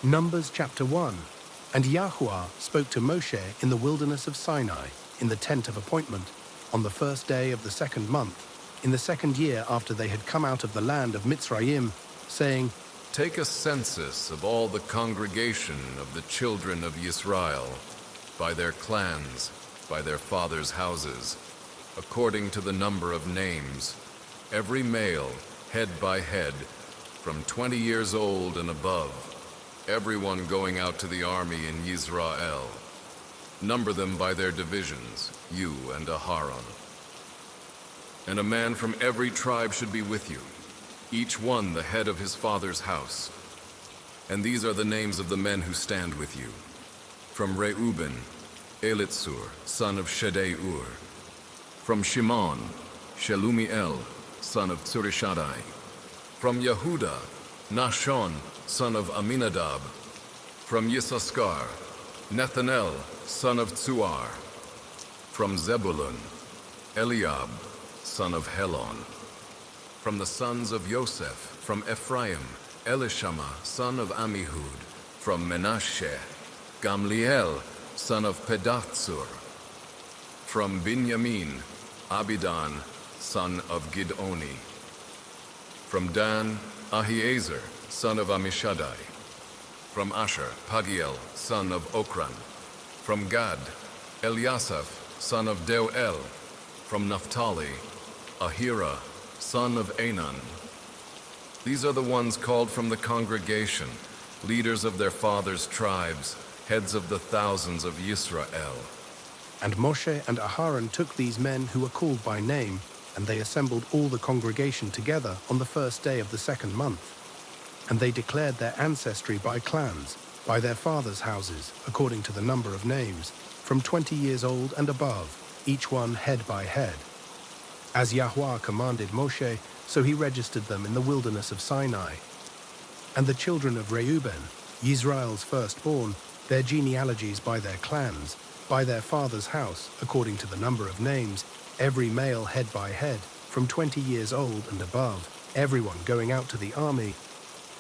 Numbers chapter 1. And Yahuwah spoke to Moshe in the wilderness of Sinai, in the tent of appointment, on the first day of the second month, in the second year after they had come out of the land of Mitzrayim, saying, Take a census of all the congregation of the children of Yisrael, by their clans, by their fathers' houses, according to the number of names, every male, head by head, from 20 years old and above, everyone going out to the army in Yisrael. Number them by their divisions, you and Aharon. And a man from every tribe should be with you, each one the head of his father's house. And these are the names of the men who stand with you. From Reuben, Elitzur, son of Shedeur. From Shimon, Shelumiel, son of Tsurishadai. From Yehuda, Nashon, son of Aminadab. From Yissaskar, Nethanel, son of Tzuar. From Zebulun, Eliab, son of Helon. From the sons of Yosef, from Ephraim, Elishama, son of Ammihud. From Menashe, Gamliel, son of Pedatsur. From Binyamin, Abidan, son of Gidoni. From Dan, Ahiezer, son of Ammishaddai. From Asher, Pagiel, son of Okran. From Gad, Eliasaph, son of Deuel. From Naphtali, Ahira, son of Anan. These are the ones called from the congregation, leaders of their fathers' tribes, heads of the thousands of Yisrael. And Moshe and Aharon took these men who were called by name, and they assembled all the congregation together on the first day of the second month. And they declared their ancestry by clans, by their fathers' houses, according to the number of names, from 20 years old and above, each one head by head. As Yahuwah commanded Moshe, so he registered them in the wilderness of Sinai. And the children of Reuben, Yisrael's firstborn, their genealogies by their clans, by their father's house, according to the number of names, every male head by head, from 20 years old and above, everyone going out to the army.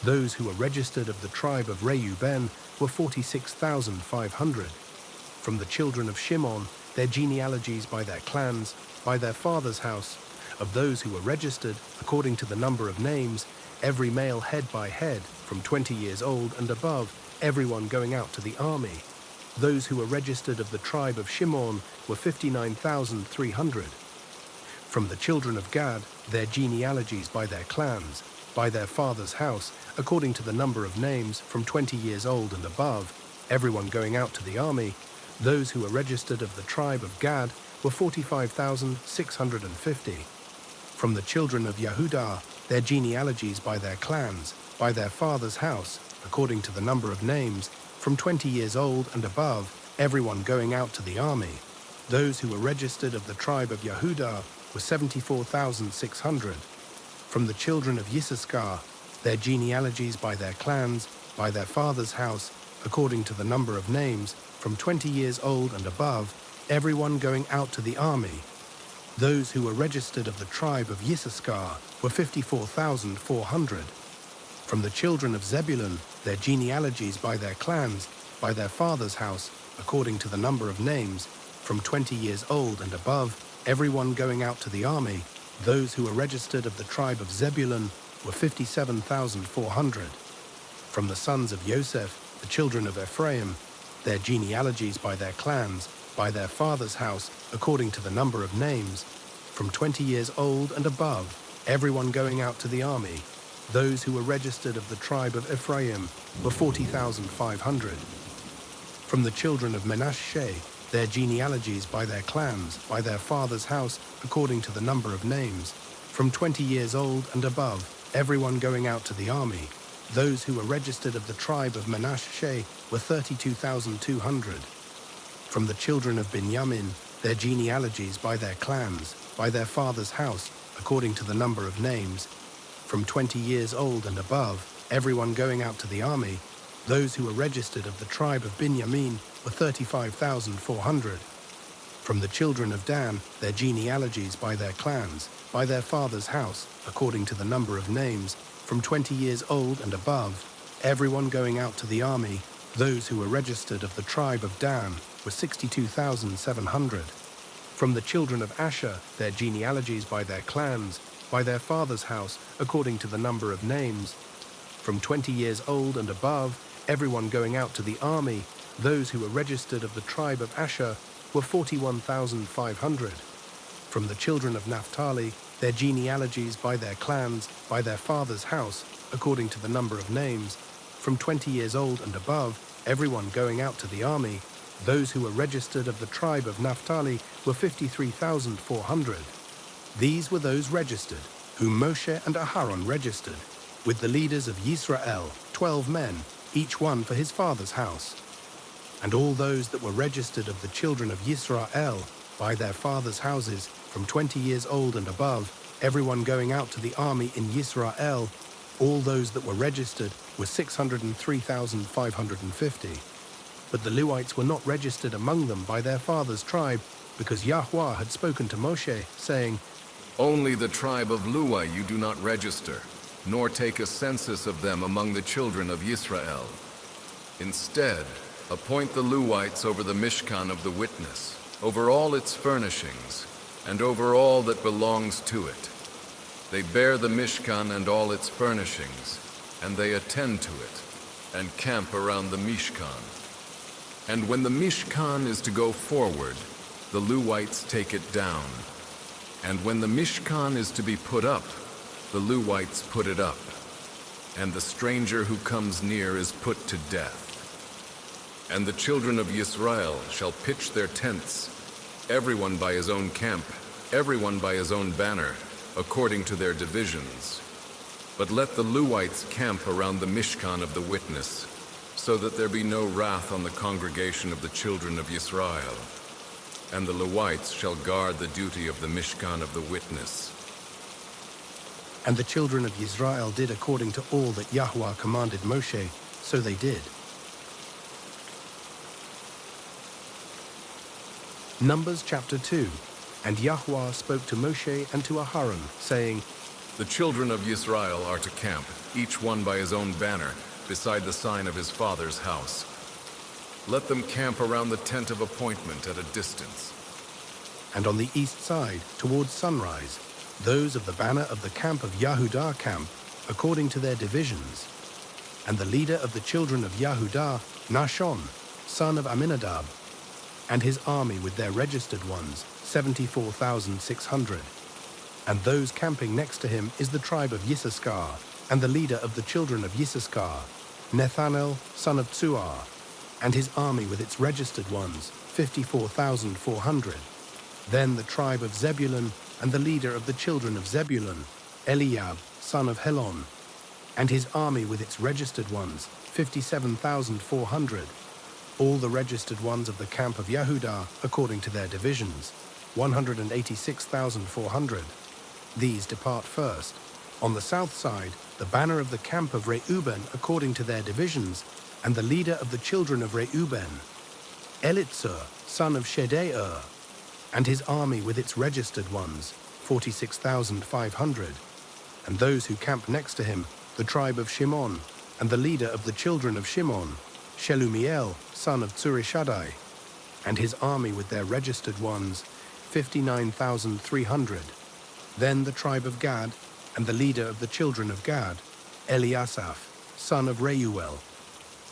Those who were registered of the tribe of Reuben were 46,500. From the children of Shimon, their genealogies by their clans, by their father's house, of those who were registered, according to the number of names, every male head by head, from 20 years old and above, everyone going out to the army. Those who were registered of the tribe of Shimon were 59,300. From the children of Gad, their genealogies by their clans, by their father's house, according to the number of names, from 20 years old and above, everyone going out to the army. Those who were registered of the tribe of Gad were 45,650. From the children of Yehudah, their genealogies by their clans, by their father's house, according to the number of names, from 20 years old and above, everyone going out to the army. Those who were registered of the tribe of Yehudah were 74,600. From the children of Yissaskar, their genealogies by their clans, by their father's house, according to the number of names, from 20 years old and above, everyone going out to the army. Those who were registered of the tribe of Yissaskar were 54,400. From the children of Zebulun, their genealogies by their clans, by their father's house, according to the number of names, from 20 years old and above, everyone going out to the army. Those who were registered of the tribe of Zebulun were 57,400. From the sons of Yosef, the children of Ephraim, their genealogies by their clans, by their father's house, according to the number of names, from 20 years old and above, everyone going out to the army. Those who were registered of the tribe of Ephraim were 40,500. From the children of Menashe, their genealogies by their clans, by their father's house, according to the number of names, from 20 years old and above, everyone going out to the army. Those who were registered of the tribe of Menashe were 32,200. From the children of Binyamin, their genealogies by their clans, by their father's house, according to the number of names, from 20 years old and above, everyone going out to the army. Those who were registered of the tribe of Binyamin were 35,400. From the children of Dan, their genealogies by their clans, by their father's house, according to the number of names, from 20 years old and above, everyone going out to the army, those who were registered of the tribe of Dan, were 62,700. From the children of Asher, their genealogies by their clans, by their father's house, according to the number of names, from 20 years old and above, everyone going out to the army, those who were registered of the tribe of Asher, were 41,500. From the children of Naphtali, their genealogies by their clans, by their father's house, according to the number of names, from 20 years old and above, everyone going out to the army, those who were registered of the tribe of Naphtali were 53,400. These were those registered, whom Moshe and Aharon registered, with the leaders of Yisrael, 12 men, each one for his father's house. And all those that were registered of the children of Yisrael, by their father's houses, from 20 years old and above, everyone going out to the army in Yisrael, all those that were registered were 603,550. But the Lewites were not registered among them by their father's tribe, because Yahweh had spoken to Moshe, saying, Only the tribe of Lewi you do not register, nor take a census of them among the children of Israel. Instead, appoint the Lewites over the Mishkan of the witness, over all its furnishings, and over all that belongs to it. They bear the Mishkan and all its furnishings, and they attend to it, and camp around the Mishkan. And when the Mishkan is to go forward, the Lewites take it down. And when the Mishkan is to be put up, the Lewites put it up. And the stranger who comes near is put to death. And the children of Israel shall pitch their tents, everyone by his own camp, everyone by his own banner, according to their divisions. But let the Lewites camp around the Mishkan of the witness, so that there be no wrath on the congregation of the children of Israel. And the Lewites shall guard the duty of the Mishkan of the witness. And the children of Israel did according to all that Yahweh commanded Moshe, so they did. Numbers chapter 2. And Yahweh spoke to Moshe and to Aharon, saying, The children of Israel are to camp, each one by his own banner, beside the sign of his father's house. Let them camp around the tent of appointment at a distance. And on the east side, towards sunrise, those of the banner of the camp of Yahudah camp, according to their divisions. And the leader of the children of Yahudah, Nashon, son of Amminadab, and his army with their registered ones, 74,600. And those camping next to him is the tribe of Yissachar, and the leader of the children of Yissachar, Nethanel, son of Tzuar, and his army with its registered ones, 54,400. Then the tribe of Zebulun, and the leader of the children of Zebulun, Eliab, son of Helon, and his army with its registered ones, 57,400. All the registered ones of the camp of Yahudah, according to their divisions, 186,400. These depart first. On the south side, the banner of the camp of Reuben, according to their divisions, and the leader of the children of Reuben, Elitzur, son of Shedeur, and his army with its registered ones, 46,500. And those who camp next to him, the tribe of Shimon, and the leader of the children of Shimon, Shelumiel, son of Tsurishadai, and his army with their registered ones, 59,300. Then the tribe of Gad, and the leader of the children of Gad, Eliasaph, son of Reuel,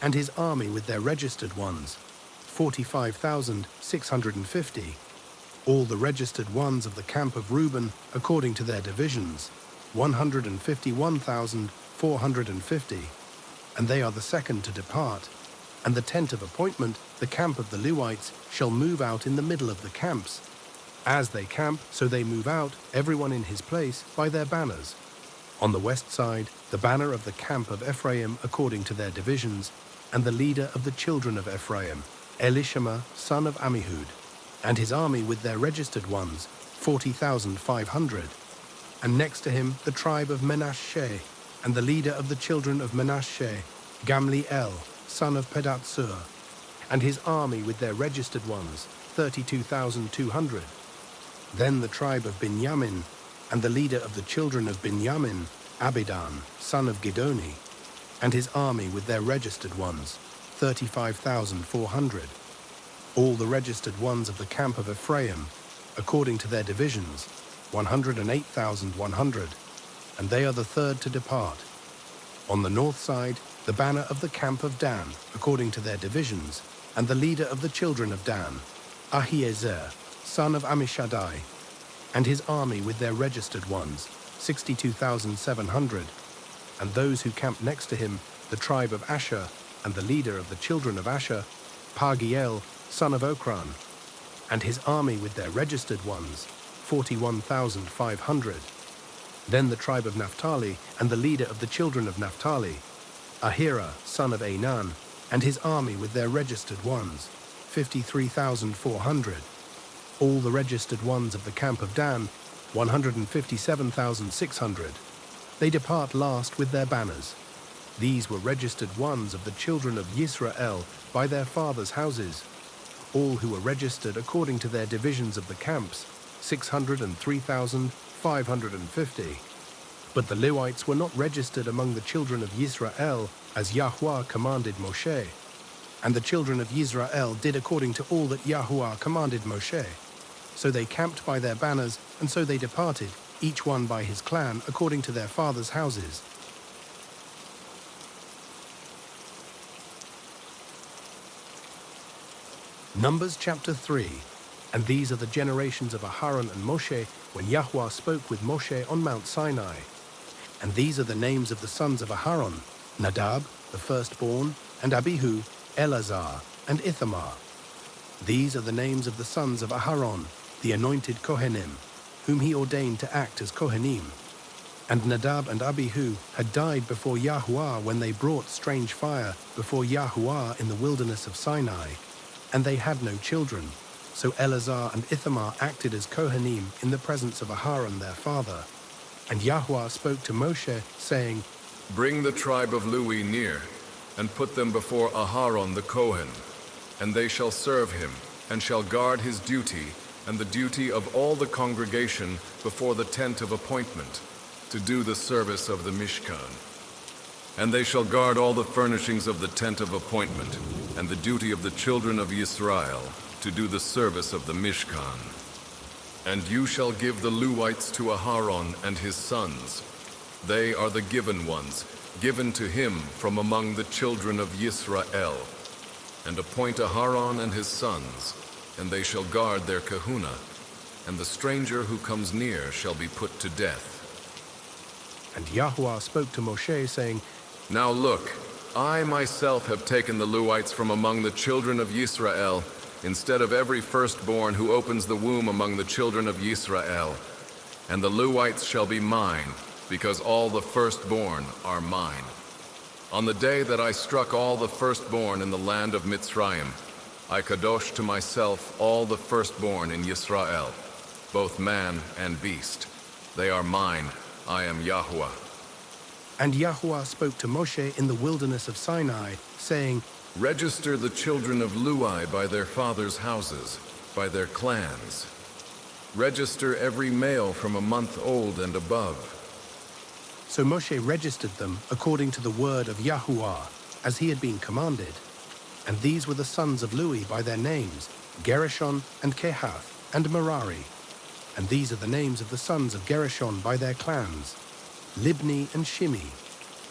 and his army with their registered ones, 45,650. All the registered ones of the camp of Reuben, according to their divisions, 151,450. And they are the second to depart. And the tent of appointment, the camp of the Lewites, shall move out in the middle of the camps. As they camp, so they move out, everyone in his place, by their banners. On the west side, the banner of the camp of Ephraim, according to their divisions, and the leader of the children of Ephraim, Elishama, son of Ammihud, and his army with their registered ones, 40,500. And next to him, the tribe of Menashe, and the leader of the children of Menashe, Gamliel, son of Pedatsur, and his army with their registered ones, 32,200. Then the tribe of Binyamin, and the leader of the children of Binyamin, Abidan, son of Gidoni, and his army with their registered ones, 35,400. All the registered ones of the camp of Ephraim, according to their divisions, 108,100, and they are the third to depart. On the north side, the banner of the camp of Dan, according to their divisions, and the leader of the children of Dan, Ahiezer, son of Ammishaddai, and his army with their registered ones, 62,700, and those who camped next to him, the tribe of Asher, and the leader of the children of Asher, Pagiel, son of Okran, and his army with their registered ones, 41,500. Then the tribe of Naphtali, and the leader of the children of Naphtali, Ahira, son of Anan, and his army with their registered ones, 53,400. All the registered ones of the camp of Dan, 157,600. They depart last with their banners. These were registered ones of the children of Yisrael by their fathers' houses, all who were registered according to their divisions of the camps, 603,550. But the Levites were not registered among the children of Yisrael, as Yahuwah commanded Moshe. And the children of Yisrael did according to all that Yahuwah commanded Moshe. So they camped by their banners, and so they departed, each one by his clan, according to their fathers' houses. Numbers chapter 3. And these are the generations of Aharon and Moshe when Yahuwah spoke with Moshe on Mount Sinai. And these are the names of the sons of Aharon: Nadab, the firstborn, and Abihu, Eleazar, and Ithamar. These are the names of the sons of Aharon, the anointed Kohanim, whom he ordained to act as Kohanim. And Nadab and Abihu had died before Yahuwah when they brought strange fire before Yahuwah in the wilderness of Sinai, and they had no children. So Eleazar and Ithamar acted as Kohanim in the presence of Aharon their father. And Yahuwah spoke to Moshe, saying, Bring the tribe of Lewi near, and put them before Aharon the Kohen, and they shall serve him, and shall guard his duty, and the duty of all the congregation before the tent of appointment, to do the service of the Mishkan. And they shall guard all the furnishings of the tent of appointment, and the duty of the children of Israel, to do the service of the Mishkan. And you shall give the Lewites to Aharon and his sons. They are the given ones, given to him from among the children of Yisrael. And appoint Aharon and his sons, and they shall guard their kahuna, and the stranger who comes near shall be put to death. And Yahuwah spoke to Moshe, saying, Now look, I myself have taken the Lewites from among the children of Yisrael, instead of every firstborn who opens the womb among the children of Yisrael. And the Lewites shall be mine, because all the firstborn are mine. On the day that I struck all the firstborn in the land of Mitzrayim, I kadosh to myself all the firstborn in Yisrael, both man and beast. They are mine. I am Yahuwah. And Yahuwah spoke to Moshe in the wilderness of Sinai, saying, Register the children of Lewi by their fathers' houses, by their clans. Register every male from a month old and above. So Moshe registered them according to the word of Yahuwah, as he had been commanded. And these were the sons of Lewi by their names, Gershon and Kehath and Merari. And these are the names of the sons of Gershon by their clans, Libni and Shimi.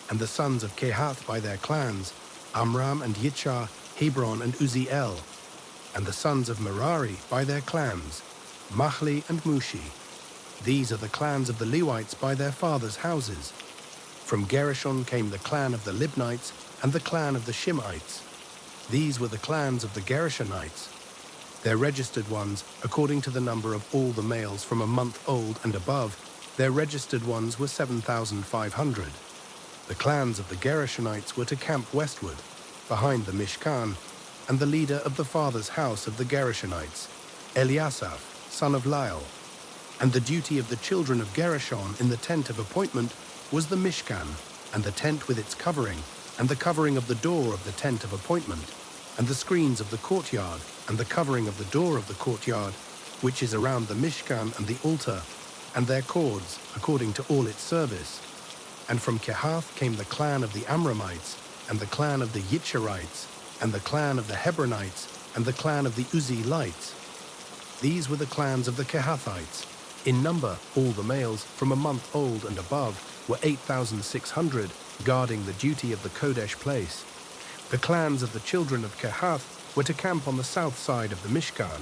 And the sons of Kehath by their clans, Amram and Yitchar, Hebron and Uziel. And the sons of Merari by their clans, Mahli and Mushi. These are the clans of the Lewites by their fathers' houses. From Gershon came the clan of the Libnites and the clan of the Shimeites. These were the clans of the Gershonites. Their registered ones, according to the number of all the males from a month old and above, their registered ones were 7,500. The clans of the Gershonites were to camp westward, behind the Mishkan, and the leader of the father's house of the Gershonites, Eliasaph, son of Lael. And the duty of the children of Gershon in the tent of appointment was the Mishkan, and the tent with its covering, and the covering of the door of the tent of appointment, and the screens of the courtyard, and the covering of the door of the courtyard, which is around the Mishkan and the altar, and their cords, according to all its service. And from Kehath came the clan of the Amramites, and the clan of the Yitzharites, and the clan of the Hebronites, and the clan of the Uzzielites. These were the clans of the Kehathites. In number, all the males from a month old and above were 8,600, guarding the duty of the Kodesh place. The clans of the children of Kehath were to camp on the south side of the Mishkan,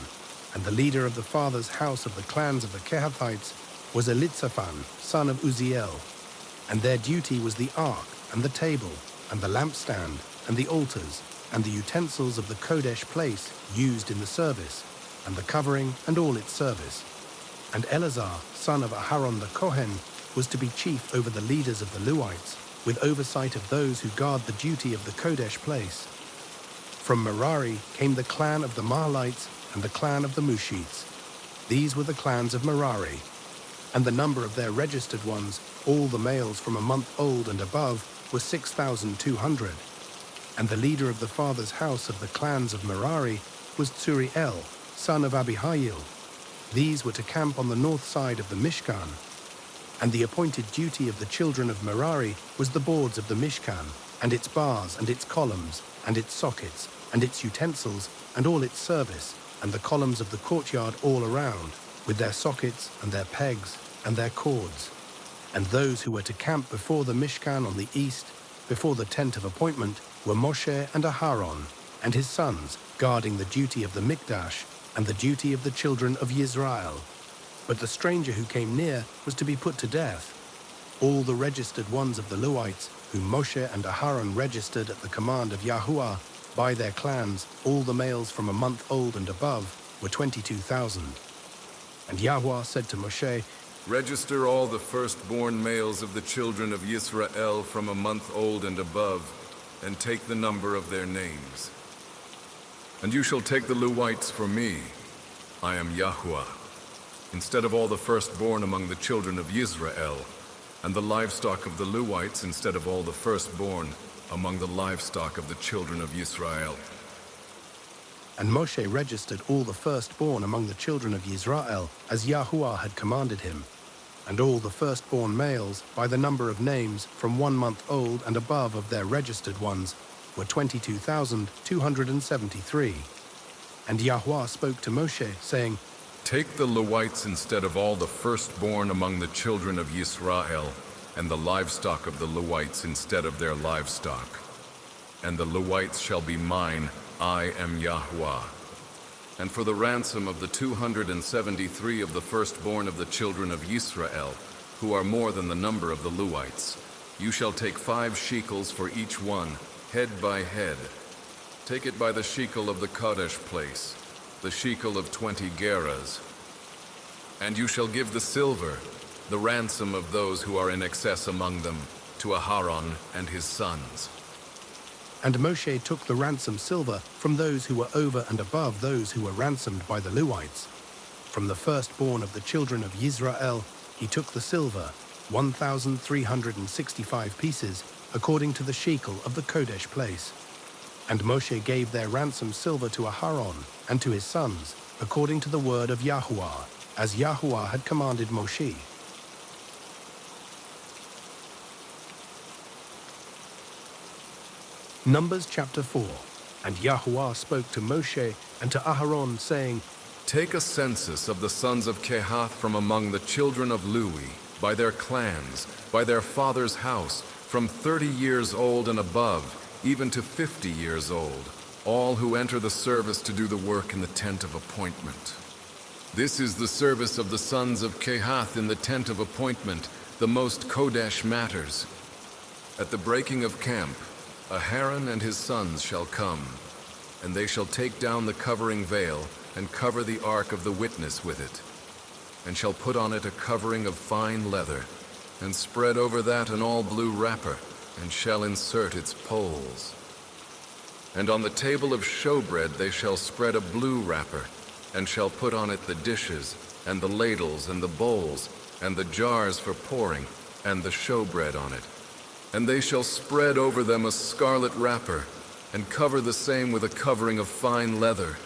and the leader of the father's house of the clans of the Kehathites was Elitzaphan, son of Uzziel. And their duty was the ark, and the table, and the lampstand, and the altars, and the utensils of the Kodesh place used in the service, and the covering and all its service. And Eleazar, son of Aharon the Kohen, was to be chief over the leaders of the Lewites, with oversight of those who guard the duty of the Kodesh place. From Merari came the clan of the Mahalites and the clan of the Mushites. These were the clans of Merari. And the number of their registered ones, all the males from a month old and above, were 6,200. And the leader of the father's house of the clans of Merari was Tsuriel, son of Abihail. These were to camp on the north side of the Mishkan. And the appointed duty of the children of Merari was the boards of the Mishkan, and its bars, and its columns, and its sockets, and its utensils, and all its service, and the columns of the courtyard all around, with their sockets, and their pegs, and their cords. And those who were to camp before the Mishkan on the east, before the tent of appointment, were Moshe and Aharon, and his sons, guarding the duty of the Mikdash, and the duty of the children of Yisrael. But the stranger who came near was to be put to death. All the registered ones of the Lewites, whom Moshe and Aharon registered at the command of Yahuwah, by their clans, all the males from a month old and above, were 22,000. And Yahuwah said to Moshe, Register all the firstborn males of the children of Yisrael from a month old and above, and take the number of their names. And you shall take the Lewites for me. I am Yahuwah. Instead of all the firstborn among the children of Yisrael, and the livestock of the Lewites instead of all the firstborn among the livestock of the children of Yisrael. And Moshe registered all the firstborn among the children of Yisrael, as Yahuwah had commanded him, and all the firstborn males, by the number of names, from 1 month old and above of their registered ones, were 22,273. And Yahuwah spoke to Moshe, saying, Take the Lewites instead of all the firstborn among the children of Yisrael, and the livestock of the Lewites instead of their livestock. And the Lewites shall be mine, I am Yahuwah. And for the ransom of the 273 of the firstborn of the children of Yisrael, who are more than the number of the Lewites, you shall take 5 shekels for each one, head by head. Take it by the shekel of the Kadesh place, the shekel of 20 gerahs. And you shall give the silver, the ransom of those who are in excess among them, to Aharon and his sons. And Moshe took the ransom silver from those who were over and above those who were ransomed by the Lewites. From the firstborn of the children of Yisrael, he took the silver, 1,365 pieces, according to the shekel of the Kodesh place. And Moshe gave their ransom silver to Aharon and to his sons, according to the word of Yahuwah, as Yahuwah had commanded Moshe. Numbers chapter 4. And Yahuwah spoke to Moshe and to Aharon, saying, Take a census of the sons of Kehath from among the children of Lewi, by their clans, by their father's house, from 30 years old and above, even to 50 years old, all who enter the service to do the work in the tent of appointment. This is the service of the sons of Kehath in the tent of appointment, the most Kodesh matters. At the breaking of camp, Aharon and his sons shall come, and they shall take down the covering veil and cover the ark of the witness with it, and shall put on it a covering of fine leather, and spread over that an all-blue wrapper, and shall insert its poles. And on the table of showbread they shall spread a blue wrapper, and shall put on it the dishes, and the ladles, and the bowls, and the jars for pouring, and the showbread on it. And they shall spread over them a scarlet wrapper, and cover the same with a covering of fine leather,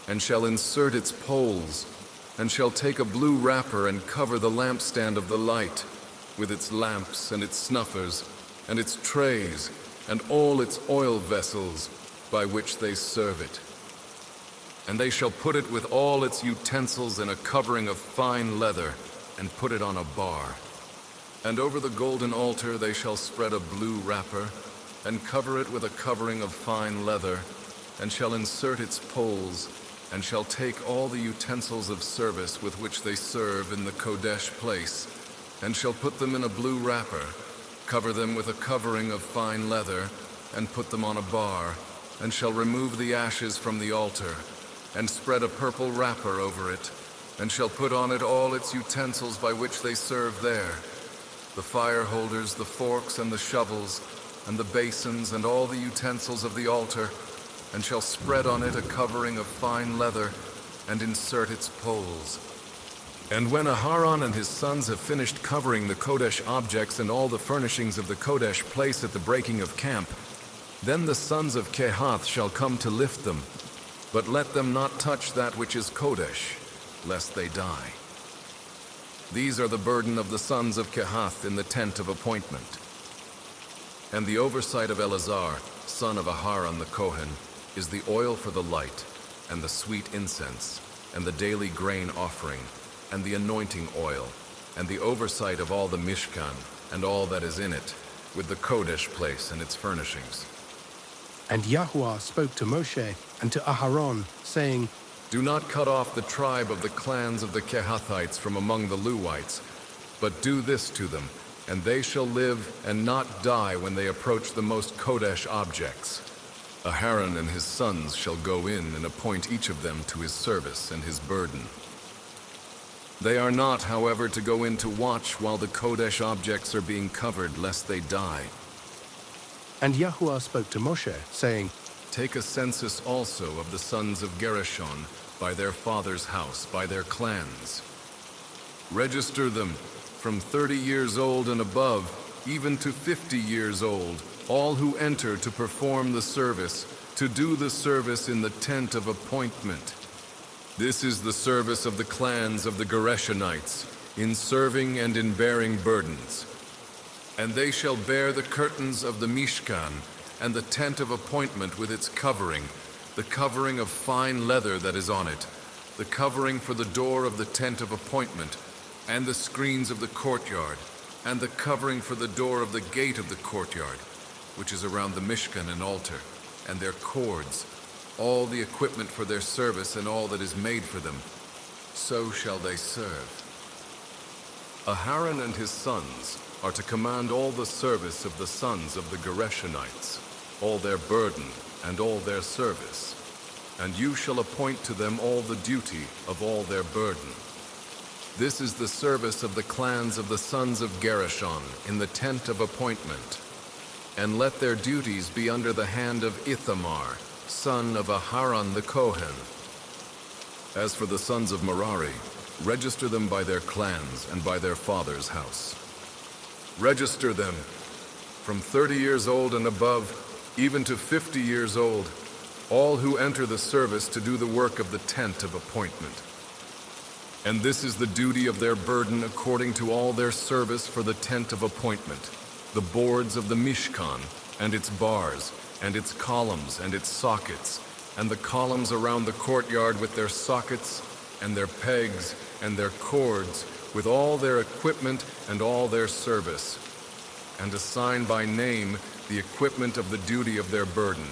and shall insert its poles, and shall take a blue wrapper and cover the lampstand of the light, with its lamps and its snuffers, and its trays, and all its oil vessels, by which they serve it. And they shall put it with all its utensils in a covering of fine leather, and put it on a bar. And over the golden altar they shall spread a blue wrapper, and cover it with a covering of fine leather, and shall insert its poles, and shall take all the utensils of service with which they serve in the Kodesh place, and shall put them in a blue wrapper, cover them with a covering of fine leather, and put them on a bar, and shall remove the ashes from the altar, and spread a purple wrapper over it, and shall put on it all its utensils by which they serve there, the fire holders, the forks, and the shovels, and the basins, and all the utensils of the altar, and shall spread on it a covering of fine leather, and insert its poles. And when Aharon and his sons have finished covering the Kodesh objects and all the furnishings of the Kodesh place at the breaking of camp, then the sons of Kehath shall come to lift them, but let them not touch that which is Kodesh, lest they die. These are the burden of the sons of Kehath in the tent of appointment. And the oversight of Eleazar, son of Aharon the Kohen, is the oil for the light, and the sweet incense, and the daily grain offering, and the anointing oil, and the oversight of all the Mishkan, and all that is in it, with the Kodesh place and its furnishings. And Yahuwah spoke to Moshe and to Aharon, saying, Do not cut off the tribe of the clans of the Kehathites from among the Lewites, but do this to them, and they shall live and not die when they approach the most Kodesh objects. Aharon and his sons shall go in and appoint each of them to his service and his burden. They are not, however, to go in to watch while the Kodesh objects are being covered, lest they die. And Yahuwah spoke to Moshe, saying, Take a census also of the sons of Gershon by their father's house, by their clans. Register them from 30 years old and above, even to 50 years old, all who enter to perform the service, to do the service in the tent of appointment. This is the service of the clans of the Gershonites, in serving and in bearing burdens. And they shall bear the curtains of the Mishkan, and the tent of appointment with its covering, the covering of fine leather that is on it, the covering for the door of the tent of appointment, and the screens of the courtyard, and the covering for the door of the gate of the courtyard, which is around the Mishkan and altar, and their cords, all the equipment for their service and all that is made for them. So shall they serve. Aharon and his sons are to command all the service of the sons of the Gershonites, all their burden and all their service, and you shall appoint to them all the duty of all their burden. This is the service of the clans of the sons of Gershon in the tent of appointment. And let their duties be under the hand of Ithamar, son of Aharon the Kohen. As for the sons of Merari, register them by their clans and by their father's house. Register them from 30 years old and above, even to 50 years old, all who enter the service to do the work of the tent of appointment. And this is the duty of their burden according to all their service for the tent of appointment, the boards of the Mishkan, and its bars, and its columns, and its sockets, and the columns around the courtyard with their sockets, and their pegs, and their cords, with all their equipment and all their service, and assign by name the equipment of the duty of their burden.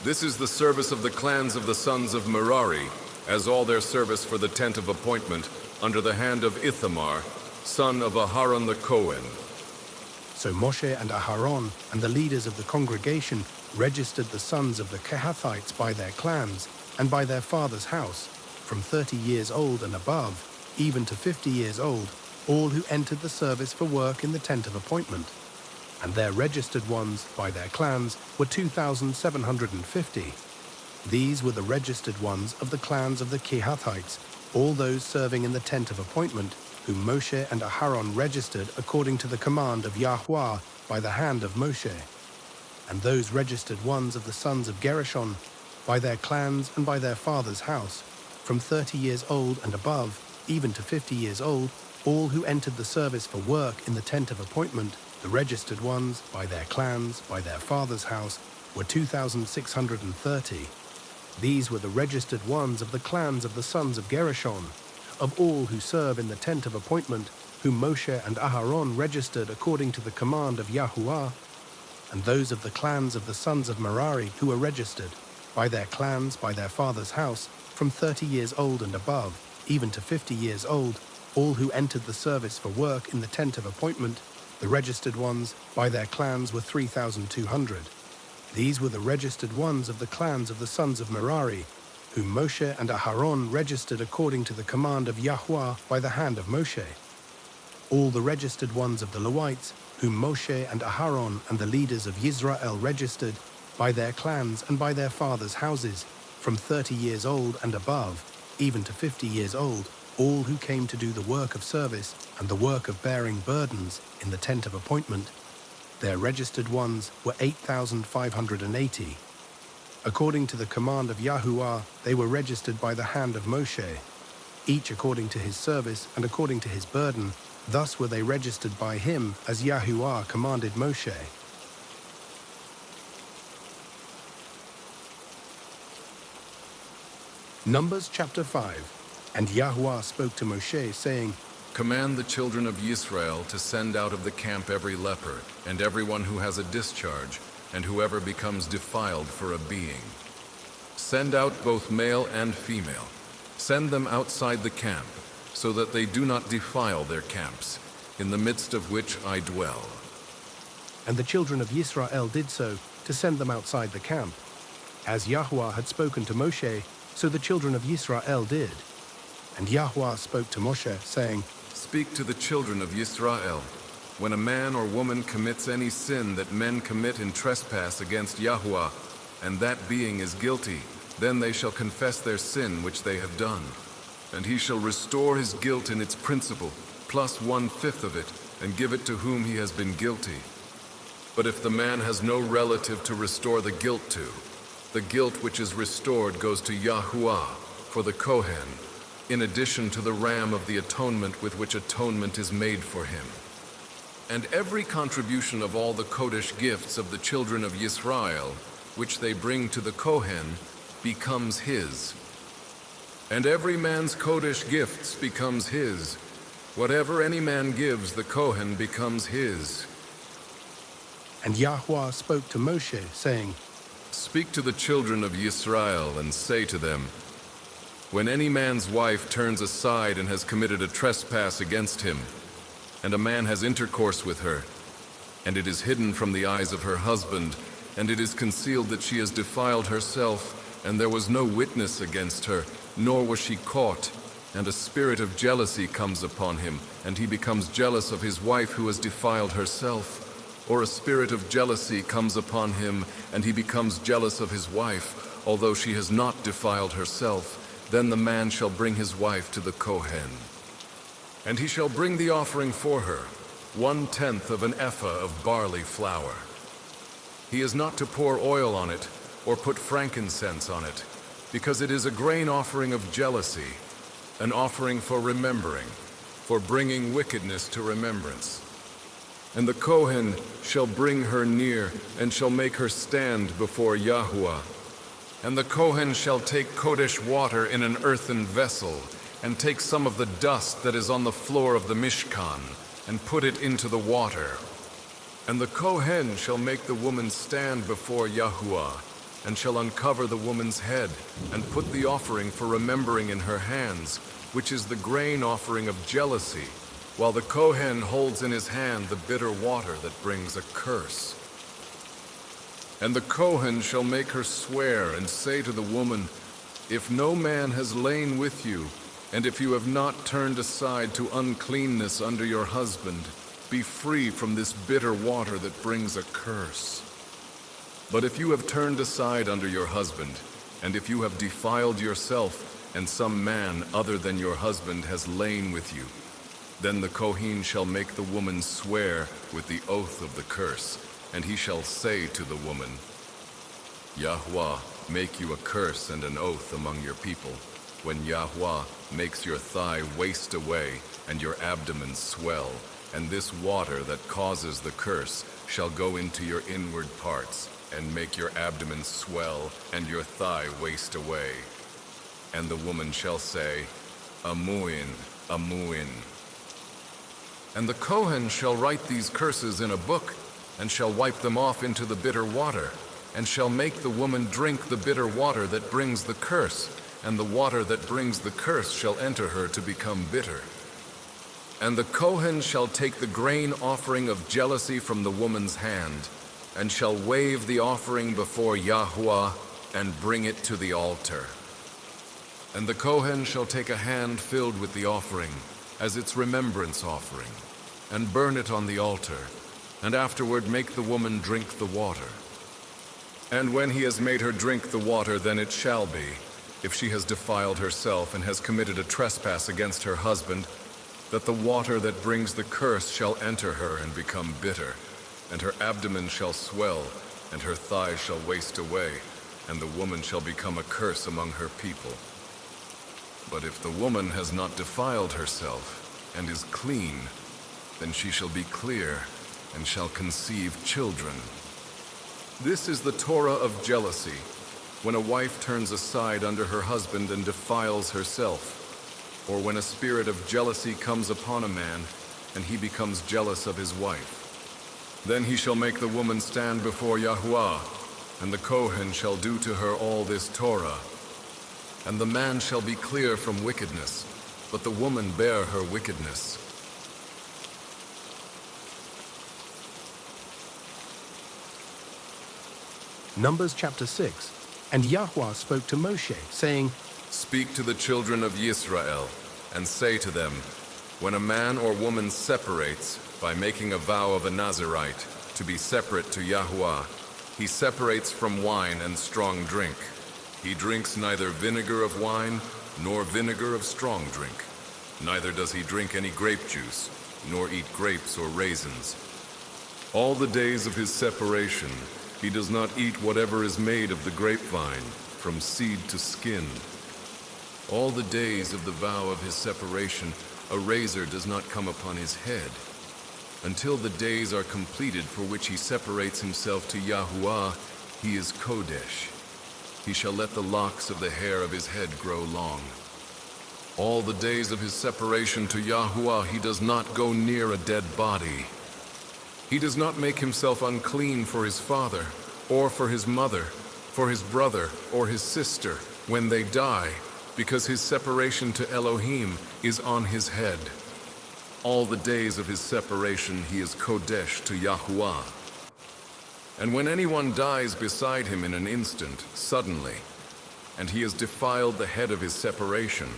This is the service of the clans of the sons of Merari, as all their service for the tent of appointment, under the hand of Ithamar, son of Aharon the Kohen. So Moshe and Aharon and the leaders of the congregation registered the sons of the Kehathites by their clans and by their father's house, from 30 years old and above, even to 50 years old, all who entered the service for work in the tent of appointment. And their registered ones by their clans were 2,750. These were the registered ones of the clans of the Kehathites, all those serving in the tent of appointment, whom Moshe and Aharon registered according to the command of Yahuwah by the hand of Moshe. And those registered ones of the sons of Gershon, by their clans and by their father's house, from 30 years old and above, even to 50 years old, all who entered the service for work in the tent of appointment, the registered ones, by their clans, by their father's house, were 2,630. These were the registered ones of the clans of the sons of Gershon, of all who serve in the tent of appointment, whom Moshe and Aharon registered according to the command of Yahuwah, and those of the clans of the sons of Merari who were registered, by their clans, by their father's house, from 30 years old and above, even to 50 years old, all who entered the service for work in the tent of appointment, the registered ones, by their clans were 3,200. These were the registered ones of the clans of the sons of Merari, whom Moshe and Aharon registered according to the command of Yahuwah by the hand of Moshe. All the registered ones of the Levites, whom Moshe and Aharon and the leaders of Yisrael registered, by their clans and by their fathers' houses, from 30 years old and above, even to 50 years old, all who came to do the work of service and the work of bearing burdens in the tent of appointment, their registered ones were 8,580. According to the command of Yahuwah, they were registered by the hand of Moshe, each according to his service and according to his burden. Thus were they registered by him as Yahuwah commanded Moshe. Numbers chapter 5. And Yahuwah spoke to Moshe, saying, Command the children of Israel to send out of the camp every leper, and everyone who has a discharge, and whoever becomes defiled for a being. Send out both male and female. Send them outside the camp, so that they do not defile their camps, in the midst of which I dwell. And the children of Israel did so, to send them outside the camp. As Yahuwah had spoken to Moshe, so the children of Israel did. And Yahuwah spoke to Moshe, saying, Speak to the children of Israel. When a man or woman commits any sin that men commit in trespass against Yahuwah, and that being is guilty, then they shall confess their sin which they have done. And he shall restore his guilt in its principal, plus 1/5 of it, and give it to whom he has been guilty. But if the man has no relative to restore the guilt to, the guilt which is restored goes to Yahuwah for the Kohen, in addition to the ram of the atonement with which atonement is made for him. And every contribution of all the Kodesh gifts of the children of Yisrael, which they bring to the Kohen, becomes his. And every man's Kodesh gifts becomes his. Whatever any man gives, the Kohen becomes his. And Yahuwah spoke to Moshe, saying, Speak to the children of Yisrael and say to them, When any man's wife turns aside and has committed a trespass against him, and a man has intercourse with her, and it is hidden from the eyes of her husband, and it is concealed that she has defiled herself, and there was no witness against her, nor was she caught, and a spirit of jealousy comes upon him, and he becomes jealous of his wife who has defiled herself, or a spirit of jealousy comes upon him, and he becomes jealous of his wife, although she has not defiled herself, then the man shall bring his wife to the Kohen. And he shall bring the offering for her, 1/10 of an ephah of barley flour. He is not to pour oil on it, or put frankincense on it, because it is a grain offering of jealousy, an offering for remembering, for bringing wickedness to remembrance. And the Kohen shall bring her near, and shall make her stand before Yahuwah. And the Kohen shall take Kodesh water in an earthen vessel, and take some of the dust that is on the floor of the Mishkan, and put it into the water. And the Kohen shall make the woman stand before Yahuwah, and shall uncover the woman's head, and put the offering for remembering in her hands, which is the grain offering of jealousy, while the Kohen holds in his hand the bitter water that brings a curse. And the Kohen shall make her swear and say to the woman, If no man has lain with you, and if you have not turned aside to uncleanness under your husband, be free from this bitter water that brings a curse. But if you have turned aside under your husband, and if you have defiled yourself, and some man other than your husband has lain with you, then the Kohen shall make the woman swear with the oath of the curse, and he shall say to the woman, Yahuwah make you a curse and an oath among your people, when Yahuwah, makes your thigh waste away, and your abdomen swell, and this water that causes the curse shall go into your inward parts, and make your abdomen swell, and your thigh waste away. And the woman shall say, Amuin, Amuin. And the Kohen shall write these curses in a book, and shall wipe them off into the bitter water, and shall make the woman drink the bitter water that brings the curse, and the water that brings the curse shall enter her to become bitter. And the Kohen shall take the grain offering of jealousy from the woman's hand, and shall wave the offering before Yahuwah, and bring it to the altar. And the Kohen shall take a hand filled with the offering, as its remembrance offering, and burn it on the altar, and afterward make the woman drink the water. And when he has made her drink the water, then it shall be, if she has defiled herself and has committed a trespass against her husband, that the water that brings the curse shall enter her and become bitter, and her abdomen shall swell, and her thighs shall waste away, and the woman shall become a curse among her people. But if the woman has not defiled herself and is clean, then she shall be clear and shall conceive children. This is the Torah of jealousy, when a wife turns aside under her husband and defiles herself, or when a spirit of jealousy comes upon a man and he becomes jealous of his wife. Then he shall make the woman stand before Yahuwah, and the Kohen shall do to her all this Torah. And the man shall be clear from wickedness, but the woman bear her wickedness. Numbers chapter 6. And Yahweh spoke to Moshe, saying, Speak to the children of Yisrael, and say to them, when a man or woman separates by making a vow of a Nazirite to be separate to Yahuwah, he separates from wine and strong drink. He drinks neither vinegar of wine nor vinegar of strong drink. Neither does he drink any grape juice, nor eat grapes or raisins. All the days of his separation, he does not eat whatever is made of the grapevine, from seed to skin. All the days of the vow of his separation, a razor does not come upon his head, until the days are completed for which he separates himself to Yahuwah. He is Kodesh. He shall let the locks of the hair of his head grow long. All the days of his separation to Yahuwah, he does not go near a dead body. He does not make himself unclean for his father, or for his mother, for his brother, or his sister, when they die, because his separation to Elohim is on his head. All the days of his separation he is Kodesh to Yahuwah. And when anyone dies beside him in an instant, suddenly, and he has defiled the head of his separation,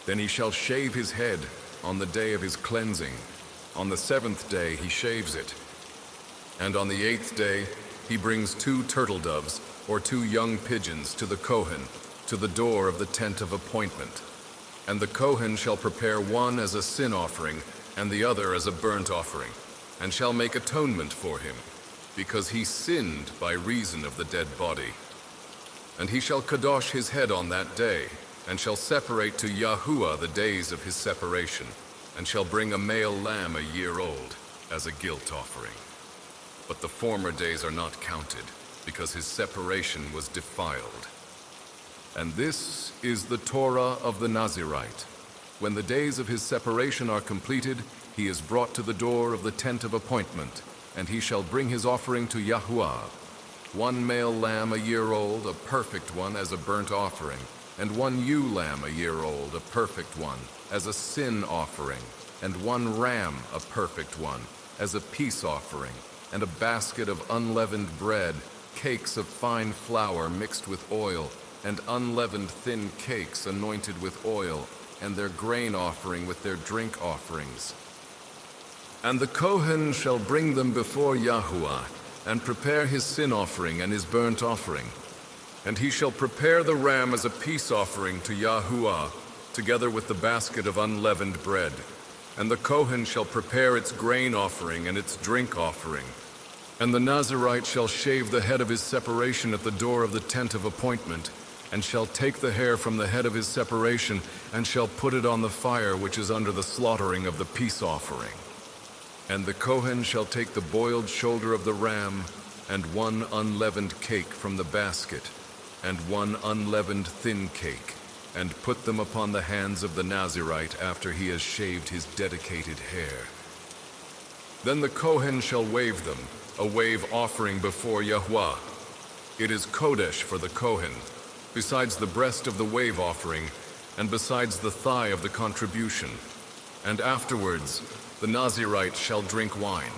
then he shall shave his head on the day of his cleansing. On the 7th day he shaves it. And on the 8th day he brings 2 turtle doves or 2 young pigeons to the Kohen, to the door of the tent of appointment. And the Kohen shall prepare one as a sin offering and the other as a burnt offering, and shall make atonement for him, because he sinned by reason of the dead body. And he shall kadosh his head on that day, and shall separate to Yahuwah the days of his separation, and shall bring a male lamb a year old as a guilt offering. But the former days are not counted, because his separation was defiled. And this is the Torah of the Nazirite. When the days of his separation are completed, he is brought to the door of the tent of appointment, and he shall bring his offering to Yahuwah. 1 male lamb a year old, a perfect one, as a burnt offering, and 1 ewe lamb a year old, a perfect one, as a sin offering, and 1 ram, a perfect one, as a peace offering, and a basket of unleavened bread, cakes of fine flour mixed with oil, and unleavened thin cakes anointed with oil, and their grain offering with their drink offerings. And the Kohen shall bring them before Yahuwah, and prepare his sin offering and his burnt offering. And he shall prepare the ram as a peace offering to Yahuwah, together with the basket of unleavened bread. And the Kohen shall prepare its grain offering and its drink offering. And the Nazirite shall shave the head of his separation at the door of the tent of appointment, and shall take the hair from the head of his separation, and shall put it on the fire which is under the slaughtering of the peace offering. And the Kohen shall take the boiled shoulder of the ram, and one unleavened cake from the basket, and one unleavened thin cake, and put them upon the hands of the Nazirite after he has shaved his dedicated hair. Then the Kohen shall wave them, a wave offering before Yahuwah. It is Kodesh for the Kohen, besides the breast of the wave offering, and besides the thigh of the contribution. And afterwards, the Nazirite shall drink wine.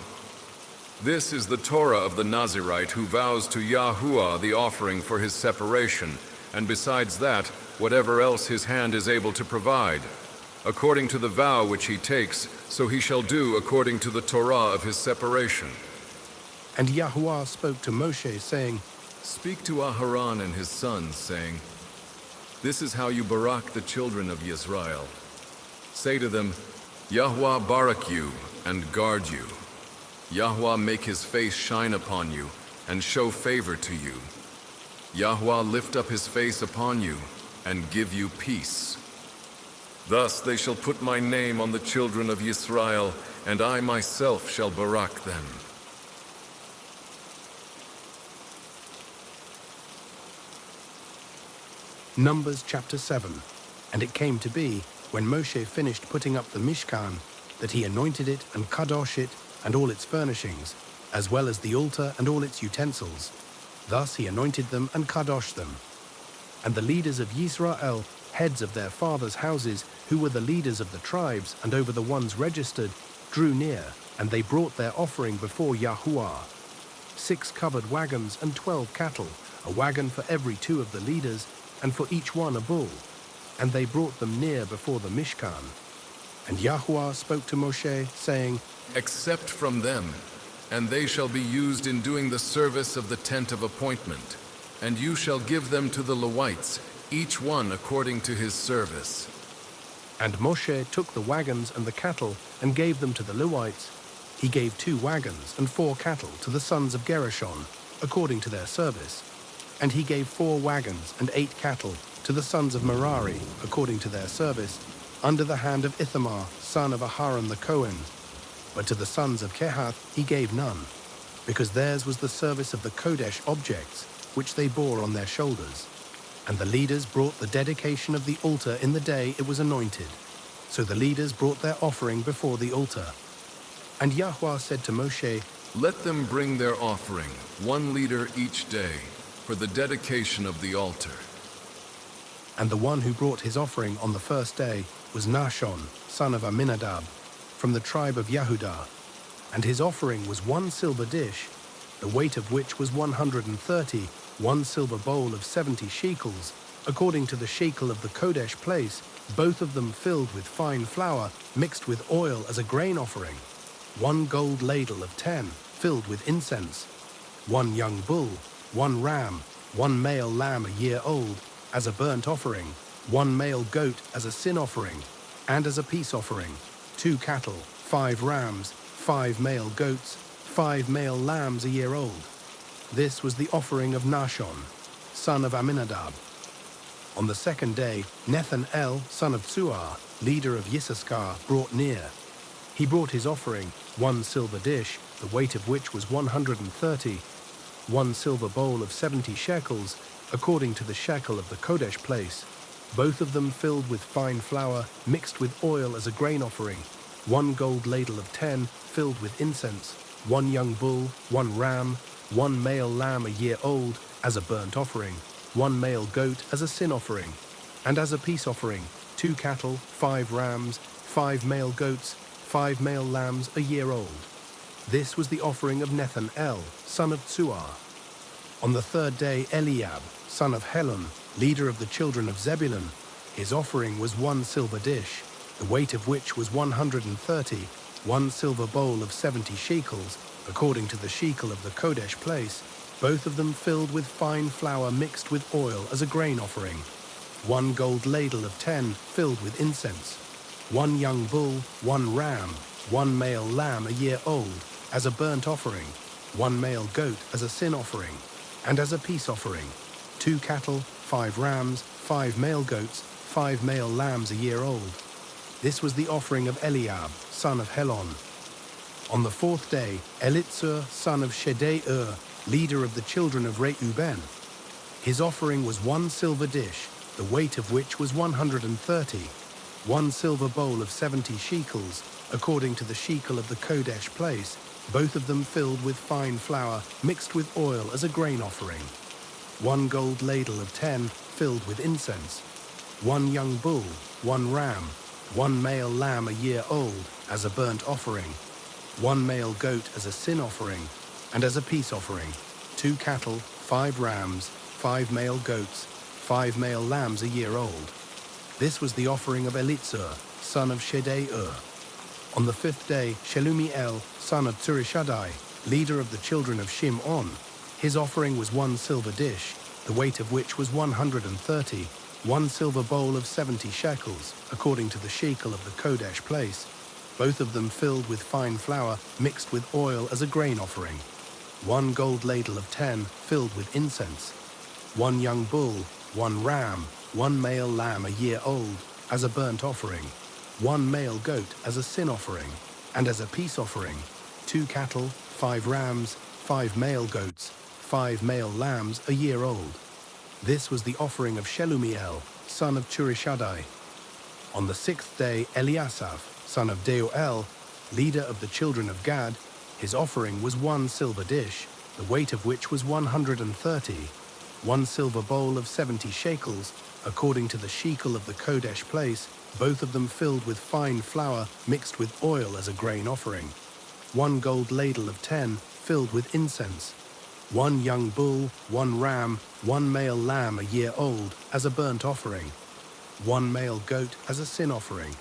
This is the Torah of the Nazirite who vows to Yahuwah the offering for his separation, and besides that, whatever else his hand is able to provide. According to the vow which he takes, so he shall do according to the Torah of his separation. And Yahuwah spoke to Moshe, saying, Speak to Aharon and his sons, saying, This is how you barak the children of Yisrael. Say to them, Yahuwah barak you and guard you. Yahuwah make his face shine upon you and show favor to you. Yahuwah lift up his face upon you and give you peace. Thus they shall put my name on the children of Yisrael, and I myself shall barak them. Numbers chapter 7. And it came to be, when Moshe finished putting up the Mishkan, that he anointed it and kadosh it and all its furnishings, as well as the altar and all its utensils. Thus he anointed them and kadosh them. And the leaders of Yisrael, heads of their fathers' houses, who were the leaders of the tribes and over the ones registered, drew near, and they brought their offering before Yahuwah. 6 covered wagons and 12 cattle, a wagon for every 2 of the leaders, and for each one a bull. And they brought them near before the Mishkan. And Yahuwah spoke to Moshe, saying, Accept from them, and they shall be used in doing the service of the tent of appointment. And you shall give them to the Levites, each one according to his service. And Moshe took the wagons and the cattle and gave them to the Levites. He gave 2 wagons and 4 cattle to the sons of Gershon, according to their service. And he gave 4 wagons and 8 cattle to the sons of Merari, according to their service, under the hand of Ithamar, son of Aharon the Kohen. But to the sons of Kehath he gave none, because theirs was the service of the Kodesh objects, which they bore on their shoulders. And the leaders brought the dedication of the altar in the day it was anointed. So the leaders brought their offering before the altar. And Yahuwah said to Moshe, Let them bring their offering, 1 leader each day, for the dedication of the altar. And the one who brought his offering on the first day was Nahshon, son of Amminadab, from the tribe of Yehudah. And his offering was 1 silver dish, the weight of which was 130, 1 silver bowl of 70 shekels, according to the shekel of the Kodesh place, both of them filled with fine flour, mixed with oil as a grain offering, 1 gold ladle of 10, filled with incense, 1 young bull, 1 ram, 1 male lamb a year old, as a burnt offering, 1 male goat as a sin offering, and as a peace offering, 2 cattle, 5 rams, 5 male goats, 5 male lambs a year old. This was the offering of Nahshon, son of Amminadab. On the second day, Nethanel, son of Tzuar, leader of Yissaschar, brought near. He brought his offering, 1 silver dish, the weight of which was 130, 1 silver bowl of 70 shekels, according to the shekel of the Kodesh place, both of them filled with fine flour, mixed with oil as a grain offering, 1 gold ladle of 10, filled with incense, 1 young bull, 1 ram, 1 male lamb a year old, as a burnt offering, 1 male goat as a sin offering, and as a peace offering, 2 cattle, 5 rams, 5 male goats, 5 male lambs a year old. This was the offering of Nethanel, son of Tzuar. On the third day, Eliab, son of Helon, leader of the children of Zebulun, his offering was 1 silver dish, the weight of which was 130, 1 silver bowl of 70 shekels, according to the shekel of the Kodesh place, both of them filled with fine flour mixed with oil as a grain offering, 1 gold ladle of 10 filled with incense, 1 young bull, 1 ram, 1 male lamb a year old, as a burnt offering, 1 male goat as a sin offering, and as a peace offering, 2 cattle, 5 rams, 5 male goats, 5 male lambs a year old. This was the offering of Eliab, son of Helon. On the 4th day, Elitzur, son of Shedai-ur, leader of the children of Reuben. His offering was 1 silver dish, the weight of which was 130, 1 silver bowl of 70 shekels, according to the shekel of the Kodesh place, both of them filled with fine flour mixed with oil as a grain offering. 1 gold ladle of 10 filled with incense. 1 young bull, 1 ram, 1 male lamb a year old as a burnt offering. 1 male goat as a sin offering, and as a peace offering. 2 cattle, 5 rams, 5 male goats, 5 male lambs a year old. This was the offering of Elitzur, son of Shedai-ur. On the 5th day, Shelumiel, son of Tsurishadai, leader of the children of Shimon. His offering was 1 silver dish, the weight of which was 130, 1 silver bowl of 70 shekels, according to the shekel of the Kodesh place, both of them filled with fine flour mixed with oil as a grain offering. 1 gold ladle of 10 filled with incense. 1 young bull, 1 ram, 1 male lamb a year old as a burnt offering. 1 male goat as a sin offering, and as a peace offering. 2 cattle, 5 rams, 5 male goats, 5 male lambs a year old. This was the offering of Shelumiel, son of Tsurishadai. On the 6th day, Eliasaph, son of Deuel, leader of the children of Gad, his offering was 1 silver dish, the weight of which was 130, 1 silver bowl of 70 shekels, according to the shekel of the Kodesh place, both of them filled with fine flour mixed with oil as a grain offering. 1 gold ladle of 10 filled with incense. 1 young bull, 1 ram, 1 male lamb a year old as a burnt offering. 1 male goat as a sin offering,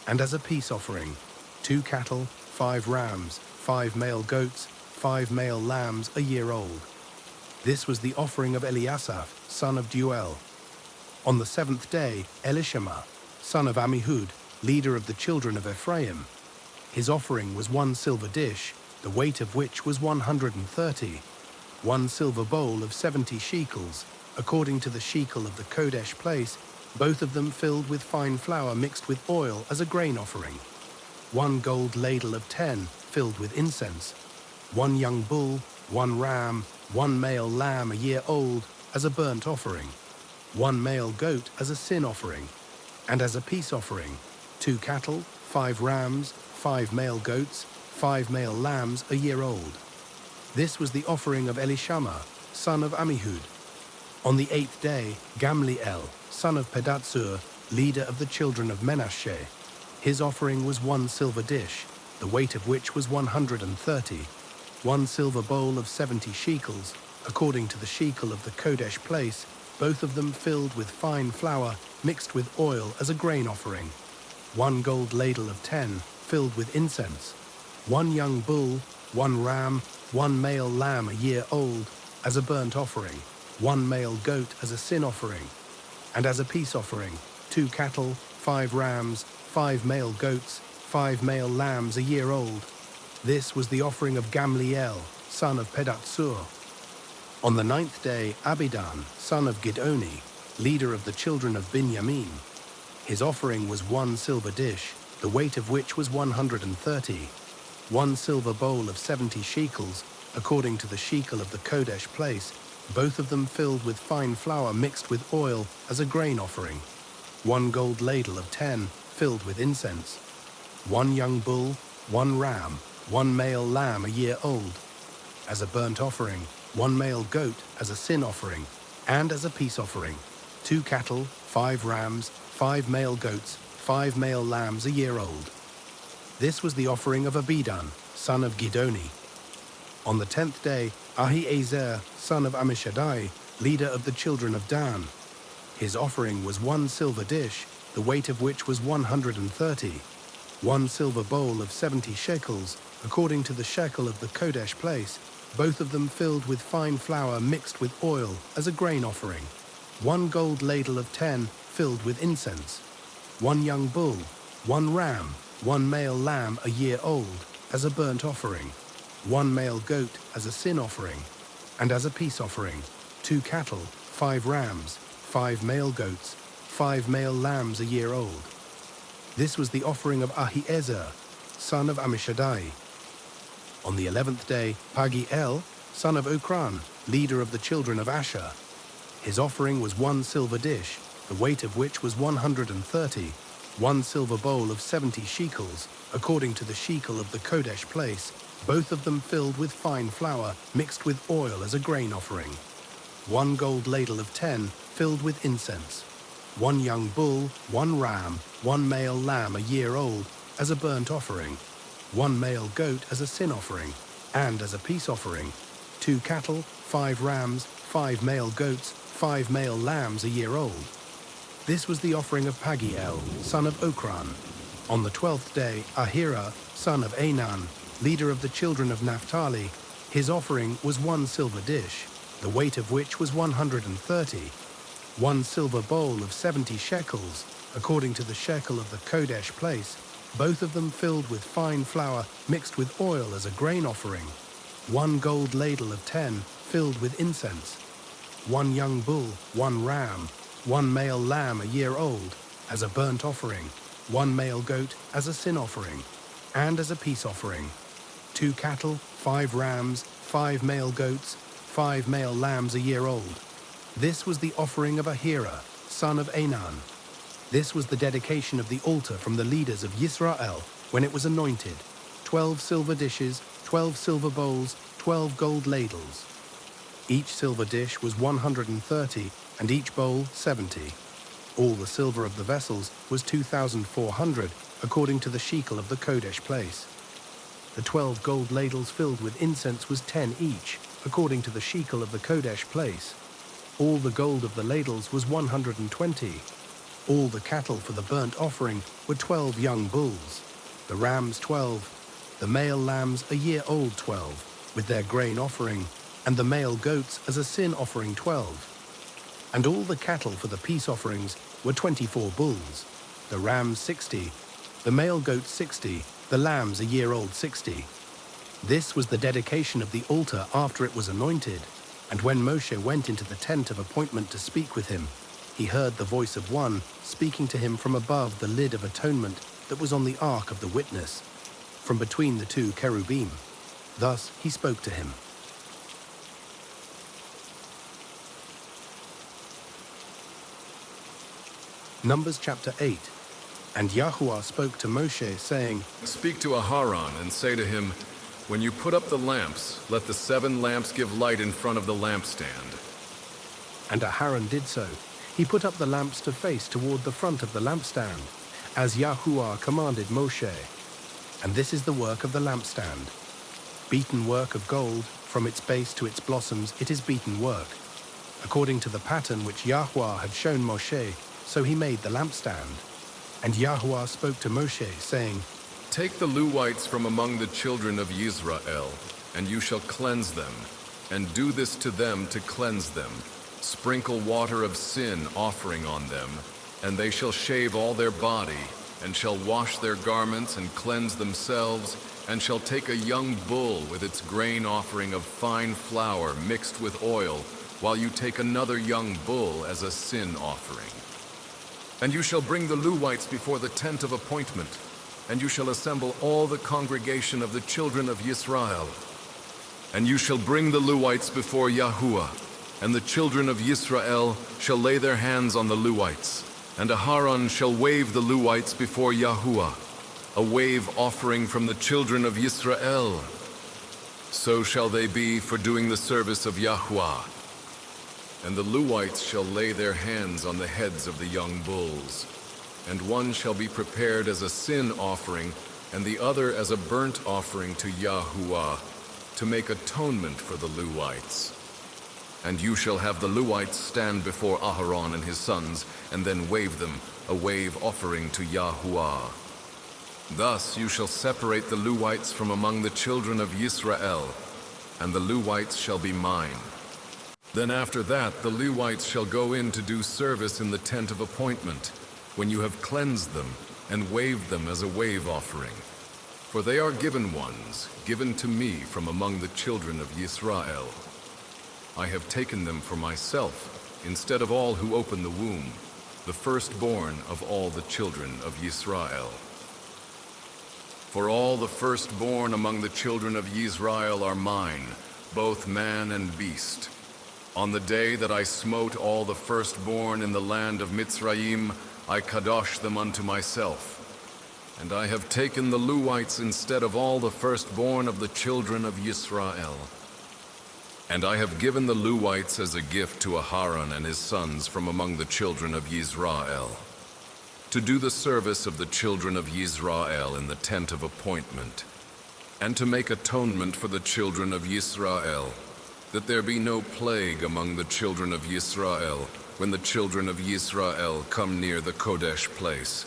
and as a peace offering. 2 cattle, 5 rams, 5 male goats, 5 male lambs a year old. This was the offering of Eliasaph, son of Deuel. On the 7th day, Elishama, son of Ammihud, leader of the children of Ephraim. His offering was 1 silver dish, the weight of which was 130, 1 silver bowl of 70 shekels, according to the shekel of the Kodesh place, both of them filled with fine flour mixed with oil as a grain offering. 1 gold ladle of 10 filled with incense. 1 young bull, 1 ram, 1 male lamb a year old as a burnt offering. 1 male goat as a sin offering, and as a peace offering. 2 cattle, 5 rams, 5 male goats, 5 male lambs a year old. This was the offering of Elishama, son of Ammihud. On the 8th day, Gamliel, son of Pedatsur, leader of the children of Menashe. His offering was 1 silver dish, the weight of which was 130, 1 silver bowl of 70 shekels, according to the shekel of the Kodesh place, both of them filled with fine flour mixed with oil as a grain offering. 1 gold ladle of 10 filled with incense. 1 young bull, 1 ram, 1 male lamb a year old as a burnt offering. 1 male goat as a sin offering, and as a peace offering. 2 cattle, 5 rams, 5 male goats, 5 male lambs a year old. This was the offering of Gamliel, son of Pedatsur. On the 9th day, Abidan, son of Gidoni, leader of the children of Binyamin. His offering was 1 silver dish, the weight of which was 130, 1 silver bowl of 70 shekels, according to the shekel of the Kodesh place, both of them filled with fine flour mixed with oil as a grain offering. 1 gold ladle of 10 filled with incense. 1 young bull, 1 ram, 1 male lamb a year old as a burnt offering. 1 male goat as a sin offering, and as a peace offering. 2 cattle, 5 rams, 5 male goats, 5 male lambs a year old. This was the offering of Abidan, son of Gidoni. On the 10th day, Ahiezer, son of Ammishaddai, leader of the children of Dan. His offering was 1 silver dish, the weight of which was 130, 1 silver bowl of 70 shekels, according to the shekel of the Kodesh place, both of them filled with fine flour mixed with oil as a grain offering. 1 gold ladle of 10 filled with incense. 1 young bull, 1 ram, 1 male lamb a year old as a burnt offering. 1 male goat as a sin offering, and as a peace offering. 2 cattle, 5 rams, 5 male goats, 5 male lambs a year old. This was the offering of Ahiezer, son of Ammishaddai. On the 11th day, Pagiel, son of Okran, leader of the children of Asher. His offering was 1 silver dish, the weight of which was 130, 1 silver bowl of 70 shekels, according to the shekel of the Kodesh place, both of them filled with fine flour mixed with oil as a grain offering. 1 gold ladle of 10 filled with incense. 1 young bull, 1 ram, 1 male lamb a year old as a burnt offering. 1 male goat as a sin offering, and as a peace offering. 2 cattle, 5 rams, 5 male goats, 5 male lambs a year old. This was the offering of Pagiel, son of Okran. On the 12th day, Ahira, son of Anan, leader of the children of Naphtali, his offering was 1 silver dish, the weight of which was 130, 1 silver bowl of 70 shekels, according to the shekel of the Kodesh place, both of them filled with fine flour mixed with oil as a grain offering. 1 gold ladle of 10 filled with incense. 1 young bull, 1 ram, 1 male lamb a year old as a burnt offering. 1 male goat as a sin offering, and as a peace offering. 2 cattle, 5 rams, 5 male goats, 5 male lambs a year old. This was the offering of Ahira, son of Anan. This was the dedication of the altar from the leaders of Yisrael when it was anointed. 12 silver dishes, 12 silver bowls, 12 gold ladles. Each silver dish was 130, and each bowl 70. All the silver of the vessels was 2,400, according to the shekel of the Kodesh place. The 12 gold ladles filled with incense was 10 each, according to the shekel of the Kodesh place. All the gold of the ladles was 120. All the cattle for the burnt offering were 12 young bulls, the rams 12, the male lambs a year old 12, with their grain offering, and the male goats as a sin offering 12. And all the cattle for the peace offerings were 24 bulls, the rams 60, the male goats 60, the lambs a year old 60. This was the dedication of the altar after it was anointed. And when Moshe went into the tent of appointment to speak with him, he heard the voice of one speaking to him from above the lid of atonement that was on the ark of the witness, from between the 2 cherubim. Thus he spoke to him. Numbers chapter 8. And Yahuwah spoke to Moshe, saying, Speak to Aharon and say to him, when you put up the lamps, let the 7 lamps give light in front of the lampstand. And Aharon did so. He put up the lamps to face toward the front of the lampstand, as Yahuwah commanded Moshe. And this is the work of the lampstand. Beaten work of gold, from its base to its blossoms it is beaten work. According to the pattern which Yahuwah had shown Moshe, so he made the lampstand. And Yahuwah spoke to Moshe, saying, Take the Lewites from among the children of Yisrael, and you shall cleanse them, and do this to them to cleanse them. Sprinkle water of sin offering on them, and they shall shave all their body, and shall wash their garments and cleanse themselves, and shall take a young bull with its grain offering of fine flour mixed with oil, while you take another young bull as a sin offering. And you shall bring the Lewites before the tent of appointment, and you shall assemble all the congregation of the children of Yisrael. And you shall bring the Lewites before Yahuwah, and the children of Yisrael shall lay their hands on the Lewites, and Aharon shall wave the Lewites before Yahuwah, a wave offering from the children of Yisrael. So shall they be for doing the service of Yahuwah. And the Lewites shall lay their hands on the heads of the young bulls, and one shall be prepared as a sin offering, and the other as a burnt offering to Yahuwah, to make atonement for the Lewites. And you shall have the Lewites stand before Aharon and his sons, and then wave them, a wave offering to Yahuwah. Thus you shall separate the Lewites from among the children of Yisrael, and the Lewites shall be mine. Then after that the Lewites shall go in to do service in the tent of appointment, when you have cleansed them and waved them as a wave offering. For they are given ones, given to me from among the children of Yisrael. I have taken them for myself, instead of all who open the womb, the firstborn of all the children of Israel. For all the firstborn among the children of Israel are mine, both man and beast. On the day that I smote all the firstborn in the land of Mitzrayim, I kadosh them unto myself. And I have taken the Lewites instead of all the firstborn of the children of Israel. And I have given the Lewites as a gift to Aharon and his sons from among the children of Israel, to do the service of the children of Israel in the tent of appointment, and to make atonement for the children of Israel, that there be no plague among the children of Israel when the children of Israel come near the Kodesh place.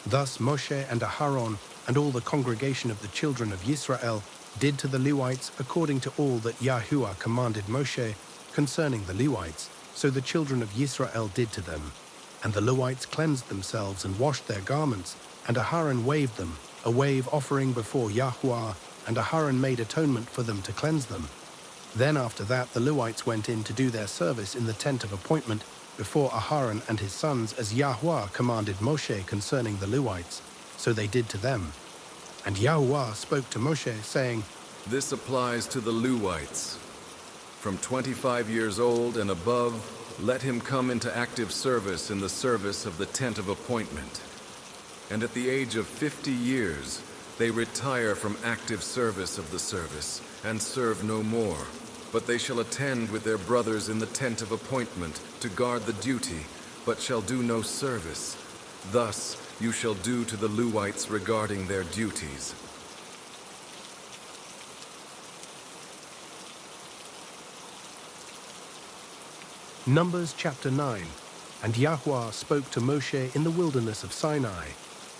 Thus Moshe and Aharon and all the congregation of the children of Israel did to the Lewites according to all that Yahuwah commanded Moshe concerning the Lewites, so the children of Israel did to them. And the Lewites cleansed themselves and washed their garments, and Aharon waved them, a wave offering before Yahuwah, and Aharon made atonement for them to cleanse them. Then after that the Lewites went in to do their service in the tent of appointment before Aharon and his sons, as Yahuwah commanded Moshe concerning the Lewites, so they did to them. And Yahuwah spoke to Moshe, saying, This applies to the Lewites. From 25 years old and above, let him come into active service in the service of the tent of appointment. And at the age of 50 years, they retire from active service of the service, and serve no more. But they shall attend with their brothers in the tent of appointment to guard the duty, but shall do no service. Thus you shall do to the Lewites regarding their duties. Numbers chapter 9. And Yahuwah spoke to Moshe in the wilderness of Sinai,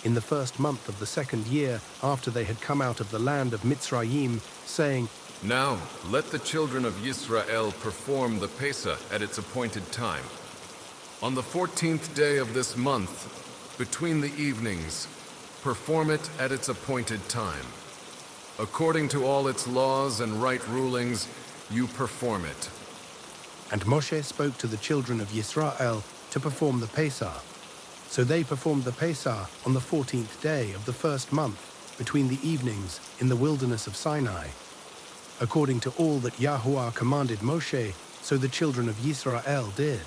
in the first month of the second year after they had come out of the land of Mitzrayim, saying, Now let the children of Israel perform the Pesach at its appointed time. On the 14th day of this month, between the evenings, perform it at its appointed time. According to all its laws and right rulings, you perform it. And Moshe spoke to the children of Israel to perform the Pesach. So they performed the Pesach on the 14th day of the first month, between the evenings, in the wilderness of Sinai. According to all that Yahuwah commanded Moshe, so the children of Israel did.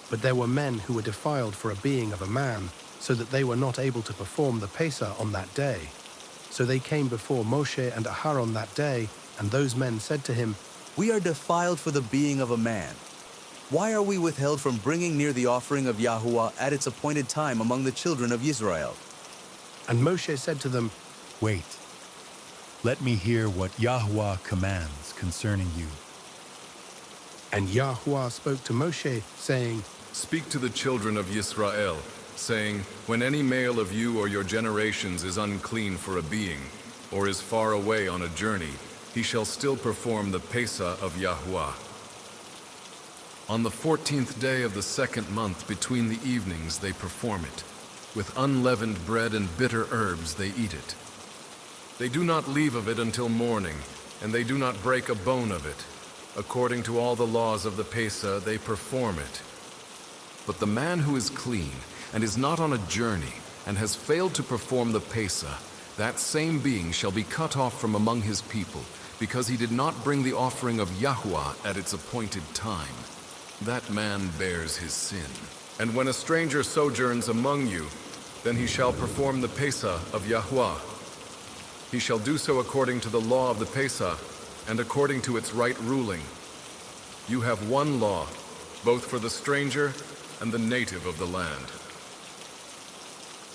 But there were men who were defiled for a being of a man, so that they were not able to perform the Pesach on that day. So they came before Moshe and Aharon that day, and those men said to him, We are defiled for the being of a man. Why are we withheld from bringing near the offering of Yahuwah at its appointed time among the children of Israel? And Moshe said to them, Wait, let me hear what Yahuwah commands concerning you. And Yahuwah spoke to Moshe, saying, Speak to the children of Israel, saying, When any male of you or your generations is unclean for a being, or is far away on a journey, he shall still perform the Pesach of Yahuwah. On the 14th day of the second month between the evenings they perform it. With unleavened bread and bitter herbs they eat it. They do not leave of it until morning, and they do not break a bone of it. According to all the laws of the Pesach they perform it. But the man who is clean and is not on a journey and has failed to perform the Pesach, that same being shall be cut off from among his people, because he did not bring the offering of Yahuwah at its appointed time. That man bears his sin. And when a stranger sojourns among you, then he shall perform the Pesach of Yahuwah. He shall do so according to the law of the Pesach, and according to its right ruling. You have one law, both for the stranger and the native of the land.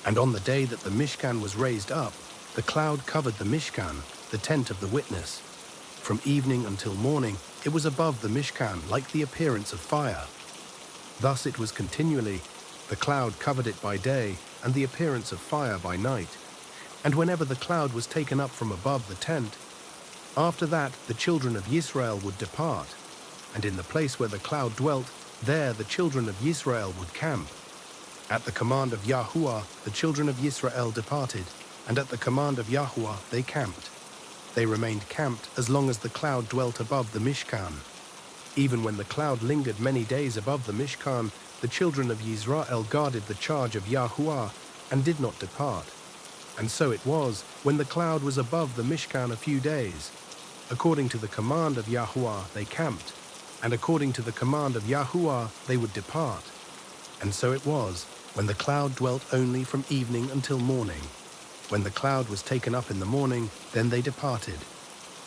And on the day that the Mishkan was raised up, the cloud covered the Mishkan, the tent of the witness. From evening until morning, it was above the Mishkan like the appearance of fire. Thus it was continually. The cloud covered it by day, and the appearance of fire by night. And whenever the cloud was taken up from above the tent, after that the children of Israel would depart, and in the place where the cloud dwelt, there the children of Israel would camp. At the command of Yahuwah the children of Israel departed, and at the command of Yahuwah they camped. They remained camped as long as the cloud dwelt above the Mishkan. Even when the cloud lingered many days above the Mishkan, the children of Yisrael guarded the charge of Yahuwah and did not depart. And so it was, when the cloud was above the Mishkan a few days. According to the command of Yahuwah they camped, and according to the command of Yahuwah they would depart. And so it was, when the cloud dwelt only from evening until morning. When the cloud was taken up in the morning, then they departed.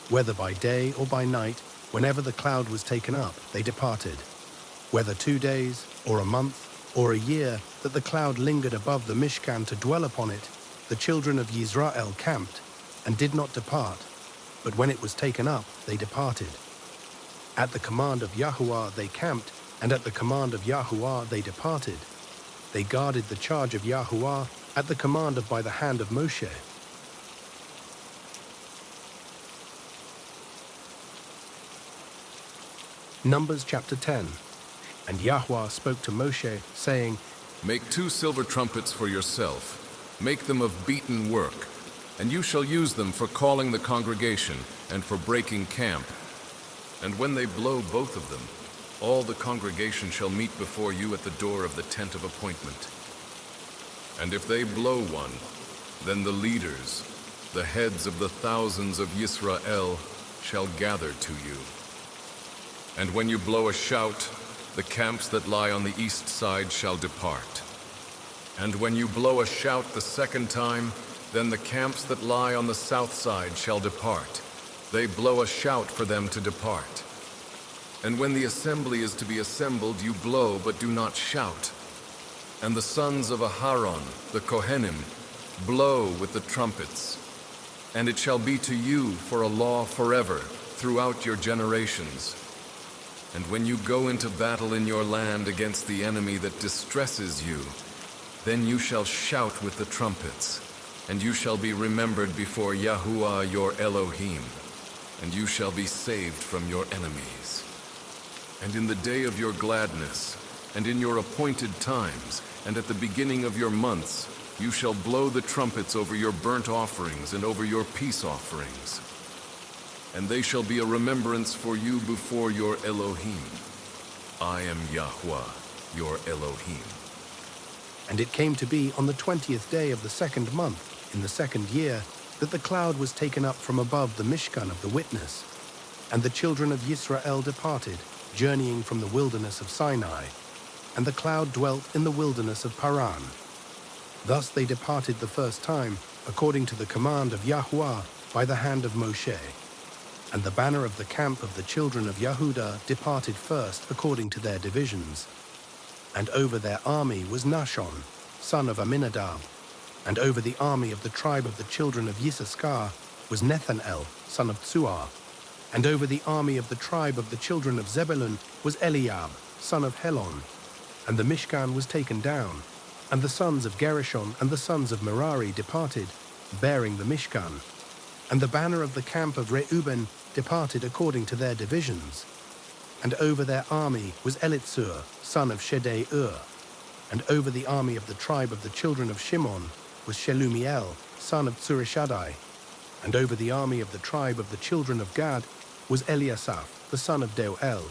Whether by day or by night, whenever the cloud was taken up, they departed. Whether 2 days, or a month, or a year, that the cloud lingered above the Mishkan to dwell upon it, the children of Yisrael camped, and did not depart. But when it was taken up, they departed. At the command of Yahuwah they camped, and at the command of Yahuwah they departed. They guarded the charge of Yahuwah at the command of by the hand of Moshe. Numbers chapter 10. And Yahuwah spoke to Moshe, saying, Make 2 silver trumpets for yourself. Make them of beaten work, and you shall use them for calling the congregation and for breaking camp. And when they blow both of them, all the congregation shall meet before you at the door of the tent of appointment. And if they blow one, then the leaders, the heads of the thousands of Yisrael, shall gather to you. And when you blow a shout, the camps that lie on the east side shall depart. And when you blow a shout the second time, then the camps that lie on the south side shall depart. They blow a shout for them to depart. And when the assembly is to be assembled, you blow, but do not shout. And the sons of Aharon, the Kohanim, blow with the trumpets. And it shall be to you for a law forever, throughout your generations. And when you go into battle in your land against the enemy that distresses you, then you shall shout with the trumpets, and you shall be remembered before Yahuwah your Elohim, and you shall be saved from your enemies. And in the day of your gladness, and in your appointed times, and at the beginning of your months, you shall blow the trumpets over your burnt offerings and over your peace offerings. And they shall be a remembrance for you before your Elohim. I am Yahuwah, your Elohim. And it came to be on the 20th day of the 2nd month, in the 2nd year, that the cloud was taken up from above the Mishkan of the witness. And the children of Yisrael departed, journeying from the wilderness of Sinai. And the cloud dwelt in the wilderness of Paran. Thus they departed the first time, according to the command of Yahuwah, by the hand of Moshe. And the banner of the camp of the children of Yehudah departed first, according to their divisions. And over their army was Nashon, son of Aminadab. And over the army of the tribe of the children of Yissaschar was Nethanel, son of Tzuar. And over the army of the tribe of the children of Zebulun was Eliab, son of Helon. And the Mishkan was taken down. And the sons of Gershon and the sons of Merari departed, bearing the Mishkan. And the banner of the camp of Reuben departed according to their divisions. And over their army was Elitzur, son of Shedei-ur. And over the army of the tribe of the children of Shimon was Shelumiel, son of Tsurishadai. And over the army of the tribe of the children of Gad was Eliasaph, the son of Deuel.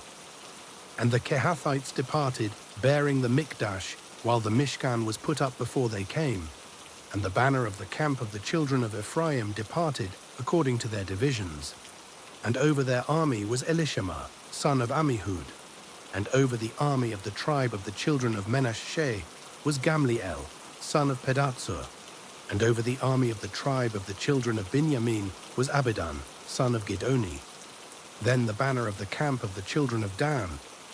And the Kehathites departed, bearing the Mikdash, while the Mishkan was put up before they came. And the banner of the camp of the children of Ephraim departed, according to their divisions. And over their army was Elishama, son of Ammihud. And over the army of the tribe of the children of Menashe was Gamliel, son of Pedatsur. And over the army of the tribe of the children of Binyamin was Abidan, son of Gidoni. Then the banner of the camp of the children of Dan,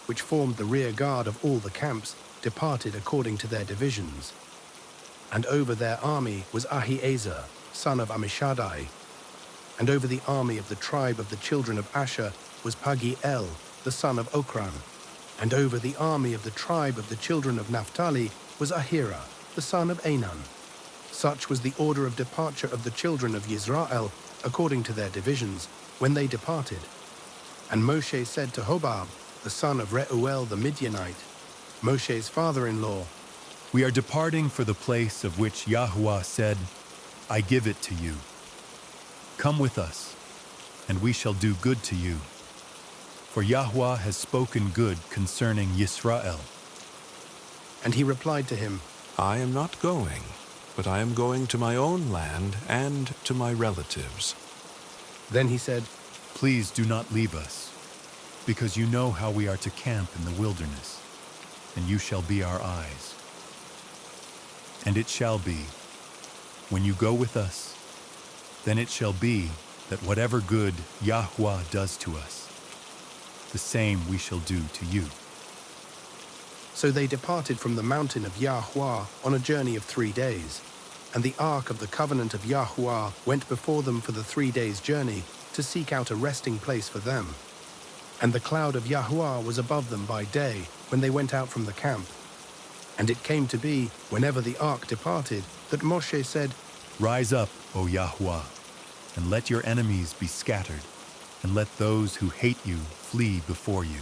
which formed the rear guard of all the camps, departed according to their divisions. And over their army was Ahiezer, son of Ammishaddai. And over the army of the tribe of the children of Asher was Pagiel, the son of Okran. And over the army of the tribe of the children of Naphtali was Ahira, the son of Anan. Such was the order of departure of the children of Yisrael, according to their divisions, when they departed. And Moshe said to Hobab, the son of Reuel the Midianite, Moshe's father-in-law, We are departing for the place of which Yahuwah said, I give it to you. Come with us, and we shall do good to you. for Yahweh has spoken good concerning Yisrael. And he replied to him, I am not going, but I am going to my own land and to my relatives. Then he said, Please do not leave us, because you know how we are to camp in the wilderness, and you shall be our eyes. And it shall be, when you go with us, then it shall be that whatever good Yahweh does to us, the same we shall do to you. So they departed from the mountain of Yahweh on a journey of 3 days. And the ark of the covenant of Yahweh went before them for the 3 days' journey to seek out a resting place for them. And the cloud of Yahweh was above them by day when they went out from the camp. And it came to be, whenever the ark departed, that Moshe said, Rise up, O Yahweh, and let your enemies be scattered, and let those who hate you flee before you.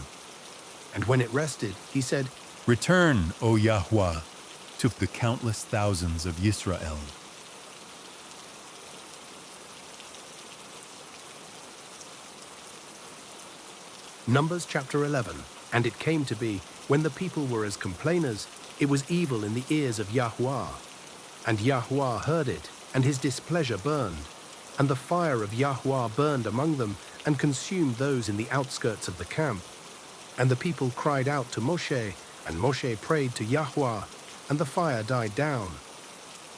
And when it rested, he said, Return, O Yahweh, to the countless thousands of Yisrael. Numbers chapter 11. And it came to be, when the people were as complainers, it was evil in the ears of Yahweh. And Yahweh heard it, and his displeasure burned. And the fire of Yahweh burned among them, and consumed those in the outskirts of the camp. And the people cried out to Moshe, and Moshe prayed to Yahweh, and the fire died down.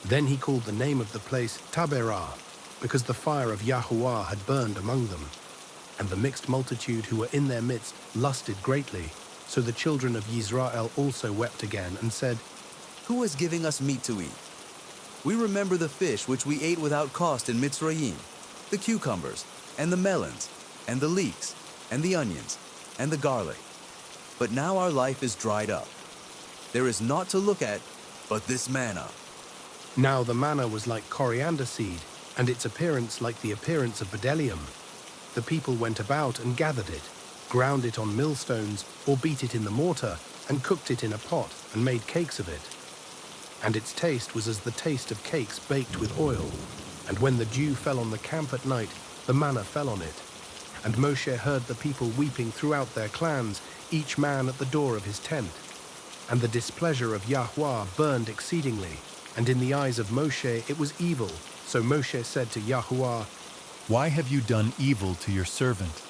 Then he called the name of the place Taberah, because the fire of Yahweh had burned among them. And the mixed multitude who were in their midst lusted greatly. So the children of Yisrael also wept again, and said, Who is giving us meat to eat? We remember the fish which we ate without cost in Mitzrayim, the cucumbers, and the melons, and the leeks, and the onions, and the garlic. But now our life is dried up. There is naught to look at but this manna. Now the manna was like coriander seed, and its appearance like the appearance of bdellium. The people went about and gathered it, ground it on millstones, or beat it in the mortar, and cooked it in a pot, and made cakes of it. And its taste was as the taste of cakes baked with oil. And when the dew fell on the camp at night, the manna fell on it. And Moshe heard the people weeping throughout their clans, each man at the door of his tent. And the displeasure of Yahweh burned exceedingly, and in the eyes of Moshe it was evil. So Moshe said to Yahweh, Why have you done evil to your servant?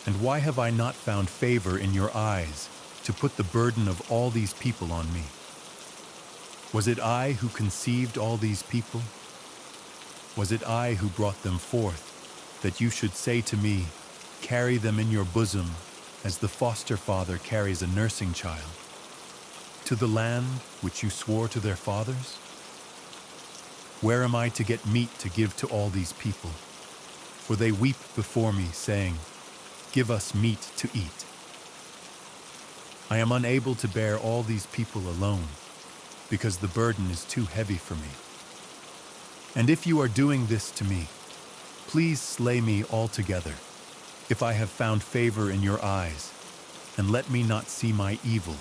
And why have I not found favor in your eyes to put the burden of all these people on me? Was it I who conceived all these people? Was it I who brought them forth, that you should say to me, Carry them in your bosom, as the foster father carries a nursing child, to the land which you swore to their fathers? Where am I to get meat to give to all these people? For they weep before me, saying, Give us meat to eat. I am unable to bear all these people alone, because the burden is too heavy for me. And if you are doing this to me, please slay me altogether, if I have found favor in your eyes, and let me not see my evil.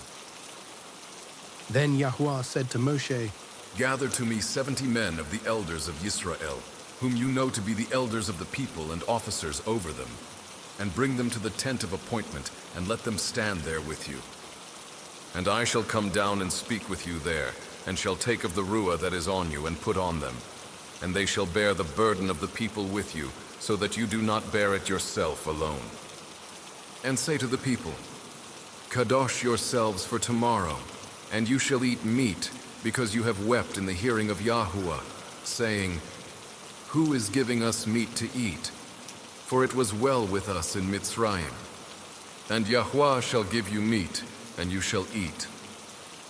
Then Yahweh said to Moshe, Gather to me 70 men of the elders of Yisrael, whom you know to be the elders of the people and officers over them, and bring them to the tent of appointment, and let them stand there with you. And I shall come down and speak with you there, and shall take of the ruah that is on you and put on them. And they shall bear the burden of the people with you, so that you do not bear it yourself alone. And say to the people, Kadosh yourselves for tomorrow, and you shall eat meat, because you have wept in the hearing of Yahuwah, saying, Who is giving us meat to eat? For it was well with us in Mitzrayim. And Yahuwah shall give you meat, and you shall eat.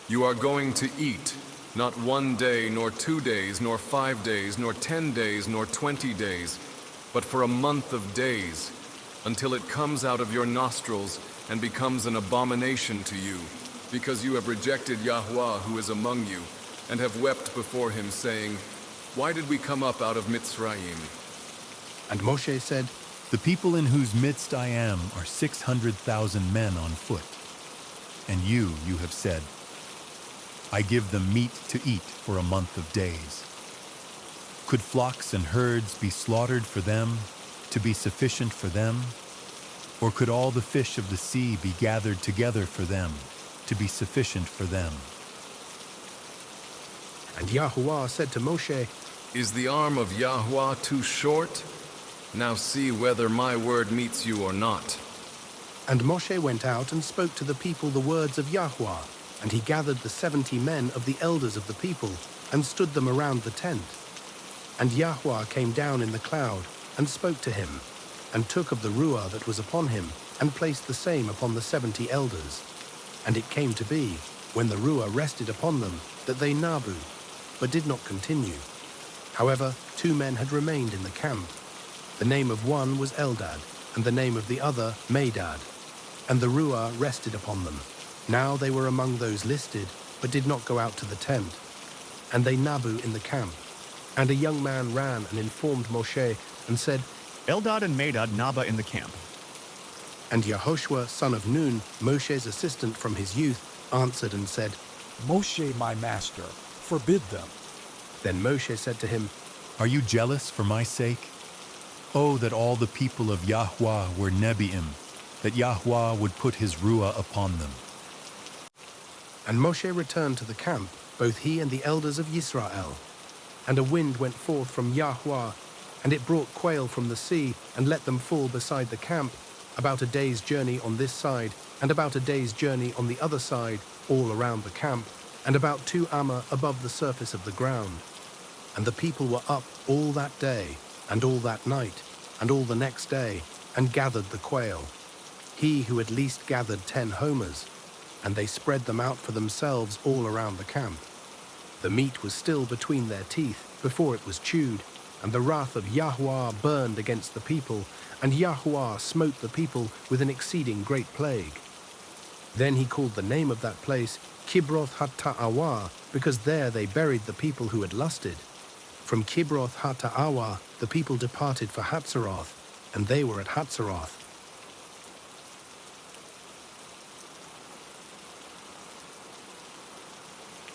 You are going to eat, not 1 day, nor 2 days, nor 5 days, nor 10 days, nor 20 days, but for a month of days, until it comes out of your nostrils and becomes an abomination to you, because you have rejected Yahuwah who is among you, and have wept before him, saying, Why did we come up out of Mitzrayim? and Moshe said, The people in whose midst I am are 600,000 men on foot. And you have said, I give them meat to eat for a month of days. Could flocks and herds be slaughtered for them, to be sufficient for them? Or could all the fish of the sea be gathered together for them, to be sufficient for them? And Yahuwah said to Moshe, Is the arm of Yahuwah too short? Now see whether my word meets you or not. And Moshe went out and spoke to the people the words of Yahuwah, and he gathered the 70 men of the elders of the people, and stood them around the tent. And Yahuwah came down in the cloud, and spoke to him, and took of the ruah that was upon him, and placed the same upon the 70 elders. And it came to be, when the ruah rested upon them, that they nabu, but did not continue. However, 2 men had remained in the camp. The name of one was Eldad, and the name of the other Medad. And the ruah rested upon them. Now they were among those listed, but did not go out to the tent. And they nabu in the camp. And a young man ran and informed Moshe, and said, Eldad and Medad naba in the camp. And Yehoshua, son of Nun, Moshe's assistant from his youth, answered and said, Moshe, my master, forbid them. Then Moshe said to him, Are you jealous for my sake? Oh, that all the people of Yahweh were Nebi'im, that Yahweh would put his ruah upon them. And Moshe returned to the camp, both he and the elders of Yisrael. And a wind went forth from Yahweh, and it brought quail from the sea, and let them fall beside the camp, about a day's journey on this side, and about a day's journey on the other side, all around the camp, and about 2 amma above the surface of the ground. And the people were up all that day, and all that night, and all the next day, and gathered the quail. He who had least gathered 10 homers, and they spread them out for themselves all around the camp. The meat was still between their teeth before it was chewed, and the wrath of Yahuwah burned against the people, and Yahuwah smote the people with an exceeding great plague. Then he called the name of that place Kibroth Hatta'awah, because there they buried the people who had lusted. From Kibroth Hatta'awah the people departed for Hatzeroth, and they were at Hatzeroth.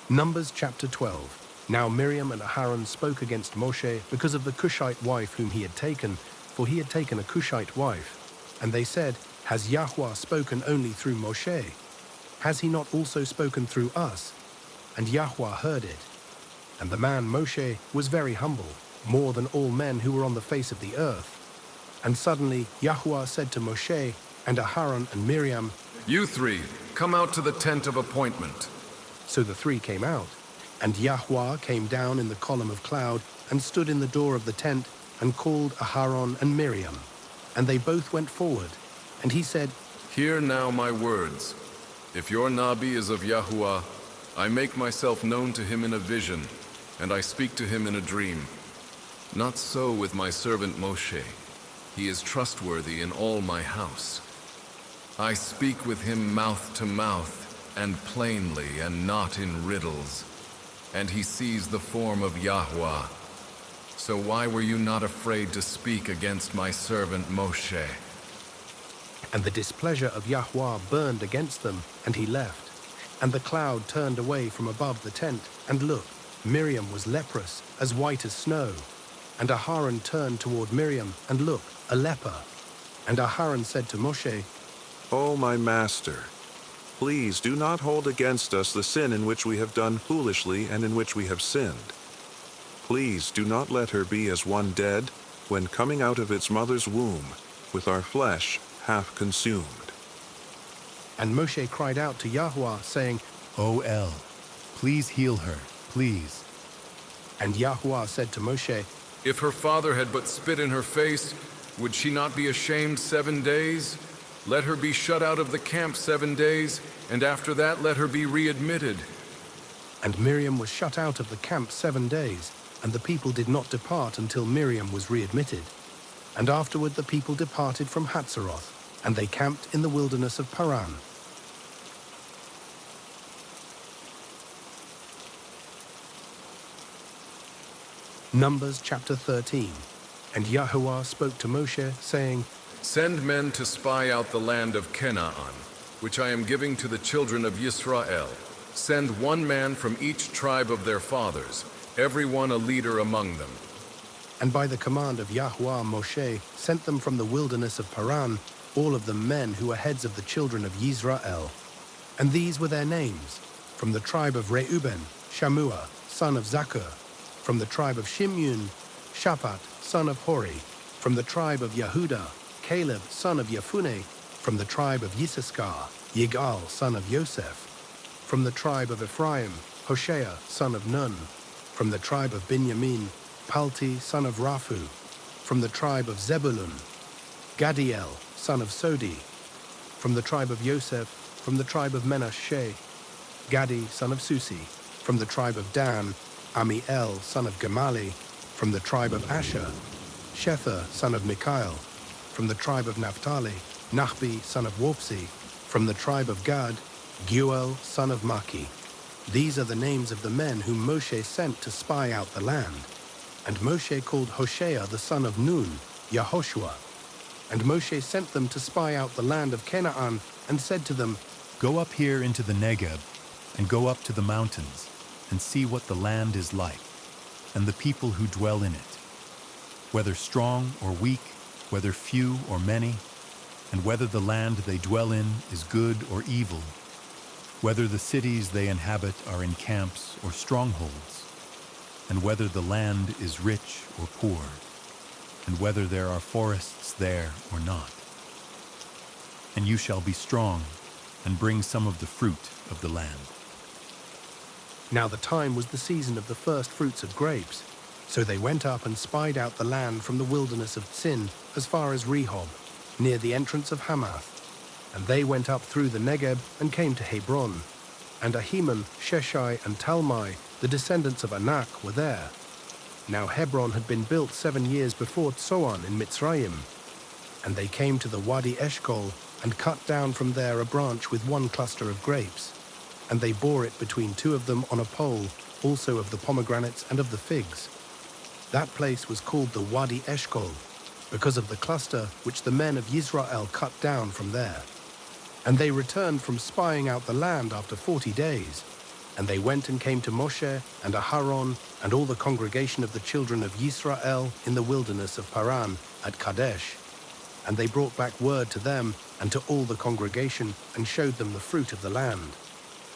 Numbers chapter 12. Now Miriam and Aharon spoke against Moshe because of the Cushite wife whom he had taken, for he had taken a Cushite wife. And they said, Has Yahuwah spoken only through Moshe? Has he not also spoken through us? And Yahuwah heard it. And the man Moshe was very humble, more than all men who were on the face of the earth. And suddenly Yahuwah said to Moshe and Aharon and Miriam, You 3, come out to the tent of appointment. So the 3 came out. And Yahuwah came down in the column of cloud and stood in the door of the tent and called Aharon and Miriam. And they both went forward. And he said, Hear now my words. If your Nabi is of Yahuwah, I make myself known to him in a vision, and I speak to him in a dream. Not so with my servant Moshe. He is trustworthy in all my house. I speak with him mouth to mouth, and plainly, and not in riddles. And he sees the form of Yahuwah. So why were you not afraid to speak against my servant Moshe? And the displeasure of Yahuwah burned against them, and he left. And the cloud turned away from above the tent, and look, Miriam was leprous, as white as snow. And Aharon turned toward Miriam, and look, a leper. And Aharon said to Moshe, O my master, please do not hold against us the sin in which we have done foolishly and in which we have sinned. Please do not let her be as one dead, when coming out of its mother's womb, with our flesh half consumed. And Moshe cried out to Yahuwah, saying, O El, please heal her, please. And Yahuwah said to Moshe, If her father had but spit in her face, would she not be ashamed 7 days? Let her be shut out of the camp 7 days, and after that let her be readmitted. And Miriam was shut out of the camp 7 days, and the people did not depart until Miriam was readmitted. And afterward the people departed from Hatzeroth, and they camped in the wilderness of Paran. Numbers chapter 13. And Yahuwah spoke to Moshe, saying, Send men to spy out the land of Canaan, which I am giving to the children of Yisrael. Send 1 man from each tribe of their fathers, every one a leader among them. And by the command of Yahweh, Moshe sent them from the wilderness of Paran, all of them men who were heads of the children of Yisrael. And these were their names: from the tribe of Reuben, Shammua, son of Zakur; from the tribe of Shimyon, Shaphat, son of Hori; from the tribe of Yehuda, Caleb, son of Yefuneh; from the tribe of Yissaschar, Yigal, son of Yosef; from the tribe of Ephraim, Hoshea, son of Nun; from the tribe of Binyamin, Palti, son of Raphu; from the tribe of Zebulun, Gadiel, son of Sodi; from the tribe of Yosef, from the tribe of Menashe, Gadi, son of Susi; from the tribe of Dan, Amiel, son of Gemali; from the tribe of Asher, Shether, son of Mikael; from the tribe of Naphtali, Nachbi, son of Wopsi; from the tribe of Gad, Guel, son of Maki. These are the names of the men whom Moshe sent to spy out the land. And Moshe called Hoshea the son of Nun, Yehoshua. And Moshe sent them to spy out the land of Canaan, and said to them, Go up here into the Negeb, and go up to the mountains, and see what the land is like, and the people who dwell in it, whether strong or weak, whether few or many, and whether the land they dwell in is good or evil, whether the cities they inhabit are in camps or strongholds, and whether the land is rich or poor, and whether there are forests there or not. And you shall be strong, and bring some of the fruit of the land. Now the time was the season of the first fruits of grapes. So they went up and spied out the land from the wilderness of Tsin as far as Rehob, near the entrance of Hamath. And they went up through the Negeb and came to Hebron. And Ahiman, Sheshai, and Talmai, the descendants of Anak, were there. Now Hebron had been built 7 years before Tsoan in Mitzrayim. And they came to the Wadi Eshkol, and cut down from there a branch with one cluster of grapes. And they bore it between two of them on a pole, also of the pomegranates and of the figs. That place was called the Wadi Eshkol, because of the cluster which the men of Yisrael cut down from there. And they returned from spying out the land after 40 days. And they went and came to Moshe and Aharon and all the congregation of the children of Yisrael in the wilderness of Paran at Kadesh. And they brought back word to them and to all the congregation, and showed them the fruit of the land.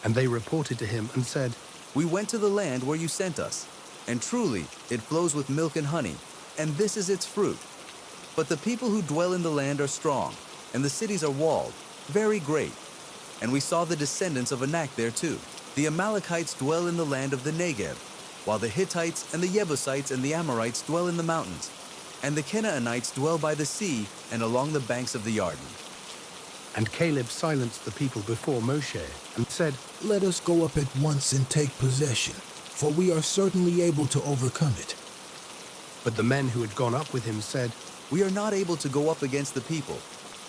And they reported to him and said, We went to the land where you sent us, and truly it flows with milk and honey, and this is its fruit. But the people who dwell in the land are strong, and the cities are walled, very great. And we saw the descendants of Anak there too. The Amalekites dwell in the land of the Negeb, while the Hittites and the Jebusites and the Amorites dwell in the mountains, and the Canaanites dwell by the sea and along the banks of the Yarden. And Caleb silenced the people before Moshe and said, Let us go up at once and take possession, for we are certainly able to overcome it. But the men who had gone up with him said, We are not able to go up against the people,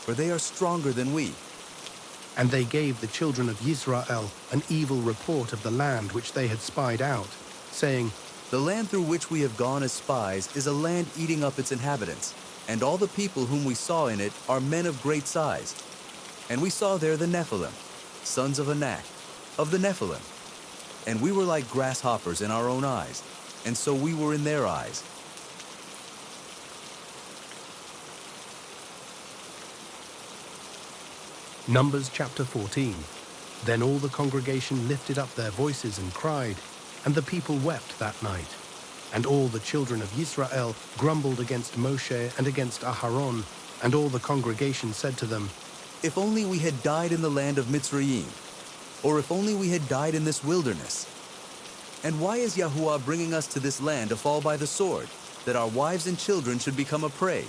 for they are stronger than we. And they gave the children of Yisrael an evil report of the land which they had spied out, saying, The land through which we have gone as spies is a land eating up its inhabitants, and all the people whom we saw in it are men of great size. And we saw there the Nephilim, sons of Anak, of the Nephilim. And we were like grasshoppers in our own eyes, and so we were in their eyes. Numbers chapter 14. Then all the congregation lifted up their voices and cried, and the people wept that night. And all the children of Yisrael grumbled against Moshe and against Aharon, and all the congregation said to them, If only we had died in the land of Mitzrayim, or if only we had died in this wilderness. And why is Yahuwah bringing us to this land to fall by the sword, that our wives and children should become a prey?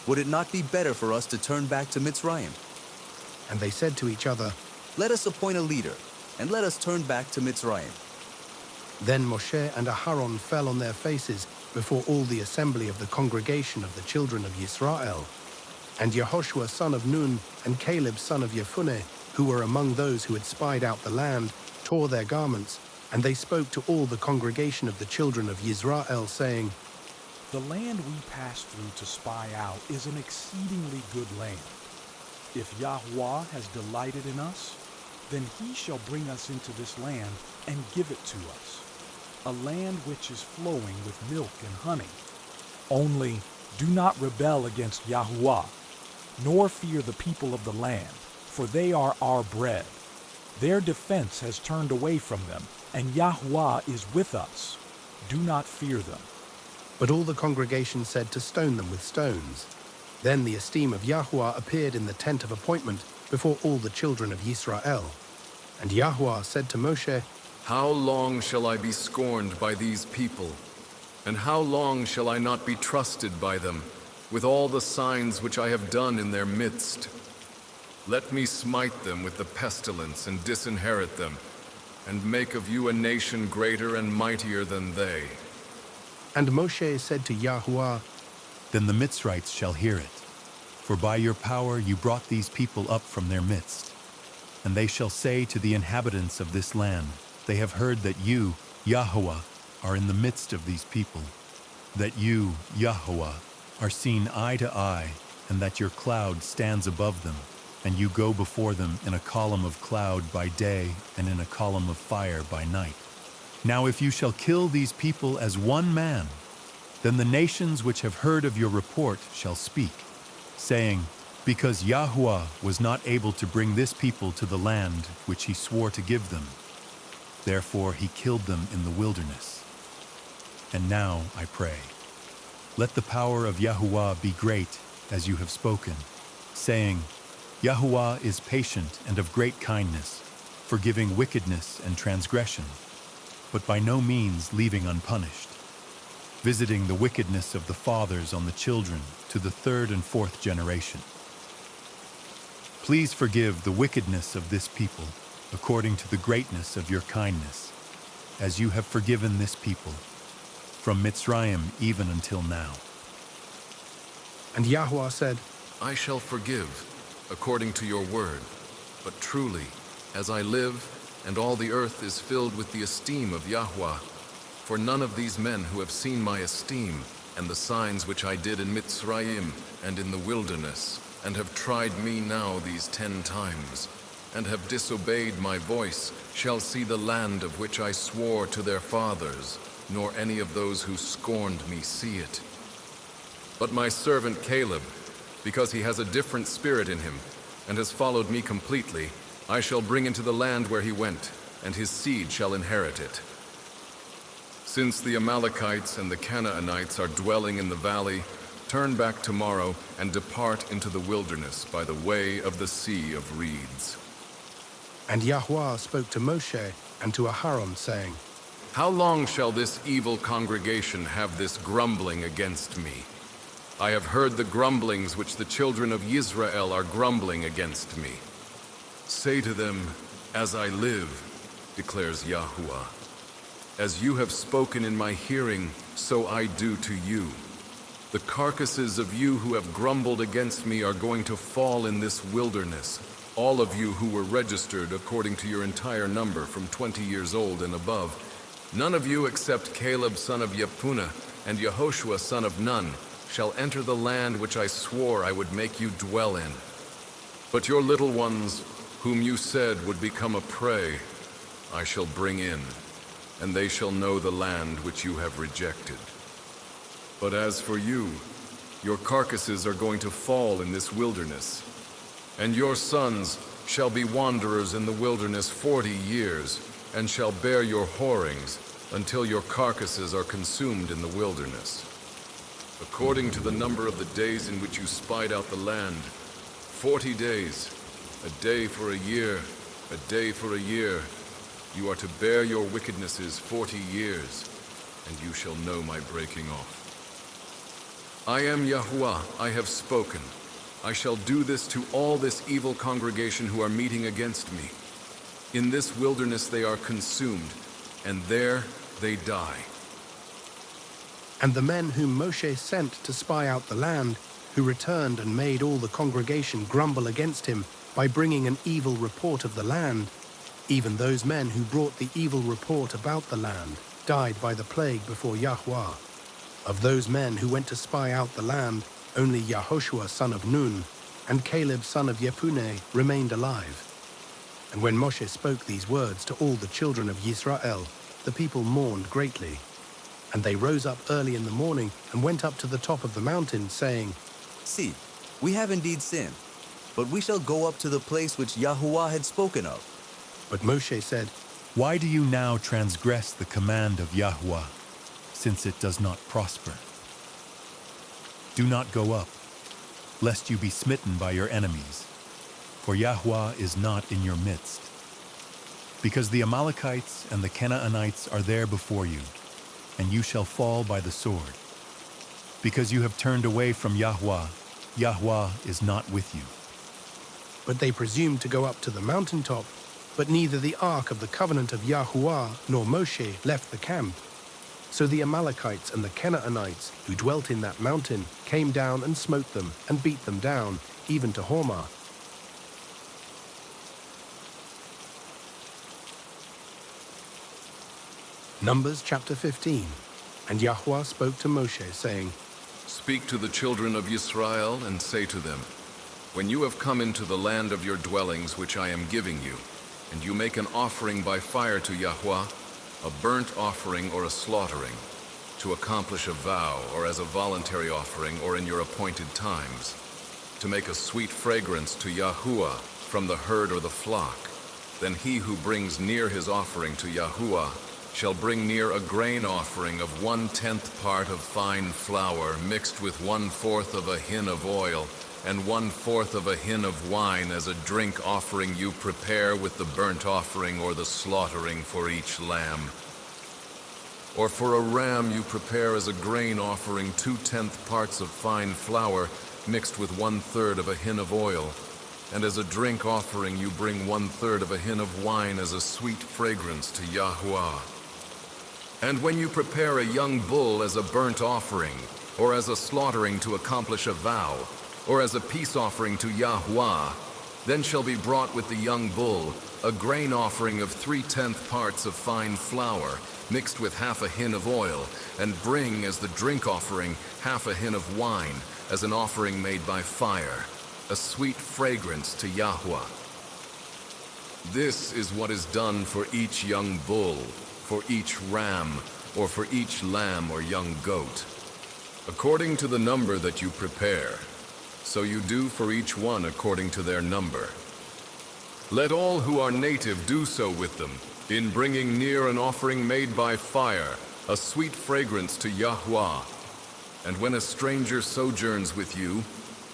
Would it not be better for us to turn back to Mitzrayim? And they said to each other, Let us appoint a leader, and let us turn back to Mitzrayim. Then Moshe and Aharon fell on their faces before all the assembly of the congregation of the children of Yisrael. And Yehoshua son of Nun and Caleb son of Yefuneh, who were among those who had spied out the land, tore their garments, and they spoke to all the congregation of the children of Yisrael, saying, The land we passed through to spy out is an exceedingly good land. If Yahweh has delighted in us, then he shall bring us into this land and give it to us, a land which is flowing with milk and honey, Only do not rebel against Yahuwah, nor fear the people of the land, for they are our bread. Their defense has turned away from them, and Yahuwah is with us. Do not fear them. But all the congregation said to stone them with stones. Then the esteem of Yahuwah appeared in the tent of appointment before all the children of Yisrael. And Yahuwah said to Moshe, How long shall I be scorned by these people? And how long shall I not be trusted by them, with all the signs which I have done in their midst? Let me smite them with the pestilence and disinherit them, and make of you a nation greater and mightier than they. And Moshe said to Yahuwah, Then the Mitzrites shall hear it. For by your power you brought these people up from their midst. And they shall say to the inhabitants of this land, They have heard that you, Yahuwah, are in the midst of these people, that you, Yahuwah, are seen eye to eye, and that your cloud stands above them, and you go before them in a column of cloud by day and in a column of fire by night. Now if you shall kill these people as one man, then the nations which have heard of your report shall speak, saying, Because Yahuwah was not able to bring this people to the land which he swore to give them, therefore he killed them in the wilderness. And now I pray, let the power of Yahuwah be great, as you have spoken, saying, Yahuwah is patient and of great kindness, forgiving wickedness and transgression, but by no means leaving unpunished, visiting the wickedness of the fathers on the children to the third and fourth generation. Please forgive the wickedness of this people, according to the greatness of your kindness, as you have forgiven this people, from Mitzrayim even until now. And Yahuwah said, I shall forgive, according to your word. But truly, as I live, and all the earth is filled with the esteem of Yahuwah, for none of these men who have seen my esteem, and the signs which I did in Mitzrayim and in the wilderness, and have tried me now these 10 times, and have disobeyed my voice, shall see the land of which I swore to their fathers, nor any of those who scorned me see it. But my servant Caleb, because he has a different spirit in him, and has followed me completely, I shall bring into the land where he went, and his seed shall inherit it. Since the Amalekites and the Canaanites are dwelling in the valley, turn back tomorrow and depart into the wilderness by the way of the Sea of Reeds. And Yahuwah spoke to Moshe and to Aharon, saying, How long shall this evil congregation have this grumbling against me? I have heard the grumblings which the children of Israel are grumbling against me. Say to them, As I live, declares Yahuwah, as you have spoken in my hearing, so I do to you. The carcasses of you who have grumbled against me are going to fall in this wilderness, all of you who were registered according to your entire number from 20 years old and above. None of you except Caleb son of Jephunneh and Yehoshua son of Nun shall enter the land which I swore I would make you dwell in. But your little ones, whom you said would become a prey, I shall bring in, and they shall know the land which you have rejected. But as for you, your carcasses are going to fall in this wilderness, and your sons shall be wanderers in the wilderness 40 years, and shall bear your whorings until your carcasses are consumed in the wilderness. According to the number of the days in which you spied out the land, 40 days, a day for a year, a day for a year, you are to bear your wickednesses 40 years, and you shall know my breaking off. I am Yahuwah, I have spoken. I shall do this to all this evil congregation who are meeting against me. In this wilderness they are consumed, and there they die. And the men whom Moshe sent to spy out the land, who returned and made all the congregation grumble against him by bringing an evil report of the land, even those men who brought the evil report about the land, died by the plague before Yahuwah. Of those men who went to spy out the land, only Yehoshua son of Nun and Caleb son of Jephunneh remained alive. And when Moshe spoke these words to all the children of Yisrael, the people mourned greatly. And they rose up early in the morning and went up to the top of the mountain, saying, See, we have indeed sinned, but we shall go up to the place which Yahuwah had spoken of. But Moshe said, Why do you now transgress the command of Yahuwah, since it does not prosper? Do not go up, lest you be smitten by your enemies, for Yahuwah is not in your midst. Because the Amalekites and the Canaanites are there before you, and you shall fall by the sword. Because you have turned away from Yahuwah, Yahuwah is not with you. But they presumed to go up to the mountaintop, but neither the ark of the covenant of Yahuwah nor Moshe left the camp. So the Amalekites and the Canaanites who dwelt in that mountain came down and smote them and beat them down, even to Hormah. Numbers chapter 15. And Yahuwah spoke to Moshe, saying, Speak to the children of Israel and say to them, When you have come into the land of your dwellings which I am giving you, and you make an offering by fire to Yahuwah, a burnt offering or a slaughtering, to accomplish a vow or as a voluntary offering or in your appointed times, to make a sweet fragrance to Yahuwah from the herd or the flock, then he who brings near his offering to Yahuwah shall bring near a grain offering of 1/10 part of fine flour mixed with 1/4 of a hin of oil and 1/4 of a hin of wine as a drink offering you prepare with the burnt offering or the slaughtering for each lamb. Or for a ram you prepare as a grain offering 2/10 parts of fine flour mixed with 1/3 of a hin of oil, and as a drink offering you bring 1/3 of a hin of wine as a sweet fragrance to Yahuwah. And when you prepare a young bull as a burnt offering, or as a slaughtering to accomplish a vow, or as a peace offering to Yahuwah, then shall be brought with the young bull a grain offering of 3/10 parts of fine flour, mixed with half a hin of oil, and bring as the drink offering half a hin of wine, as an offering made by fire, a sweet fragrance to Yahuwah. This is what is done for each young bull, for each ram, or for each lamb or young goat, according to the number that you prepare. So you do for each one according to their number. Let all who are native do so with them, in bringing near an offering made by fire, a sweet fragrance to Yahuwah. And when a stranger sojourns with you,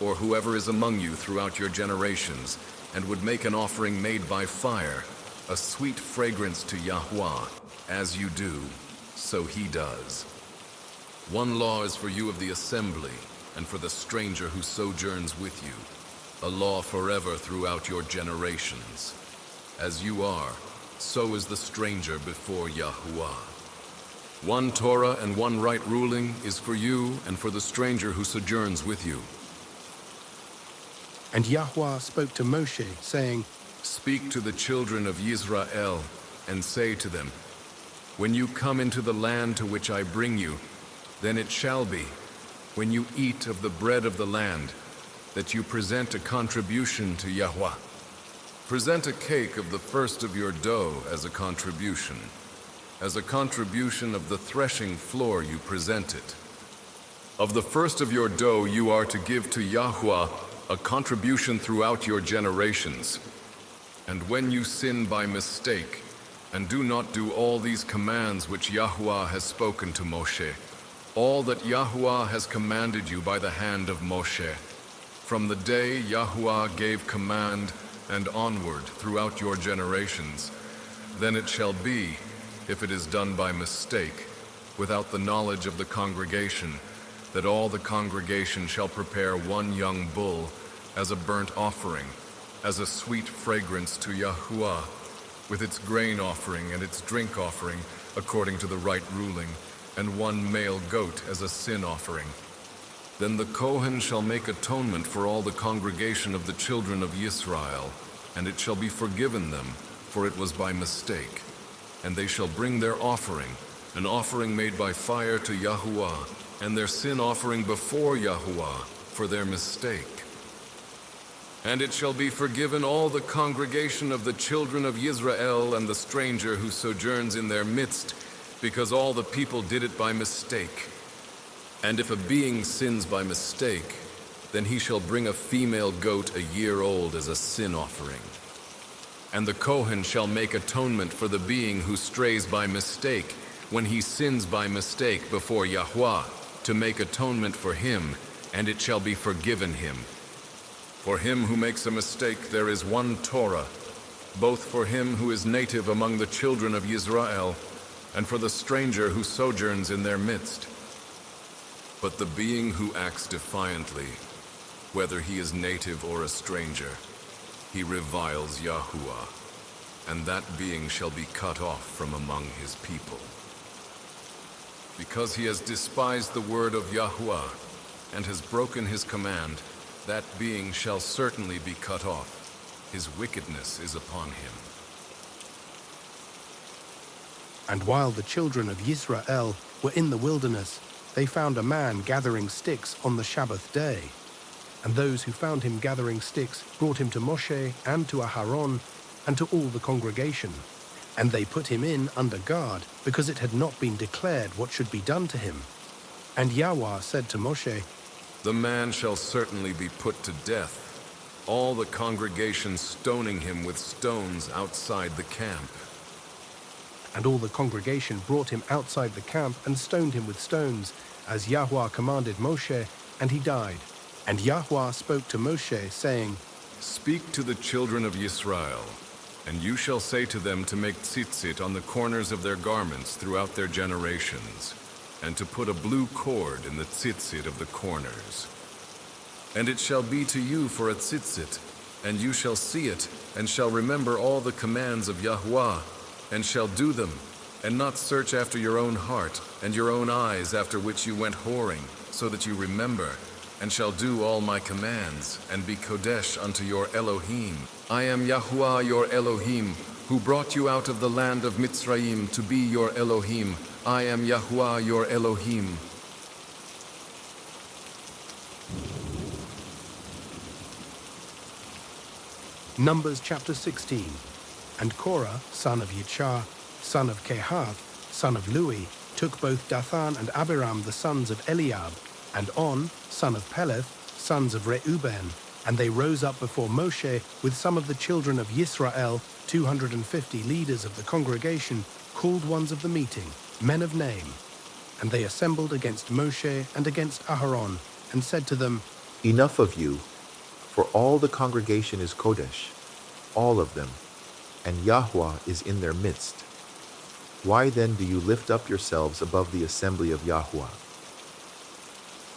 or whoever is among you throughout your generations, and would make an offering made by fire, a sweet fragrance to Yahuwah, as you do, so he does. One law is for you of the assembly, and for the stranger who sojourns with you, a law forever throughout your generations. As you are, so is the stranger before Yahuwah. One Torah and one right ruling is for you and for the stranger who sojourns with you. And Yahuwah spoke to Moshe, saying, Speak to the children of Israel and say to them, When you come into the land to which I bring you, then it shall be, when you eat of the bread of the land, that you present a contribution to Yahuwah. Present a cake of the first of your dough as a contribution. As a contribution of the threshing floor you present it. Of the first of your dough you are to give to Yahuwah a contribution throughout your generations. And when you sin by mistake, and do not do all these commands which Yahuwah has spoken to Moshe, all that Yahuwah has commanded you by the hand of Moshe, from the day Yahuwah gave command and onward throughout your generations, then it shall be, if it is done by mistake, without the knowledge of the congregation, that all the congregation shall prepare one young bull as a burnt offering, as a sweet fragrance to Yahuwah, with its grain offering and its drink offering, according to the right ruling, and one male goat as a sin offering. Then the Kohen shall make atonement for all the congregation of the children of Israel, and it shall be forgiven them, for it was by mistake. And they shall bring their offering, an offering made by fire to Yahuwah, and their sin offering before Yahuwah, for their mistake. And it shall be forgiven all the congregation of the children of Israel and the stranger who sojourns in their midst, because all the people did it by mistake. And if a being sins by mistake, then he shall bring a female goat a year old as a sin offering. And the Kohen shall make atonement for the being who strays by mistake, when he sins by mistake before Yahweh, to make atonement for him, and it shall be forgiven him. For him who makes a mistake there is one Torah, both for him who is native among the children of Israel, and for the stranger who sojourns in their midst. But the being who acts defiantly, whether he is native or a stranger, he reviles Yahuwah, and that being shall be cut off from among his people. Because he has despised the word of Yahuwah, and has broken his command, that being shall certainly be cut off. His wickedness is upon him. And while the children of Yisrael were in the wilderness, they found a man gathering sticks on the Sabbath day. And those who found him gathering sticks brought him to Moshe and to Aharon and to all the congregation. And they put him in under guard, because it had not been declared what should be done to him. And Yahweh said to Moshe, The man shall certainly be put to death, all the congregation stoning him with stones outside the camp. And all the congregation brought him outside the camp and stoned him with stones, as Yahweh commanded Moshe, and he died. And Yahweh spoke to Moshe, saying, Speak to the children of Yisrael, and you shall say to them to make tzitzit on the corners of their garments throughout their generations, and to put a blue cord in the tzitzit of the corners. And it shall be to you for a tzitzit, and you shall see it, and shall remember all the commands of Yahuwah, and shall do them, and not search after your own heart, and your own eyes after which you went whoring, so that you remember, and shall do all my commands, and be Kodesh unto your Elohim. I am Yahuwah your Elohim, who brought you out of the land of Mitzrayim to be your Elohim. I am Yahuwah your Elohim. Numbers chapter 16. And Korah, son of Yitzhar, son of Kehath, son of Lui, took both Dathan and Abiram the sons of Eliab, and On, son of Peleth, sons of Reuben, and they rose up before Moshe with some of the children of Yisrael, 250 leaders of the congregation, called ones of the meeting, men of name. And they assembled against Moshe and against Aharon, and said to them, Enough of you, for all the congregation is Kodesh, all of them, and Yahuwah is in their midst. Why then do you lift up yourselves above the assembly of Yahuwah?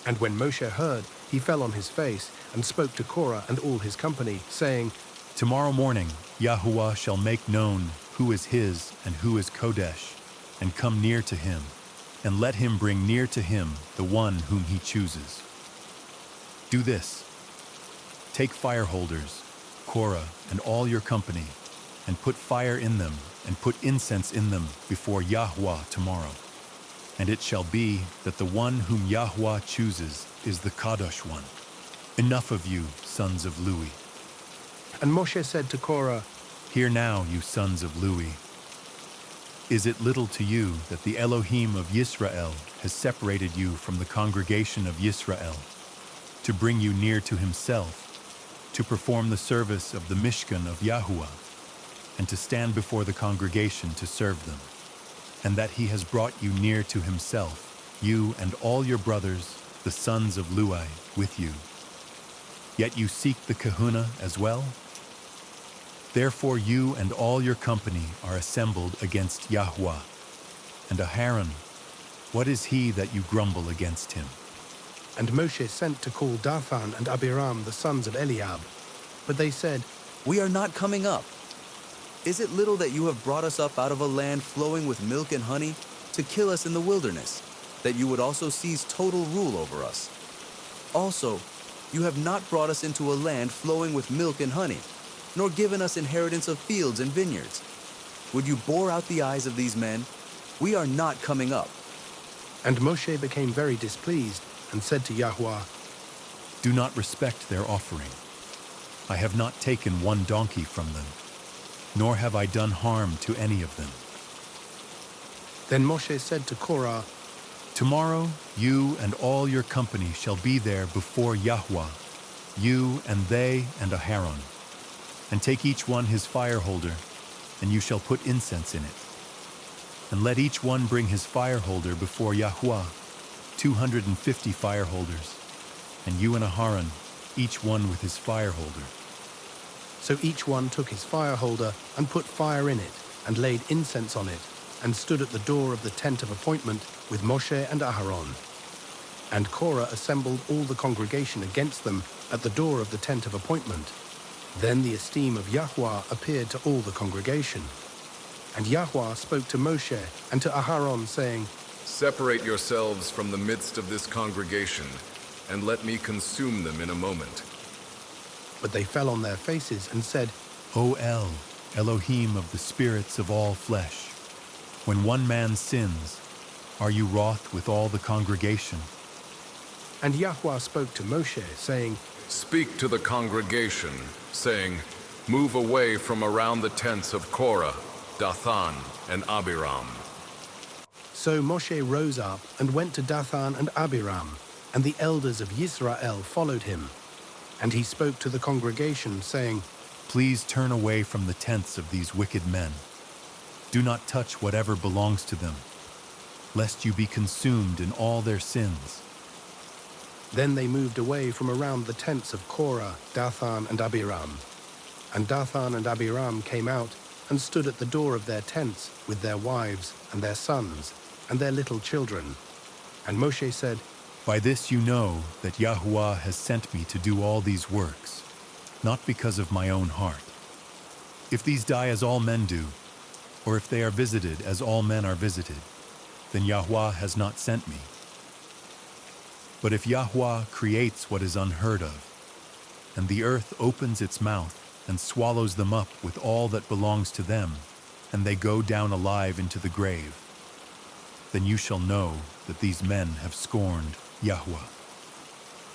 And when Moshe heard, he fell on his face, and spoke to Korah and all his company, saying, Tomorrow morning Yahuwah shall make known who is his and who is Kodesh, and come near to him, and let him bring near to him the one whom he chooses. Do this. Take fire holders, Korah and all your company, and put fire in them, and put incense in them before Yahuwah tomorrow. And it shall be that the one whom Yahuwah chooses is the Kadosh one. Enough of you, sons of Lui. And Moshe said to Korah, Hear now, you sons of Lui. Is it little to you that the Elohim of Yisrael has separated you from the congregation of Yisrael, to bring you near to himself, to perform the service of the Mishkan of Yahuwah, and to stand before the congregation to serve them, and that he has brought you near to himself, you and all your brothers, the sons of Lui, with you. Yet you seek the kahuna as well? Therefore you and all your company are assembled against Yahuwah. And Aharon, what is he that you grumble against him? And Moshe sent to call Dathan and Abiram the sons of Eliab. But they said, We are not coming up. Is it little that you have brought us up out of a land flowing with milk and honey to kill us in the wilderness, that you would also seize total rule over us? Also, you have not brought us into a land flowing with milk and honey, nor given us inheritance of fields and vineyards. Would you bore out the eyes of these men? We are not coming up. And Moshe became very displeased, and said to Yahuwah, Do not respect their offering. I have not taken one donkey from them, nor have I done harm to any of them. Then Moshe said to Korah, Tomorrow you and all your company shall be there before Yahweh, you and they and Aharon. And take each one his fire holder, and you shall put incense in it. And let each one bring his fire holder before Yahweh, 250 fire holders, and you and Aharon, each one with his fire holder. So each one took his fire holder and put fire in it, and laid incense on it, and stood at the door of the tent of appointment with Moshe and Aharon. And Korah assembled all the congregation against them at the door of the tent of appointment. Then the esteem of Yahweh appeared to all the congregation. And Yahweh spoke to Moshe and to Aharon, saying, Separate yourselves from the midst of this congregation, and let me consume them in a moment. But they fell on their faces and said, O El, Elohim of the spirits of all flesh, when one man sins, are you wroth with all the congregation? And Yahweh spoke to Moshe, saying, Speak to the congregation, saying, Move away from around the tents of Korah, Dathan, and Abiram. So Moshe rose up and went to Dathan and Abiram, and the elders of Yisrael followed him. And he spoke to the congregation, saying, Please turn away from the tents of these wicked men. Do not touch whatever belongs to them, lest you be consumed in all their sins. Then they moved away from around the tents of Korah, Dathan, and Abiram. And Dathan and Abiram came out and stood at the door of their tents with their wives and their sons and their little children. And Moshe said, By this you know that Yahuwah has sent me to do all these works, not because of my own heart. If these die as all men do, or if they are visited as all men are visited, then Yahuwah has not sent me. But if Yahuwah creates what is unheard of, and the earth opens its mouth and swallows them up with all that belongs to them, and they go down alive into the grave, then you shall know that these men have scorned Yahweh.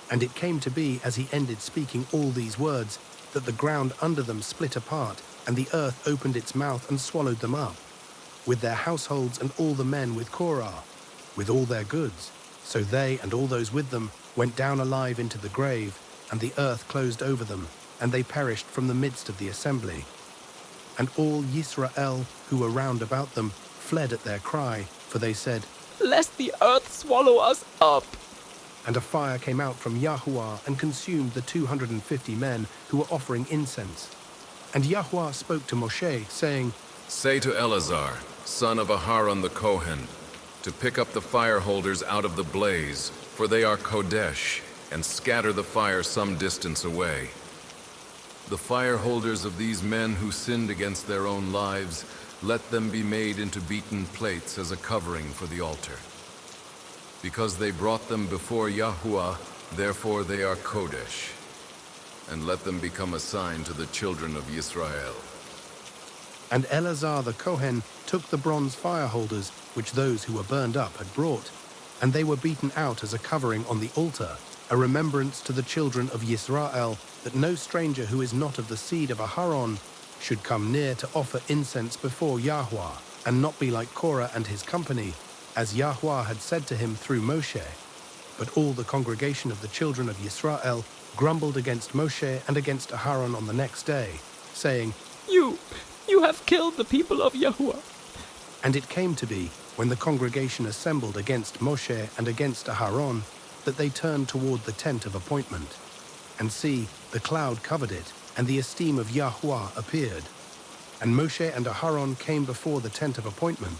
And it came to be, as he ended speaking all these words, that the ground under them split apart, and the earth opened its mouth and swallowed them up, with their households and all the men with Korah, with all their goods. So they and all those with them went down alive into the grave, and the earth closed over them, and they perished from the midst of the assembly. And all Yisrael who were round about them fled at their cry, for they said, Lest the earth swallow us up. And a fire came out from Yahuwah and consumed the 250 men who were offering incense. And Yahuwah spoke to Moshe, saying, Say to Eleazar, son of Aharon the Kohen, to pick up the fire holders out of the blaze, for they are Kodesh, and scatter the fire some distance away. The fire holders of these men who sinned against their own lives, let them be made into beaten plates as a covering for the altar. Because they brought them before Yahuwah, therefore they are Kodesh. And let them become a sign to the children of Israel. And Eleazar the Kohen took the bronze fire holders which those who were burned up had brought, and they were beaten out as a covering on the altar, a remembrance to the children of Yisrael, that no stranger who is not of the seed of Aharon should come near to offer incense before Yahweh, and not be like Korah and his company, as Yahweh had said to him through Moshe. But all the congregation of the children of Yisrael grumbled against Moshe and against Aharon on the next day, saying, You have killed the people of Yahuwah. And it came to be, when the congregation assembled against Moshe and against Aharon, that they turned toward the tent of appointment. And see, the cloud covered it, and the esteem of Yahuwah appeared. And Moshe and Aharon came before the tent of appointment.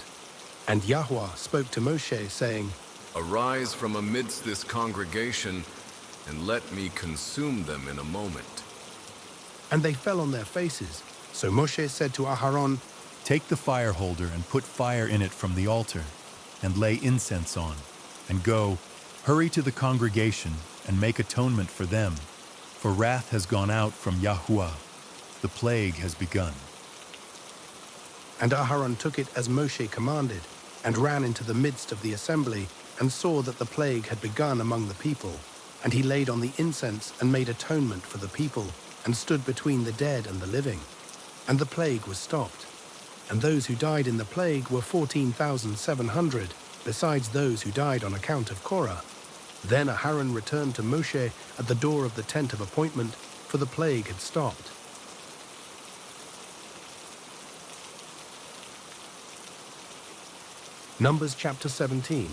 And Yahuwah spoke to Moshe, saying, Arise from amidst this congregation, and let me consume them in a moment. And they fell on their faces. So Moshe said to Aharon, Take the fire holder and put fire in it from the altar, and lay incense on, and go, hurry to the congregation, and make atonement for them, for wrath has gone out from Yahuwah, the plague has begun. And Aharon took it as Moshe commanded, and ran into the midst of the assembly, and saw that the plague had begun among the people. And he laid on the incense and made atonement for the people, and stood between the dead and the living. And the plague was stopped. and those who died in the plague were 14,700, besides those who died on account of Korah. Then Aharon returned to Moshe at the door of the tent of appointment, for the plague had stopped. Numbers chapter 17.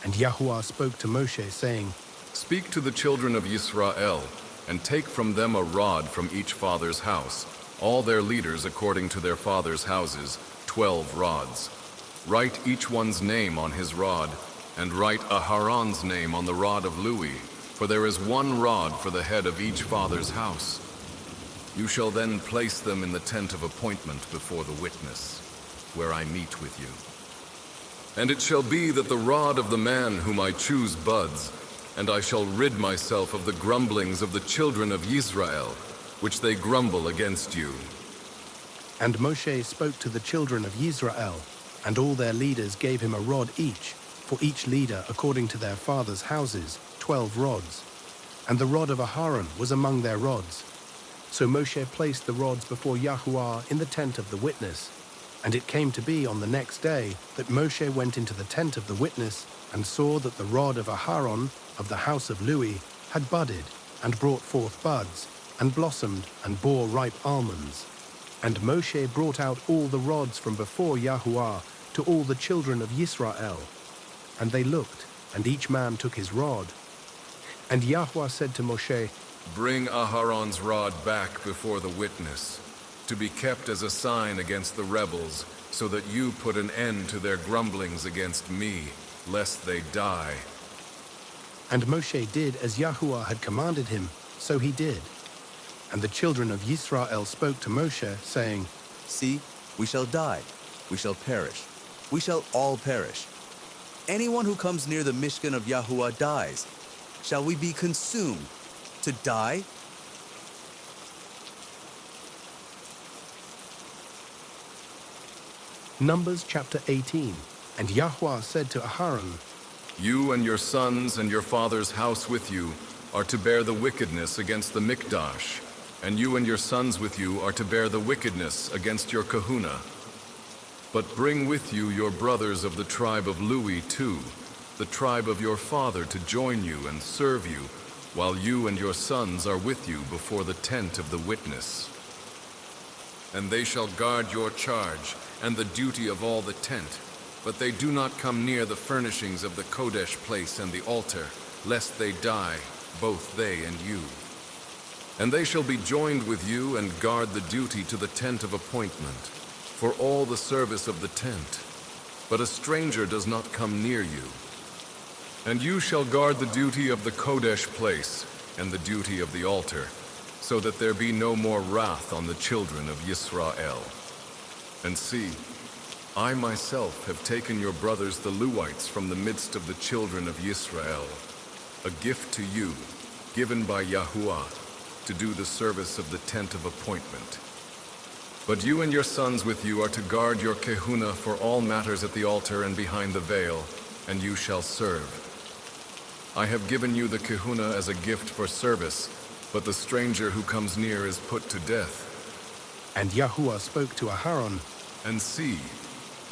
And Yahuwah spoke to Moshe, saying, Speak to the children of Yisrael, and take from them a rod from each father's house, all their leaders according to their father's houses, 12 rods. Write each one's name on his rod, and write Aharon's name on the rod of Lui, for there is one rod for the head of each father's house. You shall then place them in the tent of appointment before the witness, where I meet with you. And it shall be that the rod of the man whom I choose buds, and I shall rid myself of the grumblings of the children of Israel, which they grumble against you. And Moshe spoke to the children of Israel, and all their leaders gave him a rod each, for each leader according to their fathers' houses, 12 rods. And the rod of Aharon was among their rods. So Moshe placed the rods before Yahuwah in the tent of the witness. And it came to be on the next day that Moshe went into the tent of the witness and saw that the rod of Aharon of the house of Lui had budded and brought forth buds and blossomed and bore ripe almonds. And Moshe brought out all the rods from before Yahuwah to all the children of Yisrael. And they looked, and each man took his rod. And Yahuwah said to Moshe, Bring Aharon's rod back before the witness, to be kept as a sign against the rebels, so that you put an end to their grumblings against me, lest they die. And Moshe did as Yahuwah had commanded him, so he did. And the children of Yisrael spoke to Moshe, saying, See, we shall die, we shall perish, we shall all perish. Anyone who comes near the Mishkan of Yahuwah dies. Shall we be consumed to die? Numbers chapter 18. And Yahuwah said to Aharon, You and your sons and your father's house with you are to bear the wickedness against the Mikdash, and you and your sons with you are to bear the wickedness against your kahuna. But bring with you your brothers of the tribe of Lui too, the tribe of your father, to join you and serve you, while you and your sons are with you before the tent of the witness. And they shall guard your charge and the duty of all the tent, but they do not come near the furnishings of the Kodesh place and the altar, lest they die, both they and you. And they shall be joined with you and guard the duty to the tent of appointment, for all the service of the tent. But a stranger does not come near you. And you shall guard the duty of the Kodesh place and the duty of the altar, so that there be no more wrath on the children of Yisrael. And see, I myself have taken your brothers the Luites from the midst of the children of Yisrael, a gift to you, given by Yahuwah, to do the service of the tent of appointment. But you and your sons with you are to guard your kehuna for all matters at the altar and behind the veil, and you shall serve. I have given you the kehuna as a gift for service, but the stranger who comes near is put to death. And Yahuwah spoke to Aharon, And see,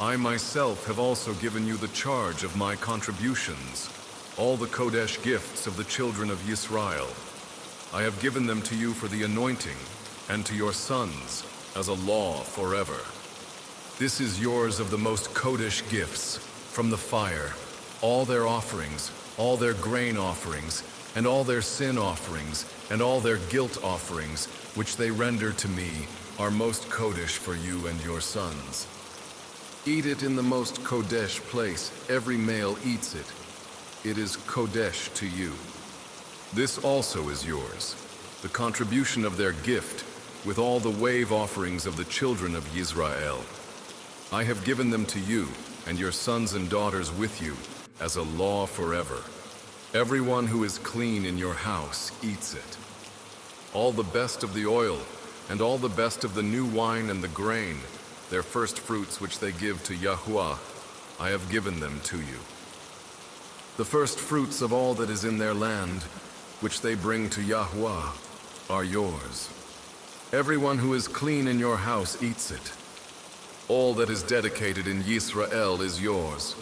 I myself have also given you the charge of my contributions, all the Kodesh gifts of the children of Yisrael. I have given them to you for the anointing, and to your sons, as a law forever. This is yours of the most Kodesh gifts, from the fire, all their offerings, all their grain offerings, and all their sin offerings, and all their guilt offerings, which they render to me, are most Kodesh for you and your sons. Eat it in the most Kodesh place, every male eats it. It is Kodesh to you. This also is yours, the contribution of their gift, with all the wave offerings of the children of Yisrael. I have given them to you, and your sons and daughters with you, as a law forever. Everyone who is clean in your house eats it. All the best of the oil, and all the best of the new wine and the grain, their first fruits which they give to Yahuwah, I have given them to you. The first fruits of all that is in their land, which they bring to Yahuwah, are yours. Everyone who is clean in your house eats it. All that is dedicated in Yisrael is yours.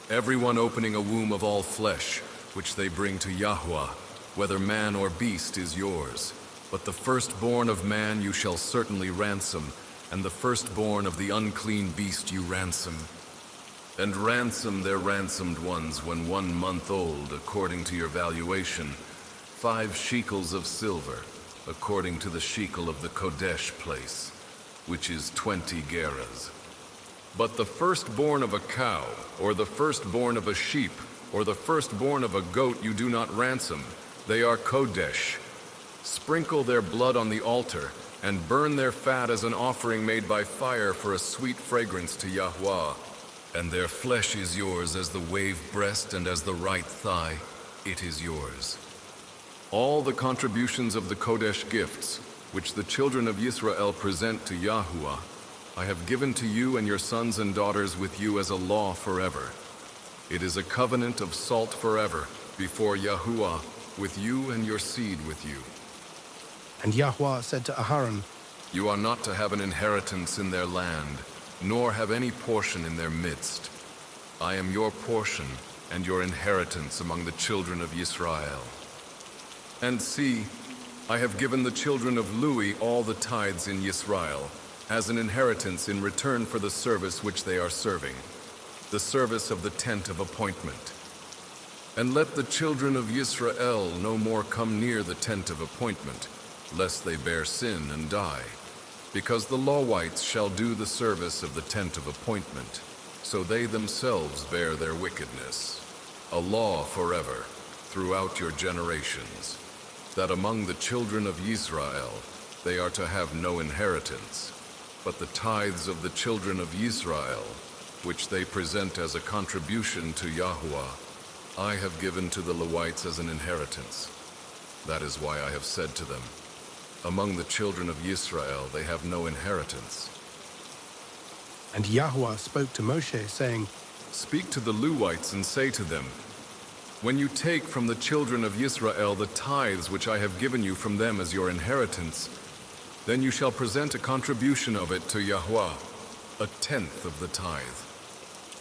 Everyone opening a womb of all flesh, which they bring to Yahuwah, whether man or beast, is yours. But the firstborn of man you shall certainly ransom, and the firstborn of the unclean beast you ransom. And ransom their ransomed ones when 1 month old, according to your valuation, 5 shekels of silver, according to the shekel of the Kodesh place, which is 20 gerahs. But the firstborn of a cow, or the firstborn of a sheep, or the firstborn of a goat you do not ransom. They are Kodesh. Sprinkle their blood on the altar, and burn their fat as an offering made by fire for a sweet fragrance to Yahuwah. And their flesh is yours as the wave breast and as the right thigh, it is yours. All the contributions of the Kodesh gifts, which the children of Yisrael present to Yahuwah, I have given to you and your sons and daughters with you as a law forever. It is a covenant of salt forever before Yahuwah, with you and your seed with you. And Yahuwah said to Aharon, You are not to have an inheritance in their land, nor have any portion in their midst. I am your portion and your inheritance among the children of Yisrael. And see, I have given the children of Lui all the tithes in Yisrael, as an inheritance in return for the service which they are serving, the service of the tent of appointment. And let the children of Yisrael no more come near the tent of appointment, lest they bear sin and die, because the Lawites shall do the service of the tent of appointment, so they themselves bear their wickedness. A law forever, throughout your generations, that among the children of Yisrael they are to have no inheritance, but the tithes of the children of Yisrael, which they present as a contribution to Yahuwah, I have given to the Lawites as an inheritance. That is why I have said to them, among the children of Yisrael they have no inheritance. And Yahuwah spoke to Moshe, saying, Speak to the Lewites and say to them, When you take from the children of Yisrael the tithes which I have given you from them as your inheritance, then you shall present a contribution of it to Yahuwah, 1/10 of the tithe.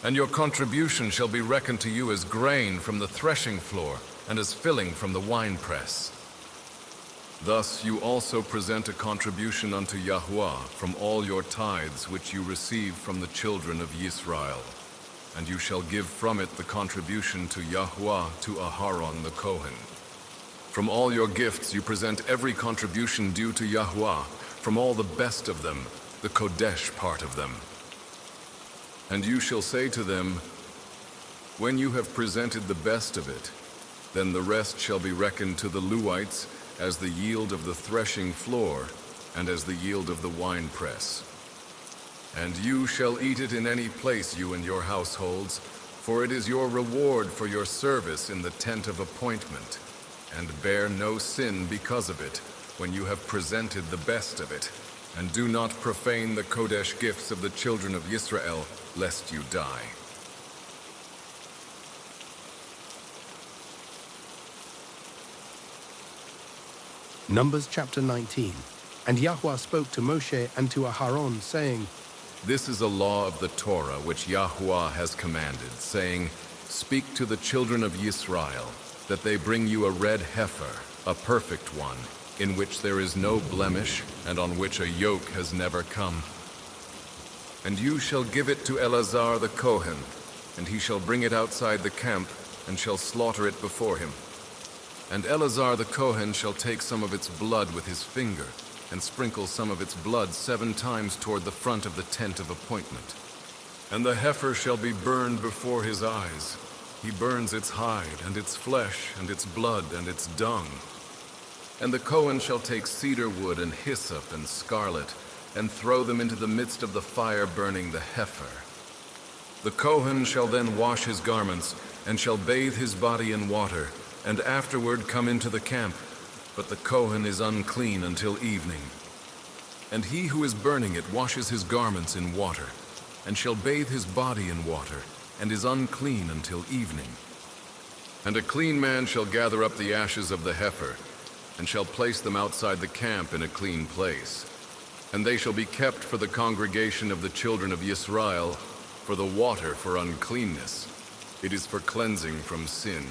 And your contribution shall be reckoned to you as grain from the threshing floor and as filling from the winepress. Thus you also present a contribution unto Yahuwah from all your tithes which you receive from the children of Yisrael. And you shall give from it the contribution to Yahuwah to Aharon the Kohen. From all your gifts you present every contribution due to Yahuwah, from all the best of them, the Kodesh part of them. And you shall say to them, When you have presented the best of it, then the rest shall be reckoned to the Lewites as the yield of the threshing floor and as the yield of the winepress. And you shall eat it in any place, you and your households, for it is your reward for your service in the tent of appointment, and bear no sin because of it when you have presented the best of it, and do not profane the Kodesh gifts of the children of Yisrael, lest you die. Numbers chapter 19. And Yahuwah spoke to Moshe and to Aharon, saying, This is a law of the Torah which Yahuwah has commanded, saying, Speak to the children of Yisrael, that they bring you a red heifer, a perfect one, in which there is no blemish, and on which a yoke has never come. And you shall give it to Eleazar the Kohen, and he shall bring it outside the camp, and shall slaughter it before him. And Eleazar the Kohen shall take some of its blood with his finger, and sprinkle some of its blood 7 times toward the front of the tent of appointment. And the heifer shall be burned before his eyes. He burns its hide, and its flesh, and its blood, and its dung. And the Kohen shall take cedar wood and hyssop and scarlet, and throw them into the midst of the fire burning the heifer. The Kohen shall then wash his garments, and shall bathe his body in water, and afterward come into the camp. But the Kohen is unclean until evening. And he who is burning it washes his garments in water, and shall bathe his body in water, and is unclean until evening. And a clean man shall gather up the ashes of the heifer, and shall place them outside the camp in a clean place. And they shall be kept for the congregation of the children of Israel, for the water for uncleanness. It is for cleansing from sin.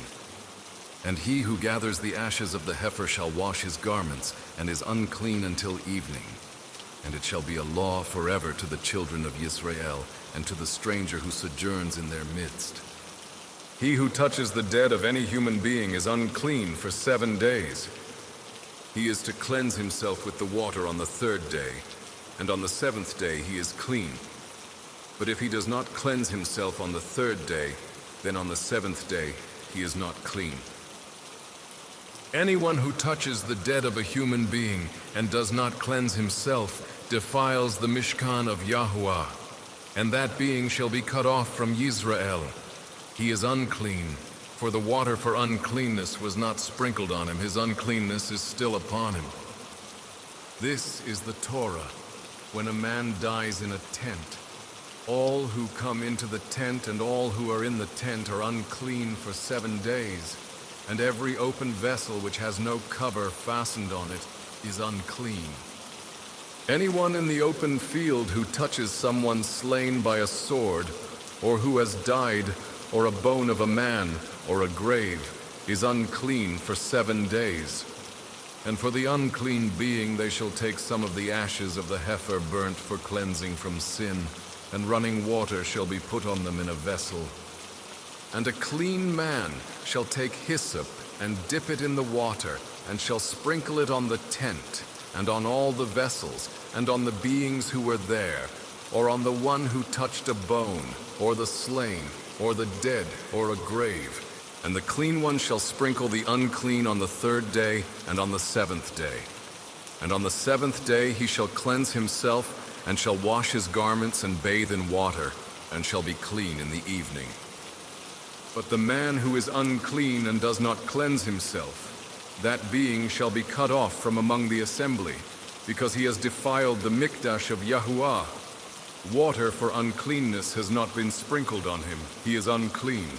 And he who gathers the ashes of the heifer shall wash his garments, and is unclean until evening. And it shall be a law forever to the children of Israel, and to the stranger who sojourns in their midst. He who touches the dead of any human being is unclean for 7 days. He is to cleanse himself with the water on the 3rd day, and on the 7th day he is clean. But if he does not cleanse himself on the 3rd day, then on the 7th day he is not clean. Anyone who touches the dead of a human being and does not cleanse himself defiles the Mishkan of Yahuwah, and that being shall be cut off from Yisrael. He is unclean, for the water for uncleanness was not sprinkled on him. His uncleanness is still upon him. This is the Torah. When a man dies in a tent, all who come into the tent and all who are in the tent are unclean for 7 days, and every open vessel which has no cover fastened on it is unclean. Anyone in the open field who touches someone slain by a sword, or who has died, or a bone of a man, or a grave, is unclean for 7 days. And for the unclean being they shall take some of the ashes of the heifer burnt for cleansing from sin, and running water shall be put on them in a vessel. And a clean man shall take hyssop and dip it in the water, and shall sprinkle it on the tent, and on all the vessels, and on the beings who were there, or on the one who touched a bone, or the slain, or the dead, or a grave. And the clean one shall sprinkle the unclean on the 3rd day, and on the 7th day. And on the 7th day he shall cleanse himself, and shall wash his garments and bathe in water, and shall be clean in the evening. But the man who is unclean and does not cleanse himself, that being shall be cut off from among the assembly, because he has defiled the mikdash of Yahuwah. Water for uncleanness has not been sprinkled on him. He is unclean.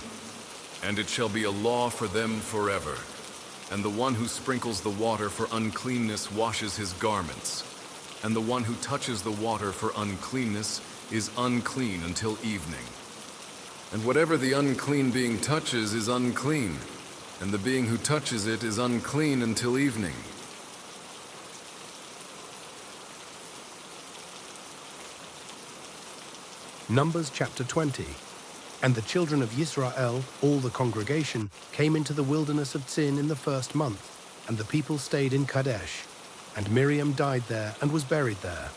And it shall be a law for them forever. And the one who sprinkles the water for uncleanness washes his garments. And the one who touches the water for uncleanness is unclean until evening. And whatever the unclean being touches is unclean, and the being who touches it is unclean until evening. Numbers chapter 20. And the children of Yisrael, all the congregation, came into the wilderness of Tzin in the 1st month, and the people stayed in Kadesh. And Miriam died there and was buried there.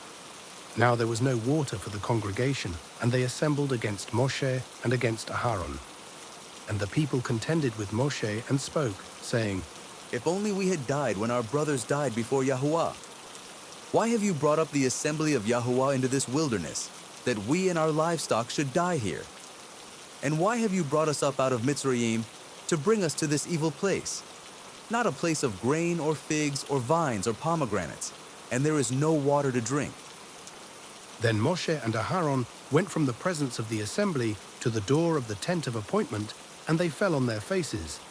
Now there was no water for the congregation, and they assembled against Moshe and against Aharon. And the people contended with Moshe and spoke, saying, If only we had died when our brothers died before Yahuwah. Why have you brought up the assembly of Yahuwah into this wilderness, that we and our livestock should die here? And why have you brought us up out of Mitzrayim to bring us to this evil place? Not a place of grain or figs or vines or pomegranates, and there is no water to drink. Then Moshe and Aharon went from the presence of the assembly to the door of the tent of appointment, and they fell on their faces.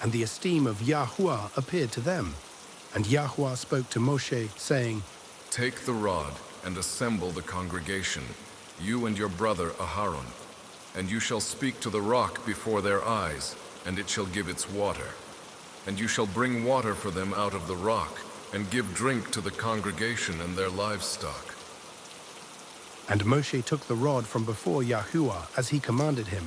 And the esteem of Yahuwah appeared to them. And Yahuwah spoke to Moshe, saying, Take the rod and assemble the congregation, you and your brother Aharon. And you shall speak to the rock before their eyes, and it shall give its water. And you shall bring water for them out of the rock, and give drink to the congregation and their livestock. And Moshe took the rod from before Yahuwah as he commanded him.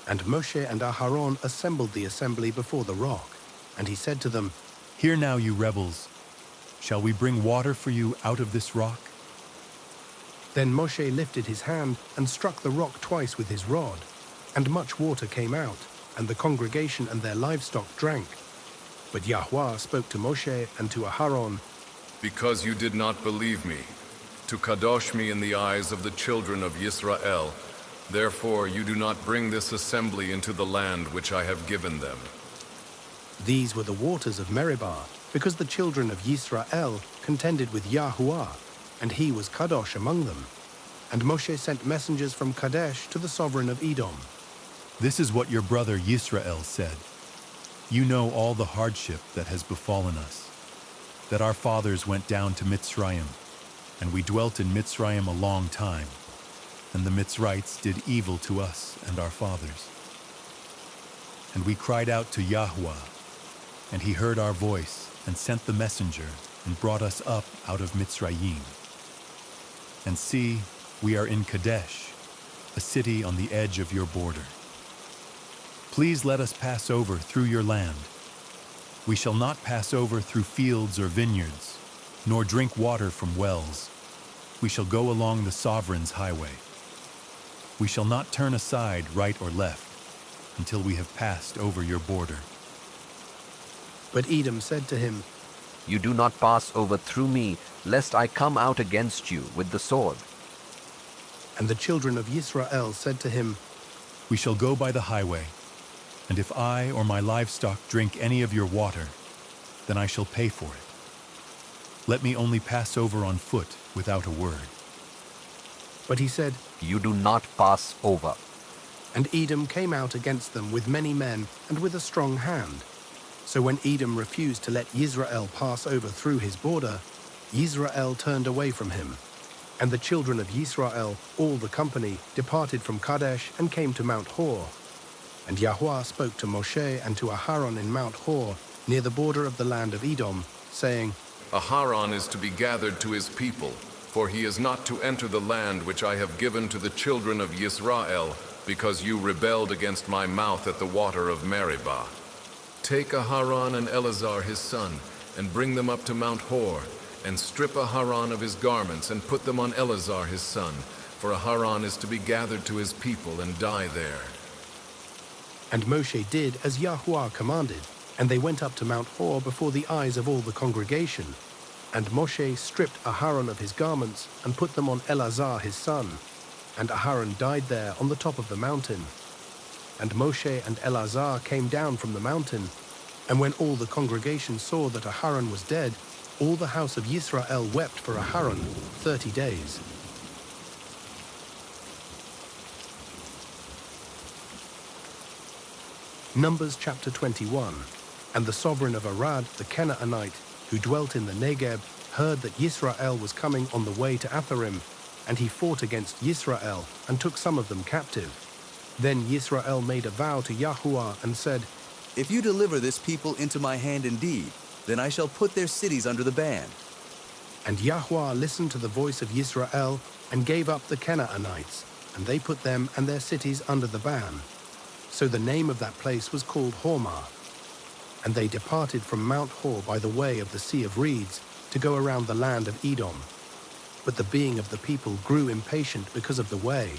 And Moshe and Aharon assembled the assembly before the rock. And he said to them, Hear now, you rebels. Shall we bring water for you out of this rock? Then Moshe lifted his hand and struck the rock twice with his rod, and much water came out, and the congregation and their livestock drank. But Yahuwah spoke to Moshe and to Aharon, Because you did not believe me, to kadosh me in the eyes of the children of Yisrael, therefore you do not bring this assembly into the land which I have given them. These were the waters of Meribah, because the children of Yisrael contended with Yahuwah, and he was Kadosh among them. And Moshe sent messengers from Kadesh to the sovereign of Edom. This is what your brother Yisrael said. You know all the hardship that has befallen us, that our fathers went down to Mitzrayim, and we dwelt in Mitzrayim a long time, and the Mitzrites did evil to us and our fathers. And we cried out to Yahweh, and he heard our voice, and sent the messenger, and brought us up out of Mitzrayim. And see, we are in Kadesh, a city on the edge of your border. Please let us pass over through your land. We shall not pass over through fields or vineyards, nor drink water from wells. We shall go along the sovereign's highway. We shall not turn aside right or left until we have passed over your border. But Edom said to him, You do not pass over through me, lest I come out against you with the sword. And the children of Yisrael said to him, We shall go by the highway, and if I or my livestock drink any of your water, then I shall pay for it. Let me only pass over on foot without a word. But he said, You do not pass over. And Edom came out against them with many men and with a strong hand. So when Edom refused to let Yisrael pass over through his border, Yisrael turned away from him. And the children of Yisrael, all the company, departed from Kadesh and came to Mount Hor. And Yahweh spoke to Moshe and to Aharon in Mount Hor, near the border of the land of Edom, saying, Aharon is to be gathered to his people, for he is not to enter the land which I have given to the children of Yisrael, because you rebelled against my mouth at the water of Meribah. Take Aharon and Eleazar his son, and bring them up to Mount Hor, and strip Aharon of his garments, and put them on Eleazar his son, for Aharon is to be gathered to his people and die there. And Moshe did as Yahweh commanded, and they went up to Mount Hor before the eyes of all the congregation. And Moshe stripped Aharon of his garments, and put them on Eleazar his son. And Aharon died there on the top of the mountain. And Moshe and Eleazar came down from the mountain. And when all the congregation saw that Aharon was dead, all the house of Yisrael wept for Aharon 30 days. Numbers chapter 21. And the sovereign of Arad, the Canaanite, who dwelt in the Negeb, heard that Yisrael was coming on the way to Atharim, and he fought against Yisrael and took some of them captive. Then Yisrael made a vow to Yahuwah and said, If you deliver this people into my hand indeed, then I shall put their cities under the ban. And Yahuwah listened to the voice of Yisrael and gave up the Canaanites, and they put them and their cities under the ban. So the name of that place was called Hormah. And they departed from Mount Hor by the way of the Sea of Reeds to go around the land of Edom. But the being of the people grew impatient because of the way.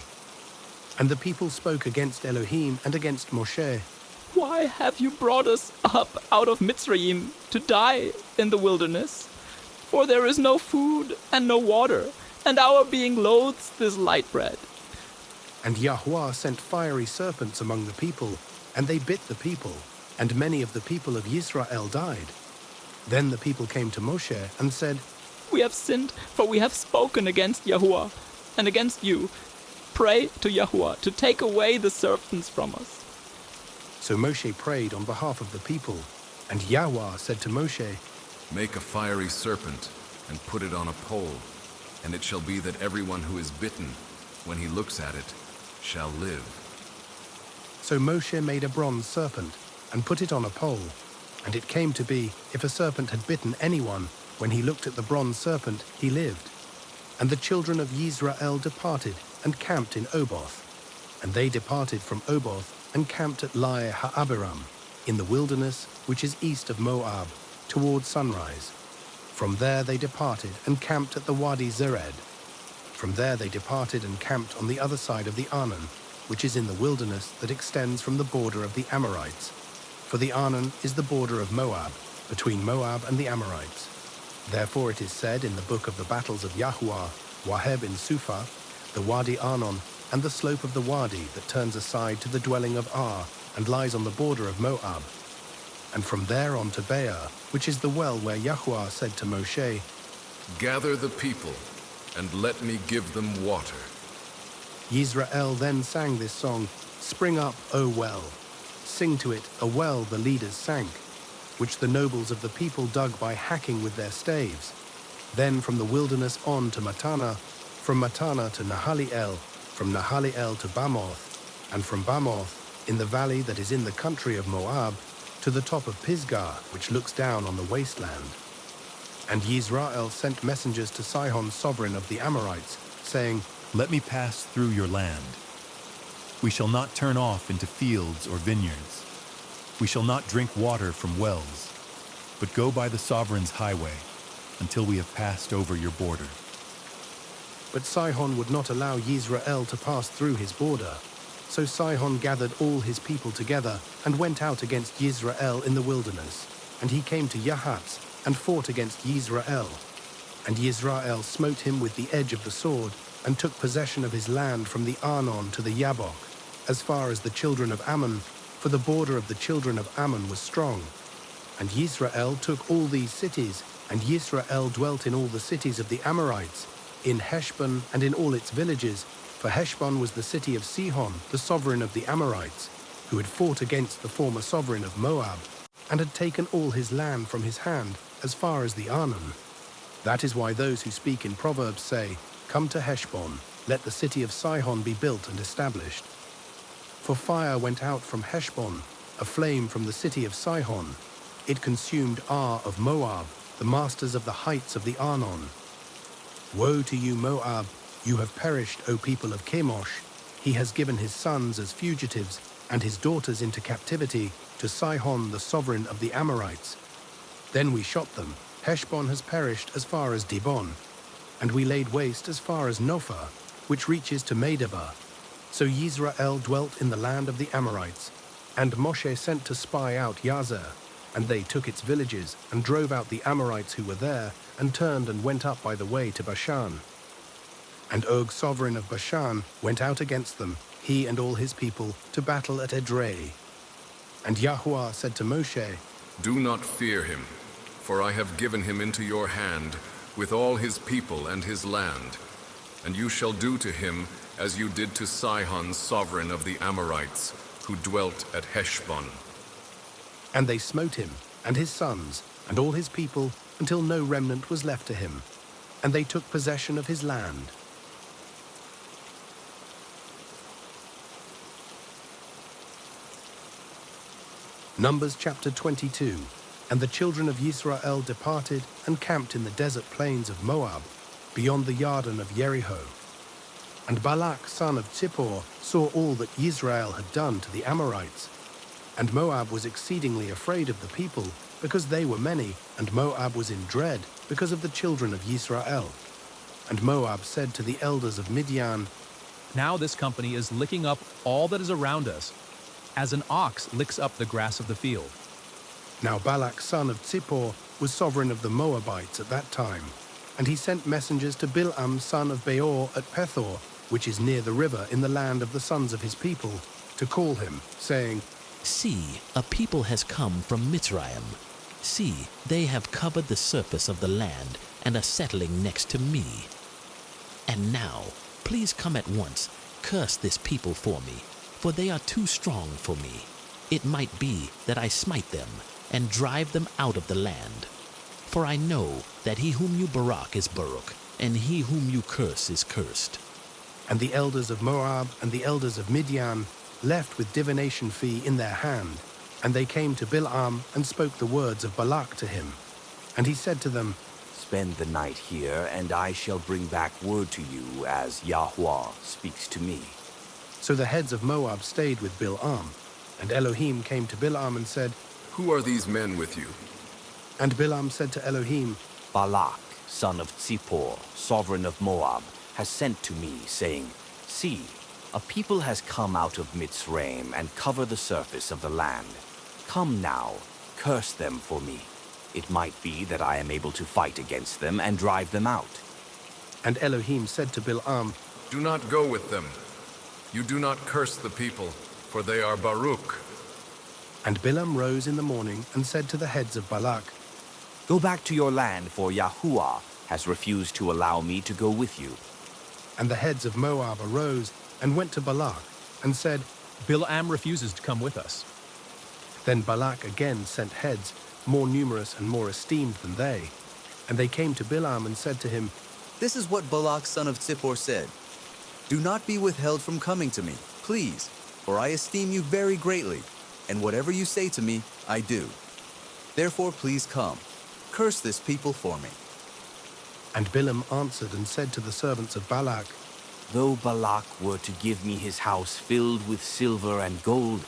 And the people spoke against Elohim and against Moshe. Why have you brought us up out of Mitzrayim to die in the wilderness? For there is no food and no water, and our being loathes this light bread. And Yahweh sent fiery serpents among the people, and they bit the people, and many of the people of Yisrael died. Then the people came to Moshe and said, We have sinned, for we have spoken against Yahuwah and against you. Pray to Yahuwah to take away the serpents from us. So Moshe prayed on behalf of the people, and Yahweh said to Moshe, Make a fiery serpent, and put it on a pole, and it shall be that everyone who is bitten, when he looks at it, shall live. So Moshe made a bronze serpent, and put it on a pole. And it came to be, if a serpent had bitten anyone, when he looked at the bronze serpent, he lived. And the children of Yisrael departed, and camped in Oboth. And they departed from Oboth, and camped at Lai Ha'abiram, in the wilderness which is east of Moab, toward sunrise. From there they departed, and camped at the Wadi Zered. From there they departed and camped on the other side of the Arnon, which is in the wilderness that extends from the border of the Amorites. For the Arnon is the border of Moab, between Moab and the Amorites. Therefore it is said in the book of the battles of Yahuwah, Waheb in Suphah, the Wadi Arnon, and the slope of the wadi that turns aside to the dwelling of Ar, and lies on the border of Moab. And from there on to Beer, which is the well where Yahuwah said to Moshe, Gather the people, and let me give them water. Yisrael then sang this song, Spring up, O well. Sing to it, a well the leaders sank, which the nobles of the people dug by hacking with their staves. then from the wilderness on to Matana, from Matana to Nahaliel, from Nahaliel to Bamoth, and from Bamoth, in the valley that is in the country of Moab, to the top of Pisgah, which looks down on the wasteland. And Yisrael sent messengers to Sihon, sovereign of the Amorites, saying, Let me pass through your land. We shall not turn off into fields or vineyards. We shall not drink water from wells, but go by the sovereign's highway until we have passed over your border. But Sihon would not allow Yisrael to pass through his border. So Sihon gathered all his people together and went out against Yisrael in the wilderness. And he came to Yahatz and fought against Yisrael. And Yisrael smote him with the edge of the sword and took possession of his land from the Arnon to the Yabbok, as far as the children of Ammon, for the border of the children of Ammon was strong. And Yisrael took all these cities, and Yisrael dwelt in all the cities of the Amorites, in Heshbon and in all its villages, for Heshbon was the city of Sihon, the sovereign of the Amorites, who had fought against the former sovereign of Moab, and had taken all his land from his hand, as far as the Arnon. That is why those who speak in Proverbs say, Come to Heshbon, let the city of Sihon be built and established. For fire went out from Heshbon, a flame from the city of Sihon. It consumed Ar of Moab, the masters of the heights of the Arnon. Woe to you, Moab! You have perished, O people of Chemosh. He has given his sons as fugitives and his daughters into captivity to Sihon, the sovereign of the Amorites. Then we shot them. Heshbon has perished as far as Dibon, and we laid waste as far as Nophah, which reaches to Medeba. So Yisrael dwelt in the land of the Amorites, and Moshe sent to spy out Yazer, and they took its villages and drove out the Amorites who were there, and turned and went up by the way to Bashan. And Og, sovereign of Bashan, went out against them, he and all his people, to battle at Edrei. And Yahuwah said to Moshe, Do not fear him, for I have given him into your hand, with all his people and his land. And you shall do to him as you did to Sihon, sovereign of the Amorites, who dwelt at Heshbon. And they smote him, and his sons, and all his people, until no remnant was left to him. And they took possession of his land. Numbers chapter 22. And the children of Yisrael departed and camped in the desert plains of Moab, beyond the Yarden of Jericho. And Balak, son of Zippor, saw all that Yisrael had done to the Amorites. And Moab was exceedingly afraid of the people, because they were many, and Moab was in dread, because of the children of Yisrael. And Moab said to the elders of Midian, Now this company is licking up all that is around us, as an ox licks up the grass of the field. Now Balak, son of Zippor, was sovereign of the Moabites at that time. And he sent messengers to Bil'am, son of Beor, at Pethor, which is near the river in the land of the sons of his people, to call him, saying, See, a people has come from Mitzrayim. See, they have covered the surface of the land and are settling next to me. And now, please come at once, curse this people for me, for they are too strong for me. It might be that I smite them and drive them out of the land. For I know that he whom you barak is Baruch, and he whom you curse is cursed. And the elders of Moab and the elders of Midian left with divination fee in their hand, and they came to Bil'am and spoke the words of Balak to him. And he said to them, Spend the night here, and I shall bring back word to you as Yahuwah speaks to me. So the heads of Moab stayed with Bil'am, and Elohim came to Bil'am and said, Who are these men with you? And Bil'am said to Elohim, Balak, son of Zippor, sovereign of Moab, has sent to me, saying, See, a people has come out of Mitzrayim and cover the surface of the land. Come now, curse them for me. It might be that I am able to fight against them and drive them out. And Elohim said to Bil'am, Do not go with them. You do not curse the people, for they are Baruch. And Bil'am rose in the morning and said to the heads of Balak, Go back to your land, for Yahuwah has refused to allow me to go with you. And the heads of Moab arose and went to Balak and said, Bil'am refuses to come with us. Then Balak again sent heads, more numerous and more esteemed than they. And they came to Bilam and said to him, This is what Balak son of Zippor said. Do not be withheld from coming to me, please, for I esteem you very greatly, and whatever you say to me, I do. Therefore please come, curse this people for me. And Bilam answered and said to the servants of Balak, Though Balak were to give me his house filled with silver and gold,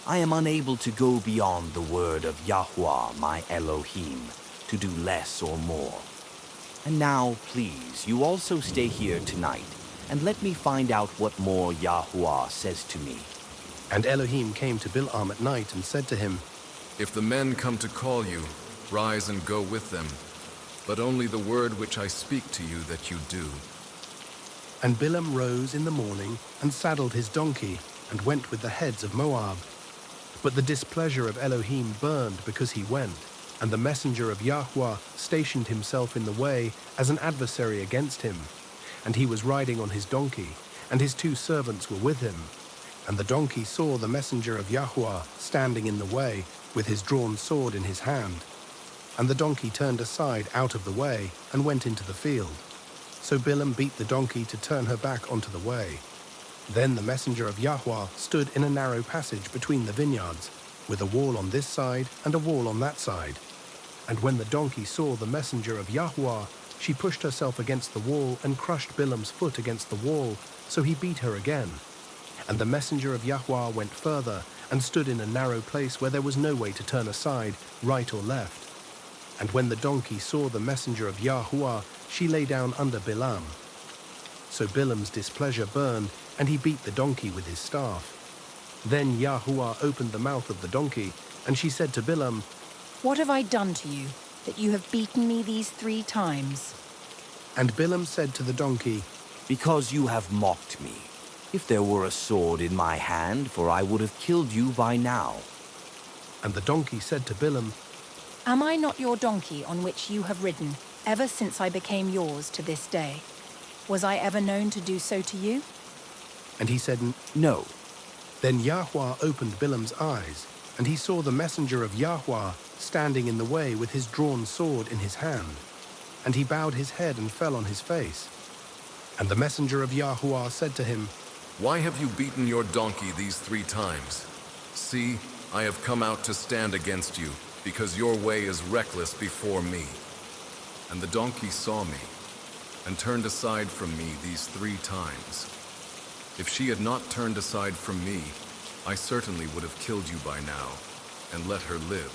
I am unable to go beyond the word of Yahweh, my Elohim, to do less or more. And now, please, you also stay here tonight, and let me find out what more Yahweh says to me. And Elohim came to Bilam at night and said to him, If the men come to call you, rise and go with them, but only the word which I speak to you that you do. And Bilam rose in the morning and saddled his donkey and went with the heads of Moab. But the displeasure of Elohim burned because he went, and the messenger of Yahweh stationed himself in the way as an adversary against him. And he was riding on his donkey, and his 2 servants were with him. And the donkey saw the messenger of Yahweh standing in the way with his drawn sword in his hand. And the donkey turned aside out of the way and went into the field. So Bilam beat the donkey to turn her back onto the way. Then the messenger of Yahweh stood in a narrow passage between the vineyards, with a wall on this side and a wall on that side. And when the donkey saw the messenger of Yahweh, she pushed herself against the wall and crushed Bilam's foot against the wall, so he beat her again. And the messenger of Yahweh went further and stood in a narrow place where there was no way to turn aside, right or left. And when the donkey saw the messenger of Yahweh, she lay down under Bilam. So Bilam's displeasure burned, and he beat the donkey with his staff. Then Yahweh opened the mouth of the donkey, and she said to Bilam, What have I done to you, that you have beaten me these 3 times? And Bilam said to the donkey, Because you have mocked me. If there were a sword in my hand, for I would have killed you by now. And the donkey said to Bilam, Am I not your donkey on which you have ridden, ever since I became yours to this day? Was I ever known to do so to you? And he said, No. Then Yahweh opened Bilam's eyes, and he saw the messenger of Yahweh standing in the way with his drawn sword in his hand. And he bowed his head and fell on his face. And the messenger of Yahweh said to him, Why have you beaten your donkey these 3 times? See, I have come out to stand against you, because your way is reckless before me. And the donkey saw me, and turned aside from me these 3 times. If she had not turned aside from me, I certainly would have killed you by now, and let her live.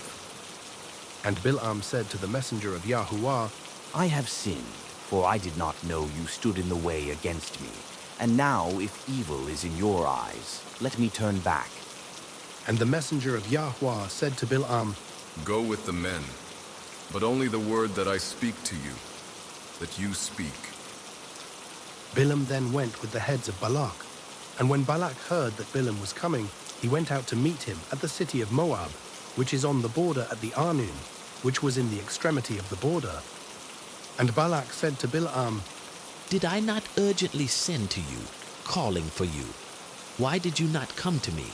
And Bilam said to the messenger of Yahweh, I have sinned, for I did not know you stood in the way against me. And now, if evil is in your eyes, let me turn back. And the messenger of Yahweh said to Bilam, Go with the men, but only the word that I speak to you, that you speak. Bilam then went with the heads of Balak. And when Balak heard that Bilam was coming, he went out to meet him at the city of Moab, which is on the border at the Arnon, which was in the extremity of the border. And Balak said to Bilam, Did I not urgently send to you, calling for you? Why did you not come to me?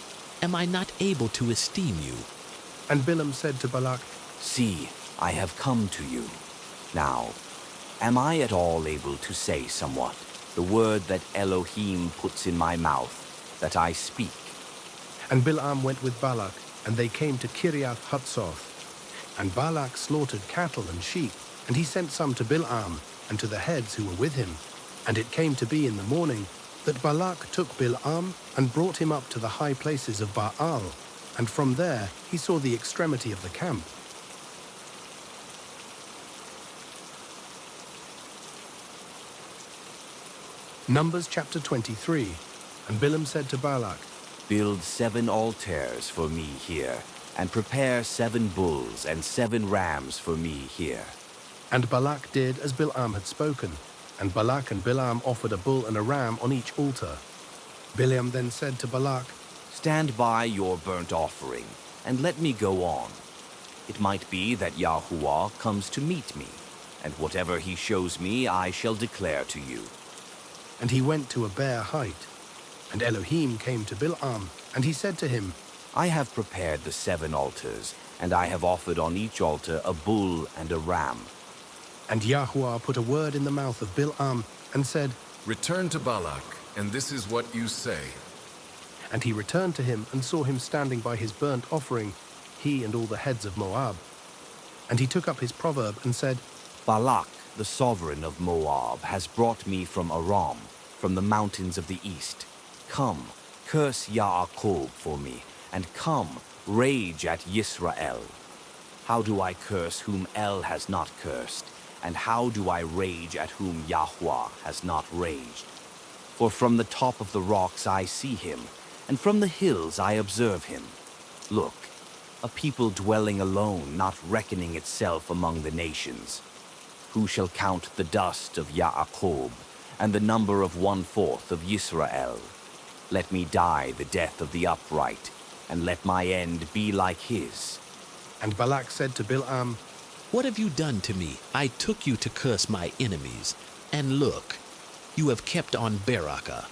Am I not able to esteem you? And Bilam said to Balak, See, I have come to you. Now, am I at all able to say somewhat, the word that Elohim puts in my mouth, that I speak? And Bilam went with Balak, and they came to Kiriath Hutzoth. And Balak slaughtered cattle and sheep, and he sent some to Bilam and to the heads who were with him. And it came to be in the morning that Balak took Bilam and brought him up to the high places of Baal, and from there he saw the extremity of the camp. Numbers chapter 23. And Bilam said to Balak, Build 7 altars for me here, and prepare 7 bulls and 7 rams for me here. And Balak did as Bilam had spoken, and Balak and Bilam offered a bull and a ram on each altar. Bilam then said to Balak, Stand by your burnt offering, and let me go on. It might be that Yahuwah comes to meet me, and whatever he shows me I shall declare to you. And he went to a bare height. And Elohim came to Bilam, and he said to him, I have prepared the 7 altars, and I have offered on each altar a bull and a ram. And Yahuwah put a word in the mouth of Bil'am and said, Return to Balak, and this is what you say. And he returned to him and saw him standing by his burnt offering, he and all the heads of Moab. And he took up his proverb and said, Balak, the sovereign of Moab, has brought me from Aram, from the mountains of the east. Come, curse Yaakov for me, and come, rage at Yisrael. How do I curse whom El has not cursed? And how do I rage at whom Yahuwah has not raged? For from the top of the rocks I see him, and from the hills I observe him. Look, a people dwelling alone, not reckoning itself among the nations. Who shall count the dust of Yaakov, and the number of 1/4 of Yisrael? Let me die the death of the upright, and let my end be like his. And Balak said to Bil'am, What have you done to me? I took you to curse my enemies, and look, you have kept on Barakah.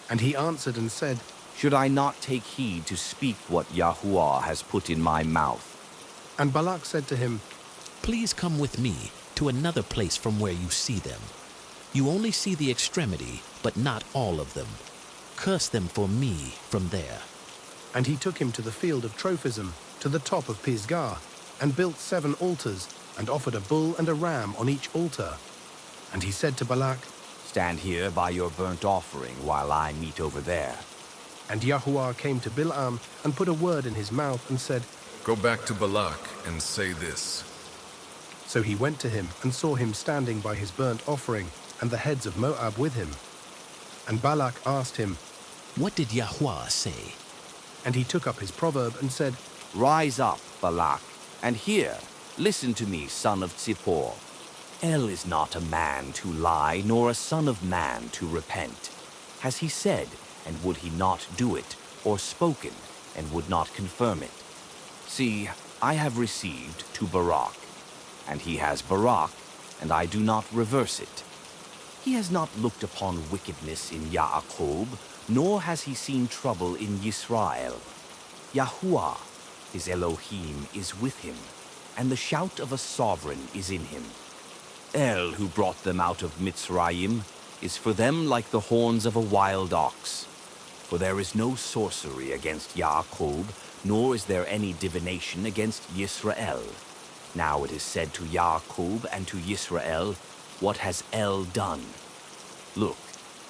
And he answered and said, Should I not take heed to speak what Yahuwah has put in my mouth? And Balak said to him, Please come with me to another place from where you see them. You only see the extremity, but not all of them. Curse them for me from there. And he took him to the field of Trophism, to the top of Pisgah, and built 7 altars, and offered a bull and a ram on each altar. And he said to Balak, Stand here by your burnt offering while I meet over there. And Yahuwah came to Bil'am and put a word in his mouth and said, Go back to Balak and say this. So he went to him and saw him standing by his burnt offering, and the heads of Moab with him. And Balak asked him, What did Yahuwah say? And he took up his proverb and said, Rise up, Balak, and hear. Listen to me, son of Zippor. El is not a man to lie, nor a son of man to repent. Has he said, and would he not do it, or spoken, and would not confirm it? See, I have received to Barak, and he has Barak, and I do not reverse it. He has not looked upon wickedness in Yaakov, nor has he seen trouble in Yisrael. Yahuwah, his Elohim, is with him, and the shout of a sovereign is in him. El, who brought them out of Mitzrayim, is for them like the horns of a wild ox. For there is no sorcery against Yaakov, nor is there any divination against Yisrael. Now it is said to Yaakov and to Yisrael, What has El done? Look,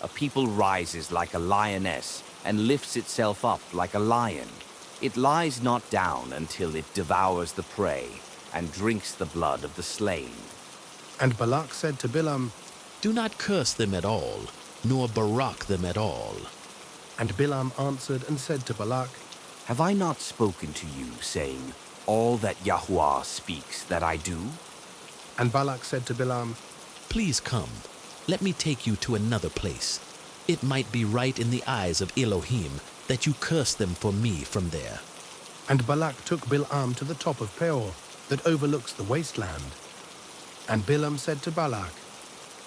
a people rises like a lioness and lifts itself up like a lion. It lies not down until it devours the prey and drinks the blood of the slain. And Balak said to Bilam, Do not curse them at all, nor Barak them at all. And Bilam answered and said to Balak, Have I not spoken to you, saying, All that Yahuwah speaks that I do? And Balak said to Bilam, Please come, let me take you to another place. It might be right in the eyes of Elohim that you curse them for me from there. And Balak took Bil'am to the top of Peor, that overlooks the wasteland. And Bilam said to Balak,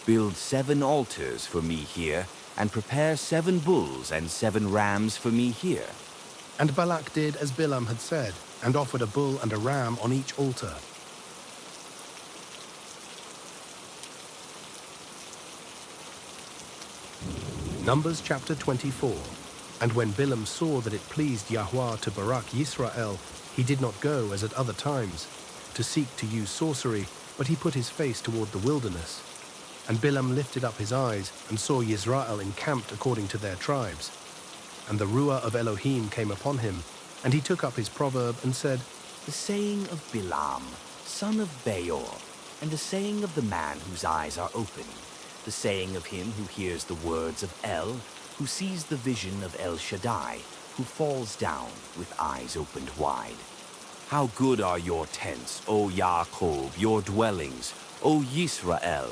Build 7 altars for me here, and prepare 7 bulls and 7 rams for me here. And Balak did as Bilam had said, and offered a bull and a ram on each altar. Numbers chapter 24. And when Bilam saw that it pleased Yahuwah to Barak Yisrael, he did not go as at other times, to seek to use sorcery, but he put his face toward the wilderness. And Bilam lifted up his eyes, and saw Yisrael encamped according to their tribes. And the Ruah of Elohim came upon him, and he took up his proverb and said, The saying of Bilam, son of Beor, and the saying of the man whose eyes are open, the saying of him who hears the words of El, who sees the vision of El Shaddai, who falls down with eyes opened wide. How good are your tents, O Yaakov, your dwellings, O Yisrael,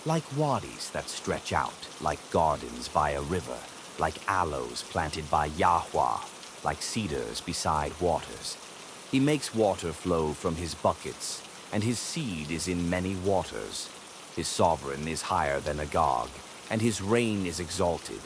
like wadis that stretch out, like gardens by a river, like aloes planted by Yahweh, like cedars beside waters. He makes water flow from his buckets, and his seed is in many waters. His sovereign is higher than Agag, and his reign is exalted.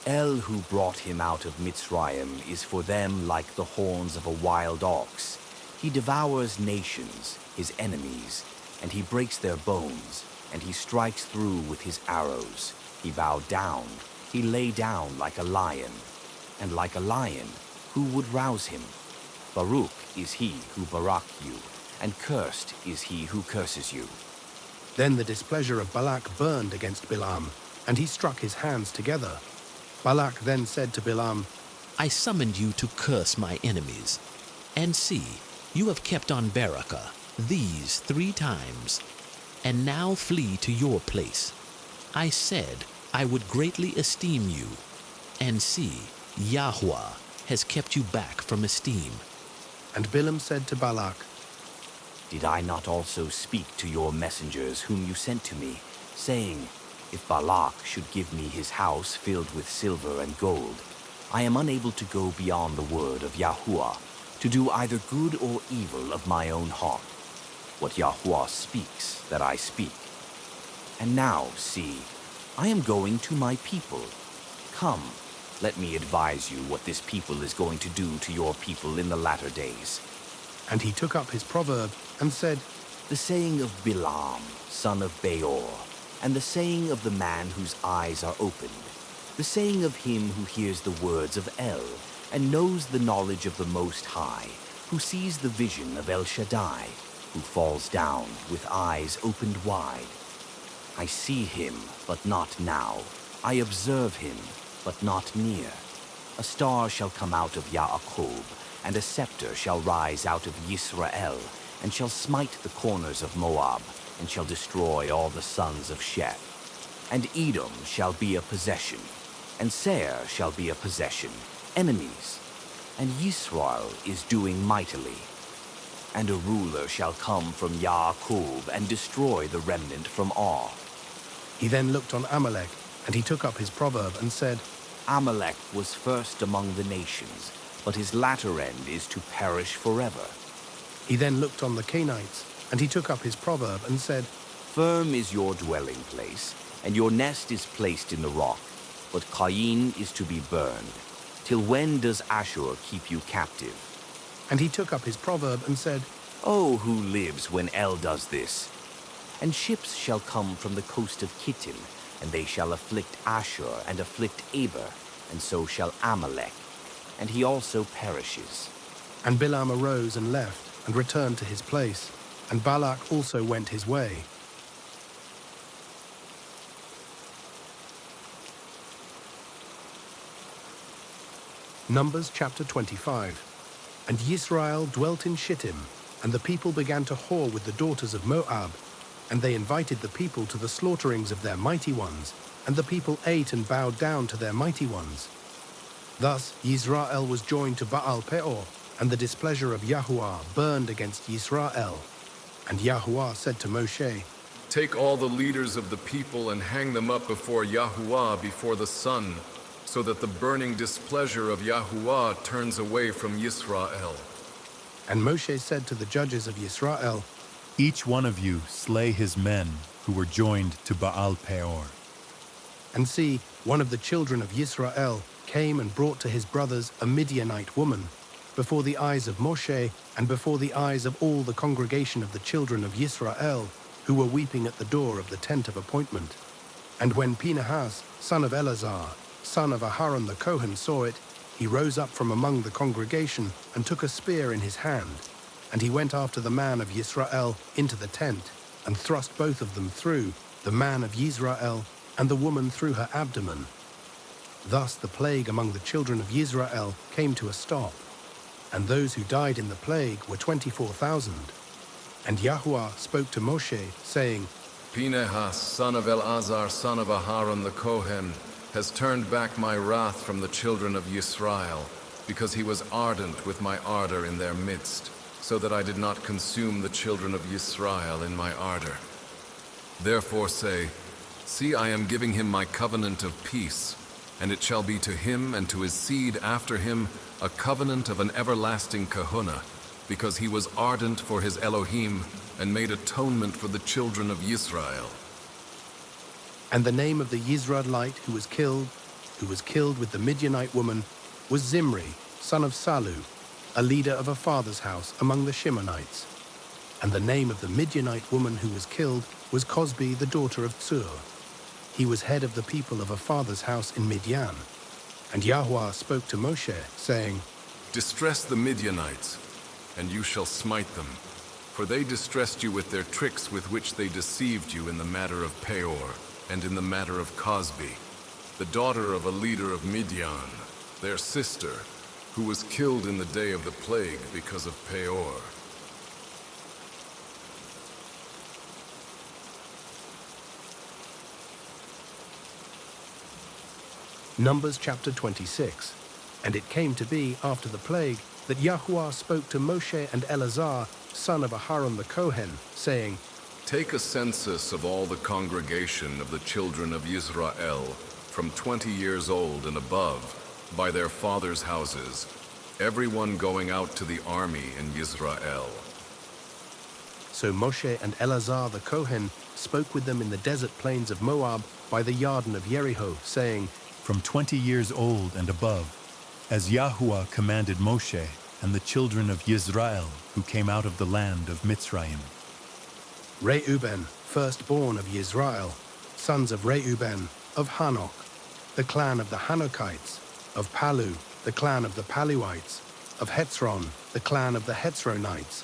El, who brought him out of Mitzrayim, is for them like the horns of a wild ox. He devours nations, his enemies. and he breaks their bones, and he strikes through with his arrows. He bowed down, he lay down like a lion, and like a lion, who would rouse him? Baruch is he who barak you, and cursed is he who curses you. Then the displeasure of Balak burned against Bilam, and he struck his hands together. Balak then said to Bilam, I summoned you to curse my enemies. And see, you have kept on Barakah these 3 times, and now flee to your place. I said I would greatly esteem you, and see, Yahweh has kept you back from esteem. And Bilam said to Balak, Did I not also speak to your messengers whom you sent to me, saying, If Balak should give me his house filled with silver and gold, I am unable to go beyond the word of Yahuwah, to do either good or evil of my own heart. What Yahuwah speaks, that I speak. And now, see, I am going to my people. Come, let me advise you what this people is going to do to your people in the latter days. And he took up his proverb and said, The saying of Bilam, son of Beor, and the saying of the man whose eyes are opened, the saying of him who hears the words of El, and knows the knowledge of the Most High, who sees the vision of El Shaddai, who falls down with eyes opened wide. I see him, but not now. I observe him, but not near. A star shall come out of Yaakov, and a scepter shall rise out of Yisrael, and shall smite the corners of Moab, and shall destroy all the sons of Sheth. And Edom shall be a possession, and Seir shall be a possession, enemies. And Yisrael is doing mightily. And a ruler shall come from Yaakov, and destroy the remnant from Ar. He then looked on Amalek, and he took up his proverb and said, Amalek was first among the nations, but his latter end is to perish forever. He then looked on the Canaanites, and he took up his proverb and said, Firm is your dwelling place, and your nest is placed in the rock, but Cain is to be burned. Till when does Ashur keep you captive? And he took up his proverb and said, Oh, who lives when El does this? And ships shall come from the coast of Kittim, and they shall afflict Ashur and afflict Eber, and so shall Amalek, and he also perishes. And Bilam arose and left, and returned to his place, and Balak also went his way. Numbers chapter 25. And Yisrael dwelt in Shittim, and the people began to whore with the daughters of Moab, and they invited the people to the slaughterings of their mighty ones, and the people ate and bowed down to their mighty ones. Thus Yisrael was joined to Baal Peor, and the displeasure of Yahuwah burned against Yisrael. And Yahuwah said to Moshe, Take all the leaders of the people and hang them up before Yahuwah, before the sun, so that the burning displeasure of Yahuwah turns away from Yisrael. And Moshe said to the judges of Yisrael, Each one of you slay his men who were joined to Baal Peor. And see, one of the children of Yisrael came and brought to his brothers a Midianite woman, before the eyes of Moshe and before the eyes of all the congregation of the children of Yisrael, who were weeping at the door of the tent of appointment. And when Phinehas, son of Eleazar, son of Aharon the Kohen, saw it, he rose up from among the congregation and took a spear in his hand. And he went after the man of Yisrael into the tent, and thrust both of them through, the man of Yisrael and the woman through her abdomen. Thus the plague among the children of Yisrael came to a stop, and those who died in the plague were 24,000. And Yahuwah spoke to Moshe, saying, Phinehas, son of Eleazar, son of Aharon the Kohen, has turned back my wrath from the children of Yisrael, because he was ardent with my ardor in their midst, so that I did not consume the children of Yisrael in my ardor. Therefore say, See, I am giving him my covenant of peace, and it shall be to him and to his seed after him a covenant of an everlasting kahuna, because he was ardent for his Elohim and made atonement for the children of Yisrael. And the name of the Yisraelite who was killed with the Midianite woman, was Zimri, son of Salu, a leader of a father's house among the Shimonites. And the name of the Midianite woman who was killed was Cosbi, the daughter of Tsur. He was head of the people of a father's house in Midian. And Yahweh spoke to Moshe, saying, Distress the Midianites, and you shall smite them. For they distressed you with their tricks with which they deceived you in the matter of Peor, and in the matter of Cosbi, the daughter of a leader of Midian, their sister, who was killed in the day of the plague because of Peor. Numbers chapter 26. And it came to be after the plague that Yahweh spoke to Moshe and Eleazar, son of Aharon the Kohen, saying, Take a census of all the congregation of the children of Israel, from 20 years old and above, by their fathers' houses, everyone going out to the army in Israel. So Moshe and Eleazar the Kohen spoke with them in the desert plains of Moab by the Yarden of Jericho, saying, From 20 years old and above, as Yahuwah commanded Moshe and the children of Yisrael who came out of the land of Mitzrayim. Reuben, firstborn of Yisrael, sons of Reuben, of Hanok, the clan of the Hanokites, of Palu, the clan of the Paluites, of Hetzron, the clan of the Hetzronites,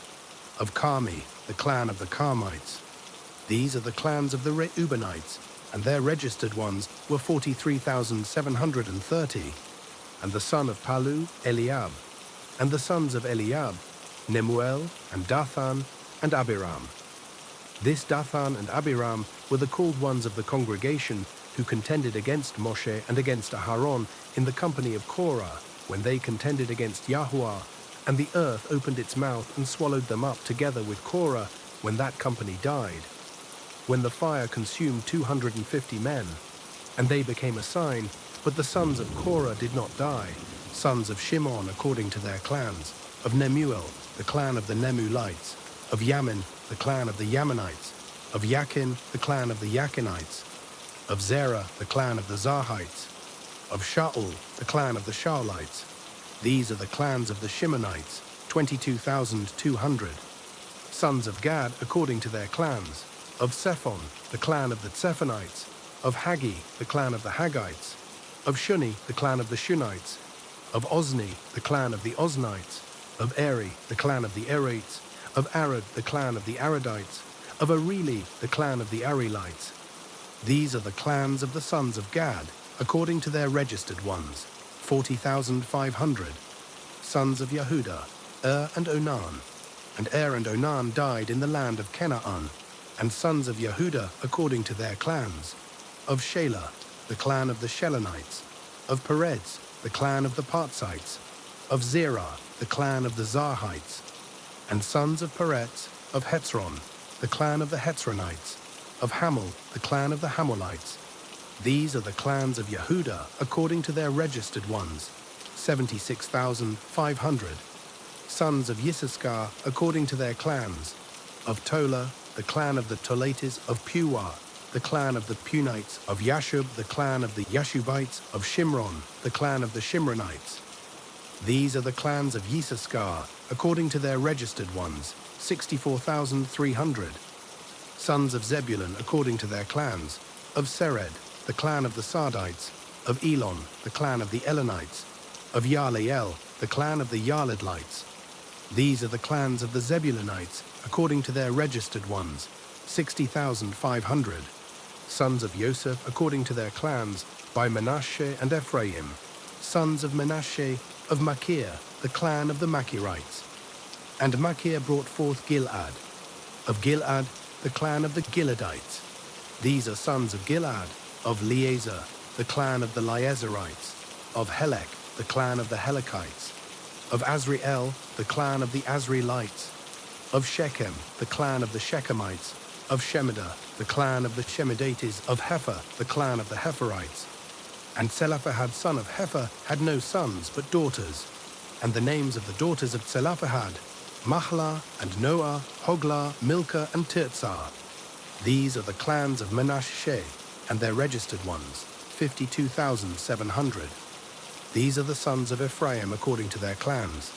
of Carmi, the clan of the Carmites. These are the clans of the Reubenites, and their registered ones were 43,730. And the son of Palu, Eliab. And the sons of Eliab, Nemuel, and Dathan, and Abiram. This Dathan and Abiram were the called ones of the congregation who contended against Moshe and against Aharon in the company of Korah, when they contended against Yahuwah, and the earth opened its mouth and swallowed them up together with Korah when that company died. When the fire consumed 250 men, and they became a sign, but the sons of Korah did not die, sons of Shimon according to their clans, of Nemuel, the clan of the Nemulites, of Yamin, the clan of the Yaminites, of Yakin, the clan of the Yakinites, of Zerah, the clan of the Zarhites, of Shaul, the clan of the Shaulites. These are the clans of the Shimonites, 22,200. Sons of Gad according to their clans, of Sephon, the clan of the Zephonites, of Hagi, the clan of the Haggites, of Shuni, the clan of the Shunites, of Ozni, the clan of the Oznites, of Eri, the clan of the Erites, of Arad, the clan of the Aradites, of Areli, the clan of the Arelites. These are the clans of the sons of Gad, according to their registered ones, 40,500. Sons of Yehuda, and Onan. And and Onan died in the land of Canaan. And sons of Yehuda, according to their clans, of Shelah, the clan of the Shelonites, of Perez, the clan of the Partzites, of Zerah, the clan of the Zarhites, and sons of Perez, of Hetzron, the clan of the Hetzronites, of Hamel, the clan of the Hamolites. These are the clans of Yehuda according to their registered ones, 76,500. Sons of Yissaschar according to their clans, of Tola, the clan of the Tolates, of Puah, the clan of the Punites, of Yashub, the clan of the Yashubites, of Shimron, the clan of the Shimronites. These are the clans of Yissaschar, according to their registered ones, 64,300. Sons of Zebulun, according to their clans, of Sered, the clan of the Sardites, of Elon, the clan of the Elonites, of Yarleel, the clan of the Yarledlites. These are the clans of the Zebulunites, according to their registered ones, 60,500. Sons of Joseph, according to their clans, by Manasseh and Ephraim. Sons of Manasseh, of Machir, the clan of the Machirites. And Machir brought forth Gilad. Of Gilad, the clan of the Giladites. These are sons of Gilad, of Liezer, the clan of the Liezerites. Of Helek, the clan of the Helekites. Of Azriel, the clan of the Azrielites. Of Shechem, the clan of the Shechemites. Of Shemida, the clan of the Shemidates. Of Hepher, the clan of the Hepherites. And Zelophehad son of Hepher had no sons but daughters. And the names of the daughters of Zelophehad, Mahlah and Noah, Hoglah, Milcah, and Tirzah. These are the clans of Manasseh, and their registered ones, 52,700. These are the sons of Ephraim according to their clans.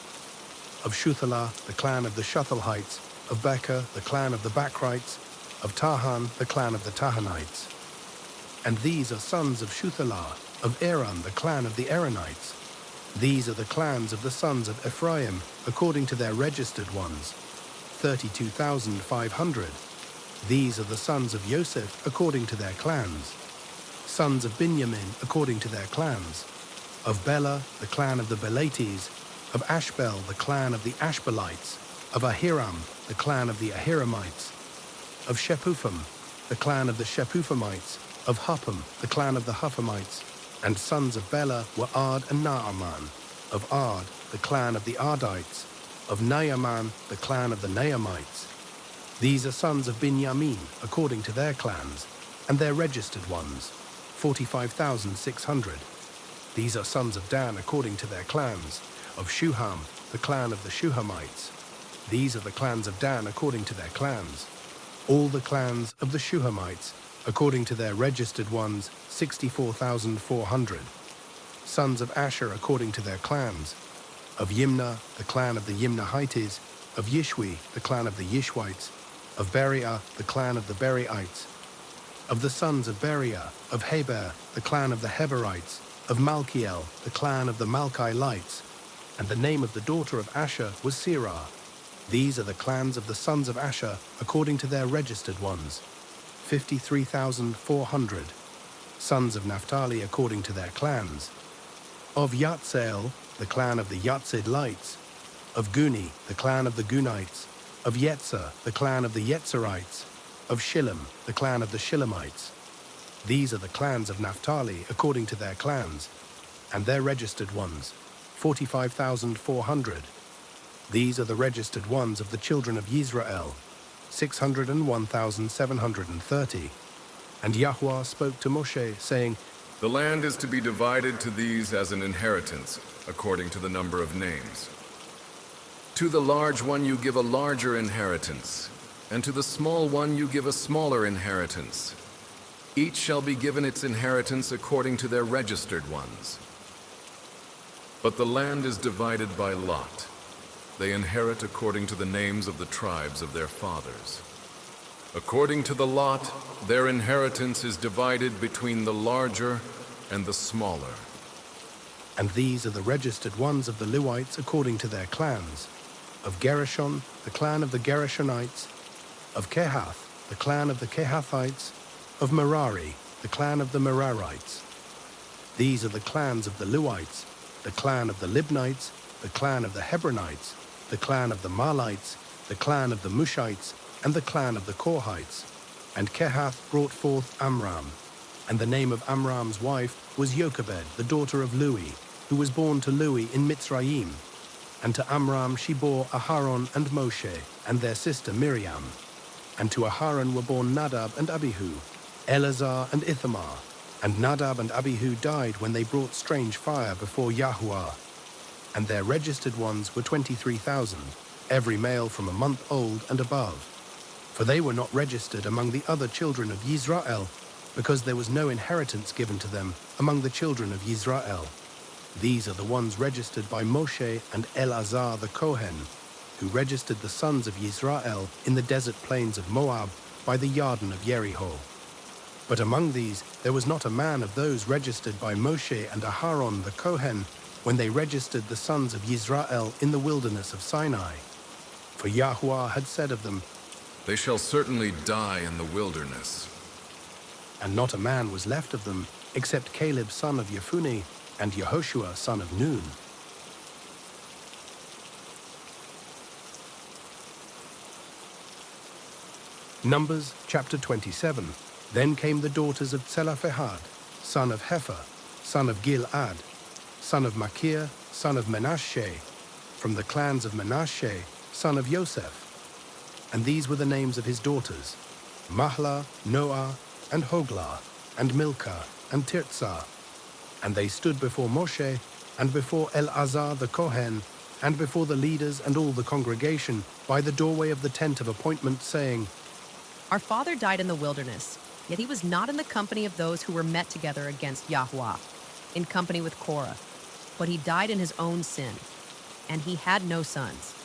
Of Shuthalah, the clan of the Shuthalhites, of Becher, the clan of the Bachrites, of Tahan, the clan of the Tahanites. And these are sons of Shuthalah, of Aram, the clan of the Aranites. These are the clans of the sons of Ephraim, according to their registered ones, 32,500. These are the sons of Joseph, according to their clans. Sons of Benjamin, according to their clans. Of Bela, the clan of the Belates. Of Ashbel, the clan of the Ashbelites. Of Ahiram, the clan of the Ahiramites. Of Shepupham, the clan of the Shepuphamites. Of Huppam, the clan of the Huppamites. And sons of Bela were Ard and Naaman. Of Ard, the clan of the Ardites. Of Naaman, the clan of the Naamites. These are sons of Binyamin, according to their clans, and their registered ones, 45,600. These are sons of Dan, according to their clans. Of Shuham, the clan of the Shuhamites. These are the clans of Dan, according to their clans. All the clans of the Shuhamites, according to their registered ones, 64,400. Sons of Asher, according to their clans. Of Yimnah, the clan of the Yimnahites. Of Yishwi, the clan of the Yishwites. Of Beriah, the clan of the Beriites. Of the sons of Beriah, of Heber, the clan of the Heberites. Of Malkiel, the clan of the Malchielites. And the name of the daughter of Asher was Serah. These are the clans of the sons of Asher, according to their registered ones, 53,400. Sons of Naphtali, according to their clans. Of Yatzel, the clan of the Yatzidlites. Of Guni, the clan of the Gunites. Of Yetzer, the clan of the Yetzerites. Of Shilem, the clan of the Shilemites. These are the clans of Naphtali, according to their clans, and their registered ones, 45,400. These are the registered ones of the children of Yisrael, 601,730. And Yahweh spoke to Moshe, saying, The land is to be divided to these as an inheritance, according to the number of names. To the large one you give a larger inheritance, and to the small one you give a smaller inheritance. Each shall be given its inheritance according to their registered ones. But the land is divided by lot. They inherit according to the names of the tribes of their fathers. According to the lot, their inheritance is divided between the larger and the smaller. And these are the registered ones of the Lewites according to their clans. Of Gershon, the clan of the Gershonites. Of Kehath, the clan of the Kehathites. Of Merari, the clan of the Merarites. These are the clans of the Lewites, the clan of the Libnites, the clan of the Hebronites, the clan of the Malites, the clan of the Mushites, and the clan of the Korhites. And Kehath brought forth Amram. And the name of Amram's wife was Jochebed, the daughter of Lui, who was born to Lui in Mitzrayim. And to Amram she bore Aharon and Moshe, and their sister Miriam. And to Aharon were born Nadab and Abihu, Eleazar and Ithamar. And Nadab and Abihu died when they brought strange fire before Yahuwah. And their registered ones were 23,000, every male from a month old and above. For they were not registered among the other children of Yisrael, because there was no inheritance given to them among the children of Yisrael. These are the ones registered by Moshe and Eleazar the Kohen, who registered the sons of Yisrael in the desert plains of Moab by the Yarden of Jericho. But among these there was not a man of those registered by Moshe and Aharon the Kohen when they registered the sons of Yisrael in the wilderness of Sinai. For Yahuwah had said of them, They shall certainly die in the wilderness. And not a man was left of them, except Caleb son of Jephunneh and Yehoshua son of Nun. Numbers chapter 27. Then came the daughters of Zelophehad, son of Hepher, son of Gilad, son of Machir, son of Menashe, from the clans of Menashe, son of Joseph. And these were the names of his daughters, Mahlah, Noah, and Hoglah, and Milcah, and Tirzah. And they stood before Moshe, and before Eleazar the Kohen, and before the leaders and all the congregation, by the doorway of the tent of appointment, saying, Our father died in the wilderness, yet he was not in the company of those who were met together against Yahuwah, in company with Korah, but he died in his own sin, and he had no sons.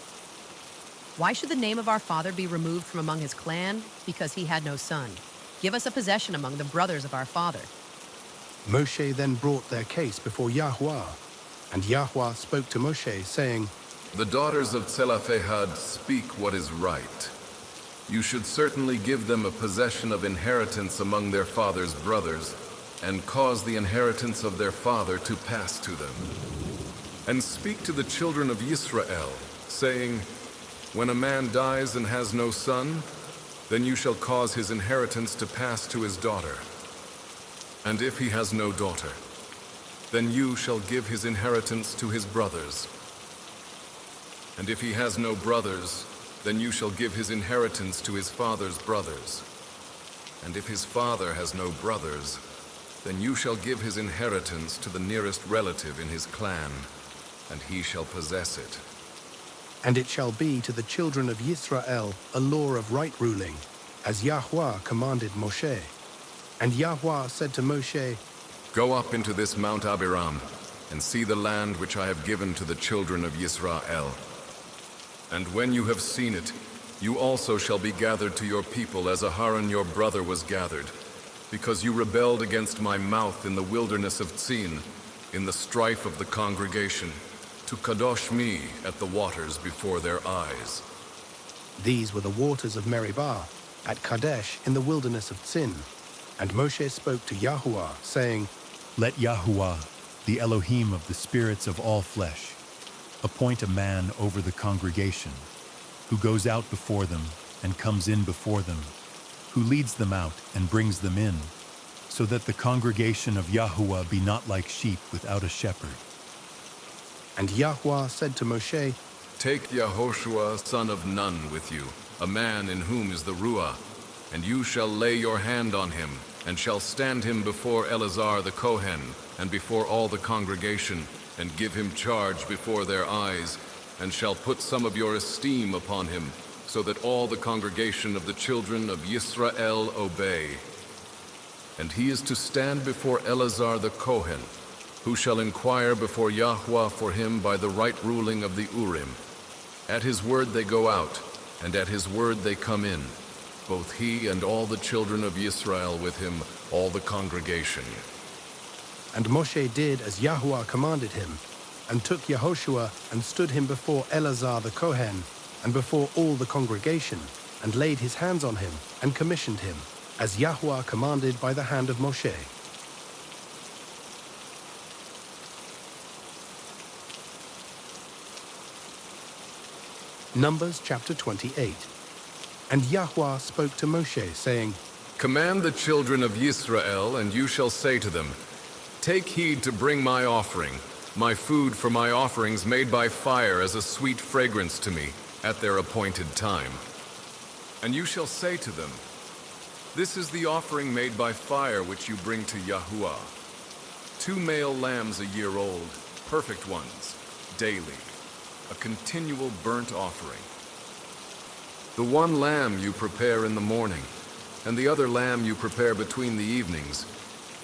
Why should the name of our father be removed from among his clan? Because he had no son. Give us a possession among the brothers of our father. Moshe then brought their case before Yahweh, and Yahweh spoke to Moshe, saying, The daughters of Tzelophehad speak what is right. You should certainly give them a possession of inheritance among their father's brothers, and cause the inheritance of their father to pass to them. And speak to the children of Israel, saying, When a man dies and has no son, then you shall cause his inheritance to pass to his daughter. And if he has no daughter, then you shall give his inheritance to his brothers. And if he has no brothers, then you shall give his inheritance to his father's brothers. And if his father has no brothers, then you shall give his inheritance to the nearest relative in his clan, and he shall possess it. And it shall be to the children of Israel a law of right ruling, as Yahweh commanded Moshe. And Yahweh said to Moshe, Go up into this Mount Abiram, and see the land which I have given to the children of Israel. And when you have seen it, you also shall be gathered to your people as Aharon your brother was gathered, because you rebelled against my mouth in the wilderness of Tzin, in the strife of the congregation, to kadosh me at the waters before their eyes. These were the waters of Meribah, at Kadesh in the wilderness of Tzin. And Moshe spoke to Yahuwah, saying, Let Yahuwah, the Elohim of the spirits of all flesh, appoint a man over the congregation, who goes out before them and comes in before them, who leads them out and brings them in, so that the congregation of Yahuwah be not like sheep without a shepherd. And Yahuwah said to Moshe, Take Yehoshua son of Nun with you, a man in whom is the Ruah, and you shall lay your hand on him, and shall stand him before Eleazar the Kohen, and before all the congregation, and give him charge before their eyes, and shall put some of your esteem upon him, so that all the congregation of the children of Yisrael obey. And he is to stand before Eleazar the Kohen, who shall inquire before Yahweh for him by the right ruling of the Urim. At his word they go out, and at his word they come in, both he and all the children of Israel with him, all the congregation. And Moshe did as Yahuwah commanded him, and took Yehoshua and stood him before Eleazar the Kohen, and before all the congregation, and laid his hands on him, and commissioned him, as Yahuwah commanded by the hand of Moshe. Numbers chapter 28. And Yahuwah spoke to Moshe, saying, Command the children of Yisrael, and you shall say to them, Take heed to bring my offering, my food for my offerings made by fire as a sweet fragrance to me, at their appointed time. And you shall say to them, This is the offering made by fire which you bring to Yahuwah. 2 male lambs a year old, perfect ones, daily, a continual burnt offering. The one lamb you prepare in the morning, and the other lamb you prepare between the evenings,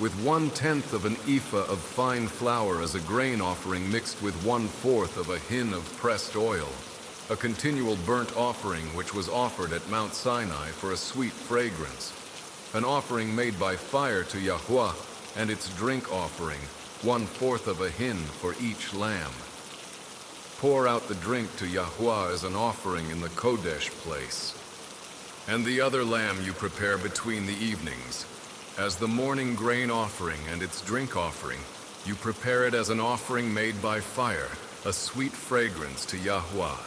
with 1/10 of an ephah of fine flour as a grain offering mixed with 1/4 of a hin of pressed oil, a continual burnt offering which was offered at Mount Sinai for a sweet fragrance, an offering made by fire to Yahweh, and its drink offering, 1/4 of a hin for each lamb. Pour out the drink to Yahweh as an offering in the Kodesh place. And the other lamb you prepare between the evenings. As the morning grain offering and its drink offering, you prepare it as an offering made by fire, a sweet fragrance to Yahweh.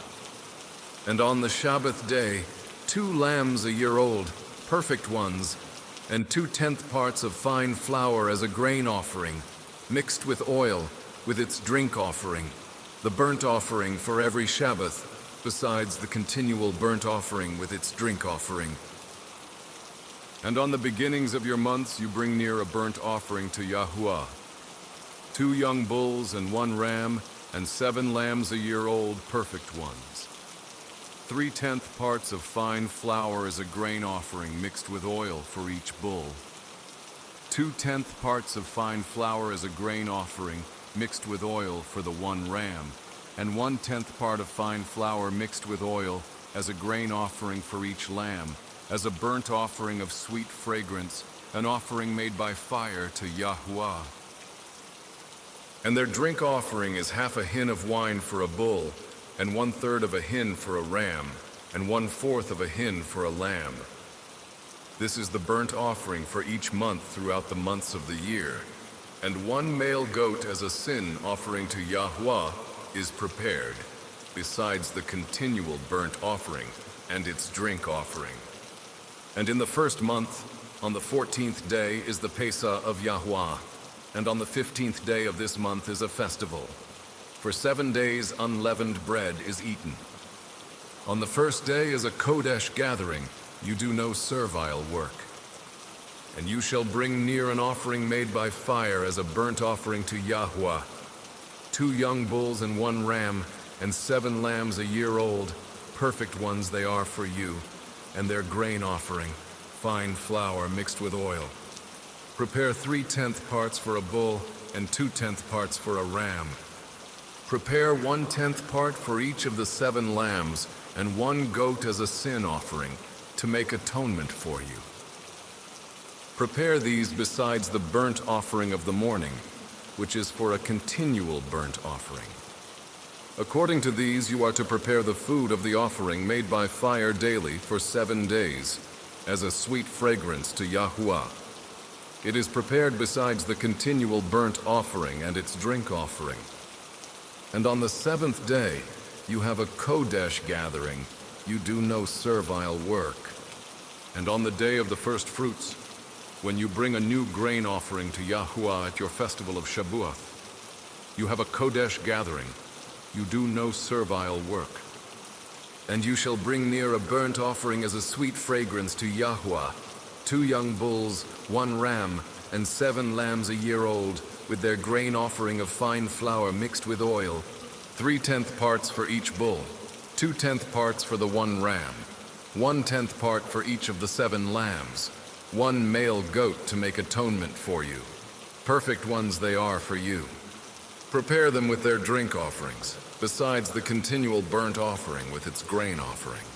And on the Sabbath day, 2 lambs a year old, perfect ones, and 2/10 parts of fine flour as a grain offering, mixed with oil, with its drink offering, the burnt offering for every Sabbath, besides the continual burnt offering with its drink offering. And on the beginnings of your months you bring near a burnt offering to Yahuwah, 2 young bulls and 1 ram, and 7 lambs a year old, perfect ones. 3/10 parts of fine flour as a grain offering mixed with oil for each bull. 2/10 parts of fine flour as a grain offering mixed with oil for the 1 ram, and 1/10 part of fine flour mixed with oil as a grain offering for each lamb, as a burnt offering of sweet fragrance, an offering made by fire to Yahuwah. And their drink offering is half a hin of wine for a bull, and 1/3 of a hin for a ram, and 1/4 of a hin for a lamb. This is the burnt offering for each month throughout the months of the year. And 1 male goat as a sin offering to Yahuwah is prepared, besides the continual burnt offering and its drink offering. And in the first month, on the 14th day, is the Pesach of Yahuwah, and on the 15th day of this month is a festival. For 7 days unleavened bread is eaten. On the first day is a Kodesh gathering. You do no servile work. And you shall bring near an offering made by fire as a burnt offering to Yahuwah, 2 young bulls and 1 ram, and 7 lambs a year old, perfect ones they are for you, and their grain offering, fine flour mixed with oil. Prepare 3/10 parts for a bull, and 2/10 parts for a ram. Prepare 1/10 part for each of the 7 lambs, and 1 goat as a sin offering, to make atonement for you. Prepare these besides the burnt offering of the morning, which is for a continual burnt offering. According to these you are to prepare the food of the offering made by fire daily for 7 days, as a sweet fragrance to Yahuwah. It is prepared besides the continual burnt offering and its drink offering. And on the 7th day you have a Kodesh gathering. You do no servile work. And on the day of the first fruits, when you bring a new grain offering to Yahuwah at your festival of Shabuath, you have a Kodesh gathering. You do no servile work. And you shall bring near a burnt offering as a sweet fragrance to Yahuwah, 2 young bulls, 1 ram, and 7 lambs a year old, with their grain offering of fine flour mixed with oil, 3/10 parts for each bull, 2/10 parts for the 1 ram, 1/10 part for each of the 7 lambs, 1 male goat to make atonement for you. Perfect ones they are for you. Prepare them with their drink offerings, besides the continual burnt offering with its grain offering.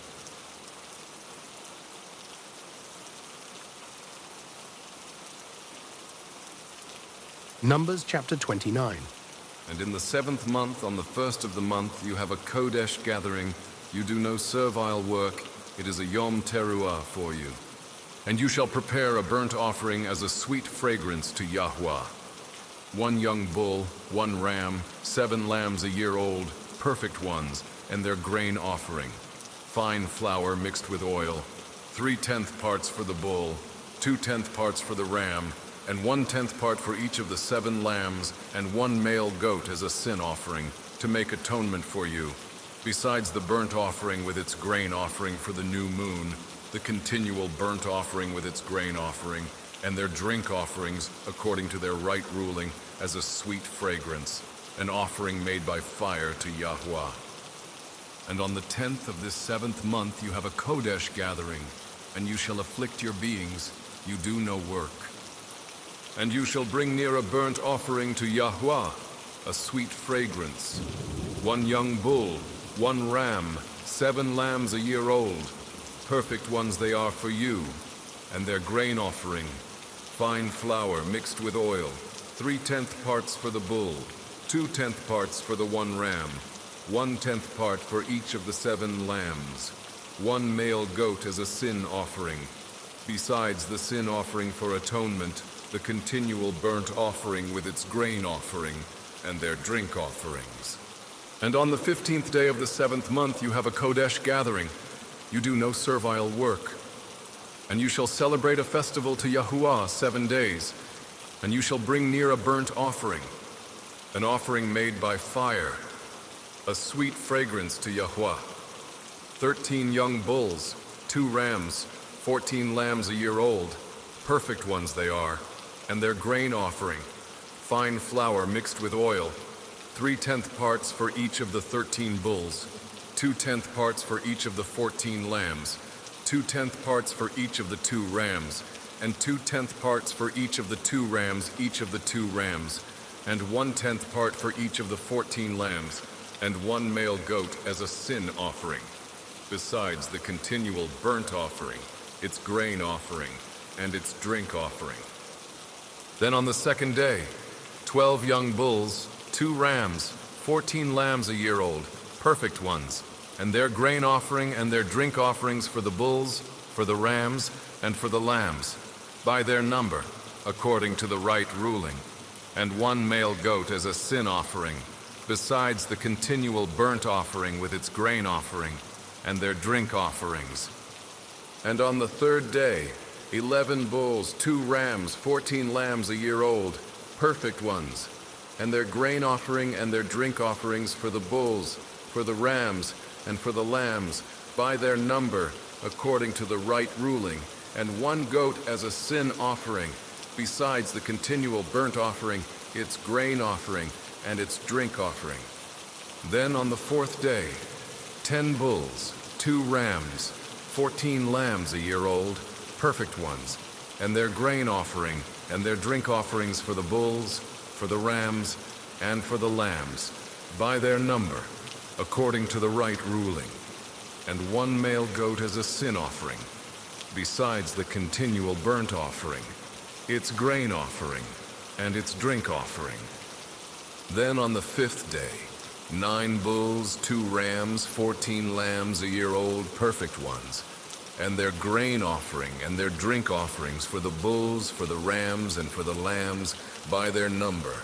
Numbers chapter 29. And in the 7th month, on the 1st of the month, you have a Kodesh gathering. You do no servile work. It is a Yom Teruah for you. And you shall prepare a burnt offering as a sweet fragrance to Yahuwah. 1 young bull, 1 ram, 7 lambs a year old, perfect ones, and their grain offering. Fine flour mixed with oil, 3/10 parts for the bull, 2/10 parts for the ram, and 1/10 part for each of the 7 lambs, and 1 male goat as a sin offering, to make atonement for you, besides the burnt offering with its grain offering for the new moon, the continual burnt offering with its grain offering, and their drink offerings according to their right ruling as a sweet fragrance, an offering made by fire to Yahuwah. And on the 10th of this 7th month you have a Kodesh gathering, and you shall afflict your beings, you do no work. And you shall bring near a burnt offering to Yahuwah, a sweet fragrance, 1 young bull, 1 ram, 7 lambs a year old, perfect ones they are for you, and their grain offering, fine flour mixed with oil, 3/10 parts for the bull, 2/10 parts for the 1 ram, 1/10 part for each of the 7 lambs, 1 male goat as a sin offering, besides the sin offering for atonement, the continual burnt offering with its grain offering, and their drink offerings. And on the 15th day of the 7th month you have a Kodesh gathering. You do no servile work. And you shall celebrate a festival to Yahuwah 7 days, and you shall bring near a burnt offering, an offering made by fire, a sweet fragrance to Yahuwah. 13 young bulls, 2 rams, 14 lambs a year old, perfect ones they are, and their grain offering, fine flour mixed with oil, 3/10 parts for each of the 13 bulls, 2/10 parts for each of the 14 lambs, 2/10 parts for each of the 2 rams, and 2/10 parts for each of the 2 rams, each of the 2 rams, and 1/10 part for each of the 14 lambs, and 1 male goat as a sin offering. besides the continual burnt offering, its grain offering, and its drink offering. Then on the second day, 12 young bulls, 2 rams, 14 lambs a year old, perfect ones, and their grain offering and their drink offerings for the bulls, for the rams, and for the lambs, by their number, according to the right ruling, and 1 male goat as a sin offering, besides the continual burnt offering with its grain offering, and their drink offerings. And on the third day, 11 bulls, 2 rams, 14 lambs a year old, perfect ones, and their grain offering and their drink offerings for the bulls, for the rams, and for the lambs, by their number, according to the right ruling, and 1 goat as a sin offering, besides the continual burnt offering, its grain offering, and its drink offering. Then on the fourth day, 10 bulls, 2 rams, 14 lambs a year old, perfect ones, and their grain offering, and their drink offerings for the bulls, for the rams, and for the lambs, by their number, according to the right ruling, and 1 male goat as a sin offering, besides the continual burnt offering, its grain offering, and its drink offering. Then on the fifth day, 9 bulls, 2 rams, 14 lambs a year old, perfect ones, and their grain offering and their drink offerings for the bulls, for the rams, and for the lambs, by their number,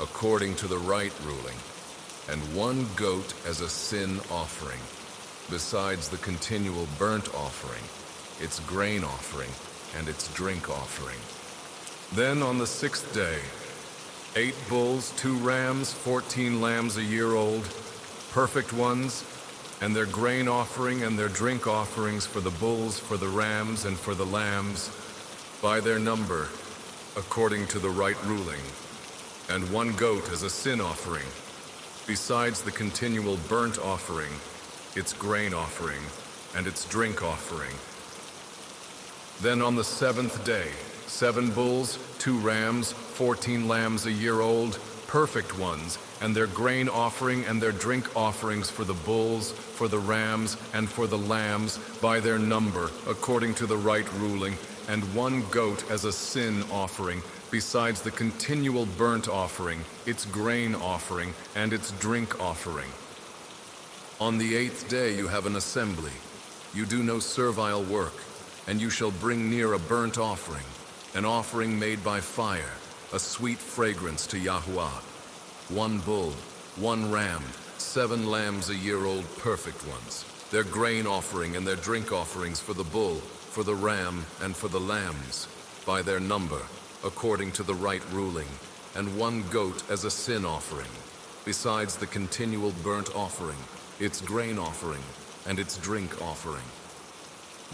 according to the right ruling, and 1 goat as a sin offering, besides the continual burnt offering, its grain offering, and its drink offering. Then on the 6th day, 8 bulls, 2 rams, 14 lambs a year old, perfect ones, and their grain offering and their drink offerings for the bulls, for the rams, and for the lambs, by their number, according to the right ruling, and 1 goat as a sin offering, besides the continual burnt offering, its grain offering, and its drink offering. Then on the 7th day, 7 bulls, 2 rams, 14 lambs a year old, perfect ones, and their grain offering and their drink offerings for the bulls, for the rams, and for the lambs, by their number, according to the right ruling, and 1 goat as a sin offering, besides the continual burnt offering, its grain offering, and its drink offering. On the 8th day you have an assembly. You do no servile work, and you shall bring near a burnt offering, an offering made by fire, a sweet fragrance to Yahuwah. 1 bull, 1 ram, 7 lambs a year old, perfect ones, their grain offering and their drink offerings for the bull, for the ram, and for the lambs, by their number, according to the right ruling, and 1 goat as a sin offering, besides the continual burnt offering, its grain offering, and its drink offering.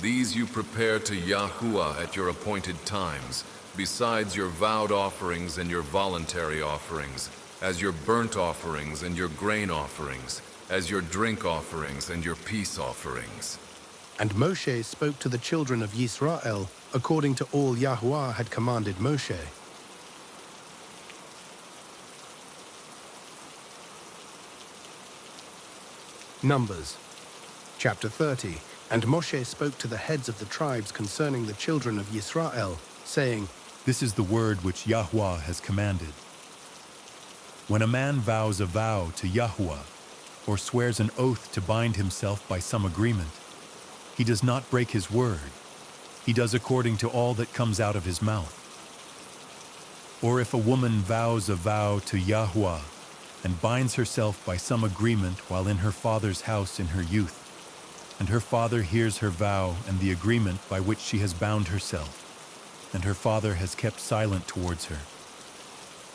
These you prepare to Yahuwah at your appointed times, besides your vowed offerings and your voluntary offerings, as your burnt offerings and your grain offerings, as your drink offerings and your peace offerings. And Moshe spoke to the children of Yisrael according to all Yahuwah had commanded Moshe. Numbers, chapter 30. And Moshe spoke to the heads of the tribes concerning the children of Yisrael, saying, This is the word which Yahuwah has commanded. When a man vows a vow to Yahuwah, or swears an oath to bind himself by some agreement, he does not break his word. He does according to all that comes out of his mouth. Or if a woman vows a vow to Yahuwah, and binds herself by some agreement while in her father's house in her youth, and her father hears her vow and the agreement by which she has bound herself, and her father has kept silent towards her,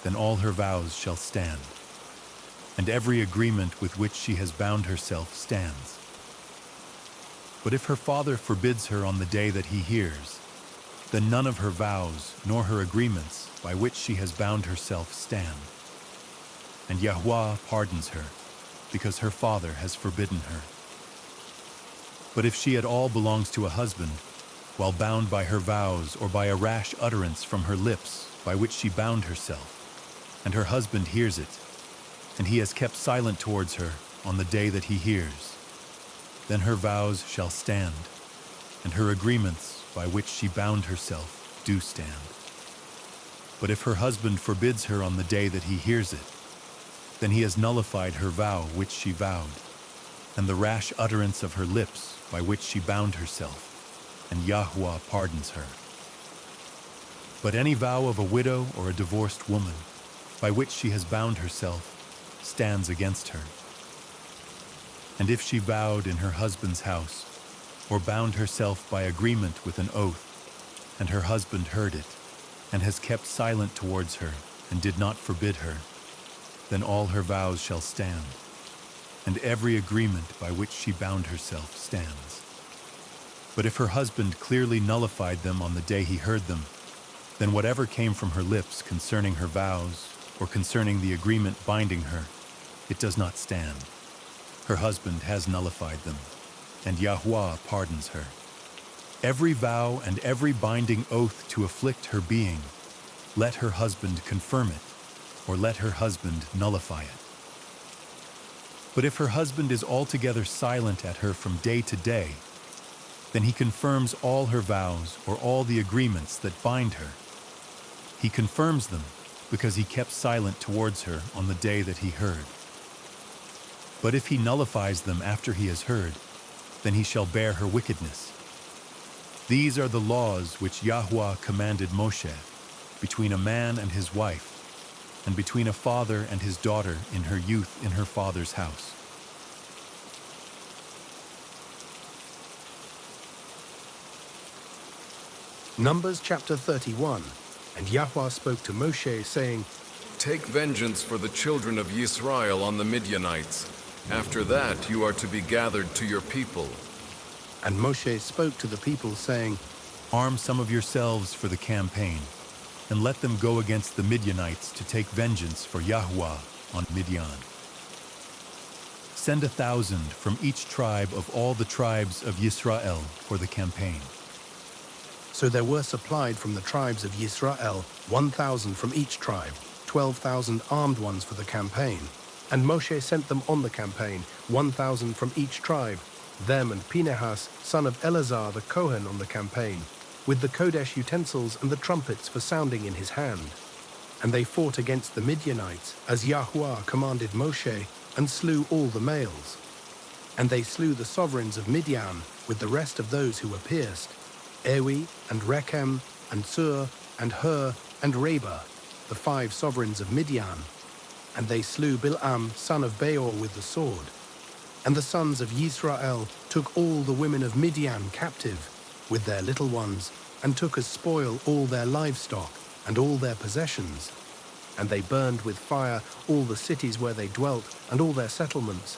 then all her vows shall stand, and every agreement with which she has bound herself stands. But if her father forbids her on the day that he hears, then none of her vows nor her agreements by which she has bound herself stand. And Yahuwah pardons her, because her father has forbidden her. But if she at all belongs to a husband, while bound by her vows or by a rash utterance from her lips by which she bound herself, and her husband hears it, and he has kept silent towards her on the day that he hears, then her vows shall stand, and her agreements by which she bound herself do stand. But if her husband forbids her on the day that he hears it, then he has nullified her vow which she vowed, and the rash utterance of her lips by which she bound herself, and Yahuwah pardons her. But any vow of a widow or a divorced woman, by which she has bound herself, stands against her. And if she vowed in her husband's house, or bound herself by agreement with an oath, and her husband heard it, and has kept silent towards her, and did not forbid her, then all her vows shall stand, and every agreement by which she bound herself stands. But if her husband clearly nullified them on the day he heard them, then whatever came from her lips concerning her vows, or concerning the agreement binding her, it does not stand. Her husband has nullified them, and Yahuwah pardons her. Every vow and every binding oath to afflict her being, let her husband confirm it, or let her husband nullify it. But if her husband is altogether silent at her from day to day, then he confirms all her vows or all the agreements that bind her. He confirms them because he kept silent towards her on the day that he heard. But if he nullifies them after he has heard, then he shall bear her wickedness. These are the laws which Yahuwah commanded Moshe, between a man and his wife, and between a father and his daughter in her youth in her father's house. Numbers chapter 31. And Yahuwah spoke to Moshe, saying, Take vengeance for the children of Yisrael on the Midianites. After that you are to be gathered to your people. And Moshe spoke to the people, saying, Arm some of yourselves for the campaign, and let them go against the Midianites to take vengeance for Yahuwah on Midian. Send 1,000 from each tribe of all the tribes of Yisrael for the campaign. So there were supplied from the tribes of Yisrael 1,000 from each tribe, 12,000 armed ones for the campaign. And Moshe sent them on the campaign, 1,000 from each tribe, them and Pinehas, son of Eleazar the Kohen, on the campaign, with the Kodesh utensils and the trumpets for sounding in his hand. And they fought against the Midianites, as Yahuwah commanded Moshe, and slew all the males. And they slew the sovereigns of Midian, with the rest of those who were pierced, Ewi, and Rechem, and Sur, and Hur, and Reba, the 5 sovereigns of Midian. And they slew Bil'am, son of Beor, with the sword. And the sons of Yisrael took all the women of Midian captive, with their little ones, and took as spoil all their livestock, and all their possessions. And they burned with fire all the cities where they dwelt, and all their settlements.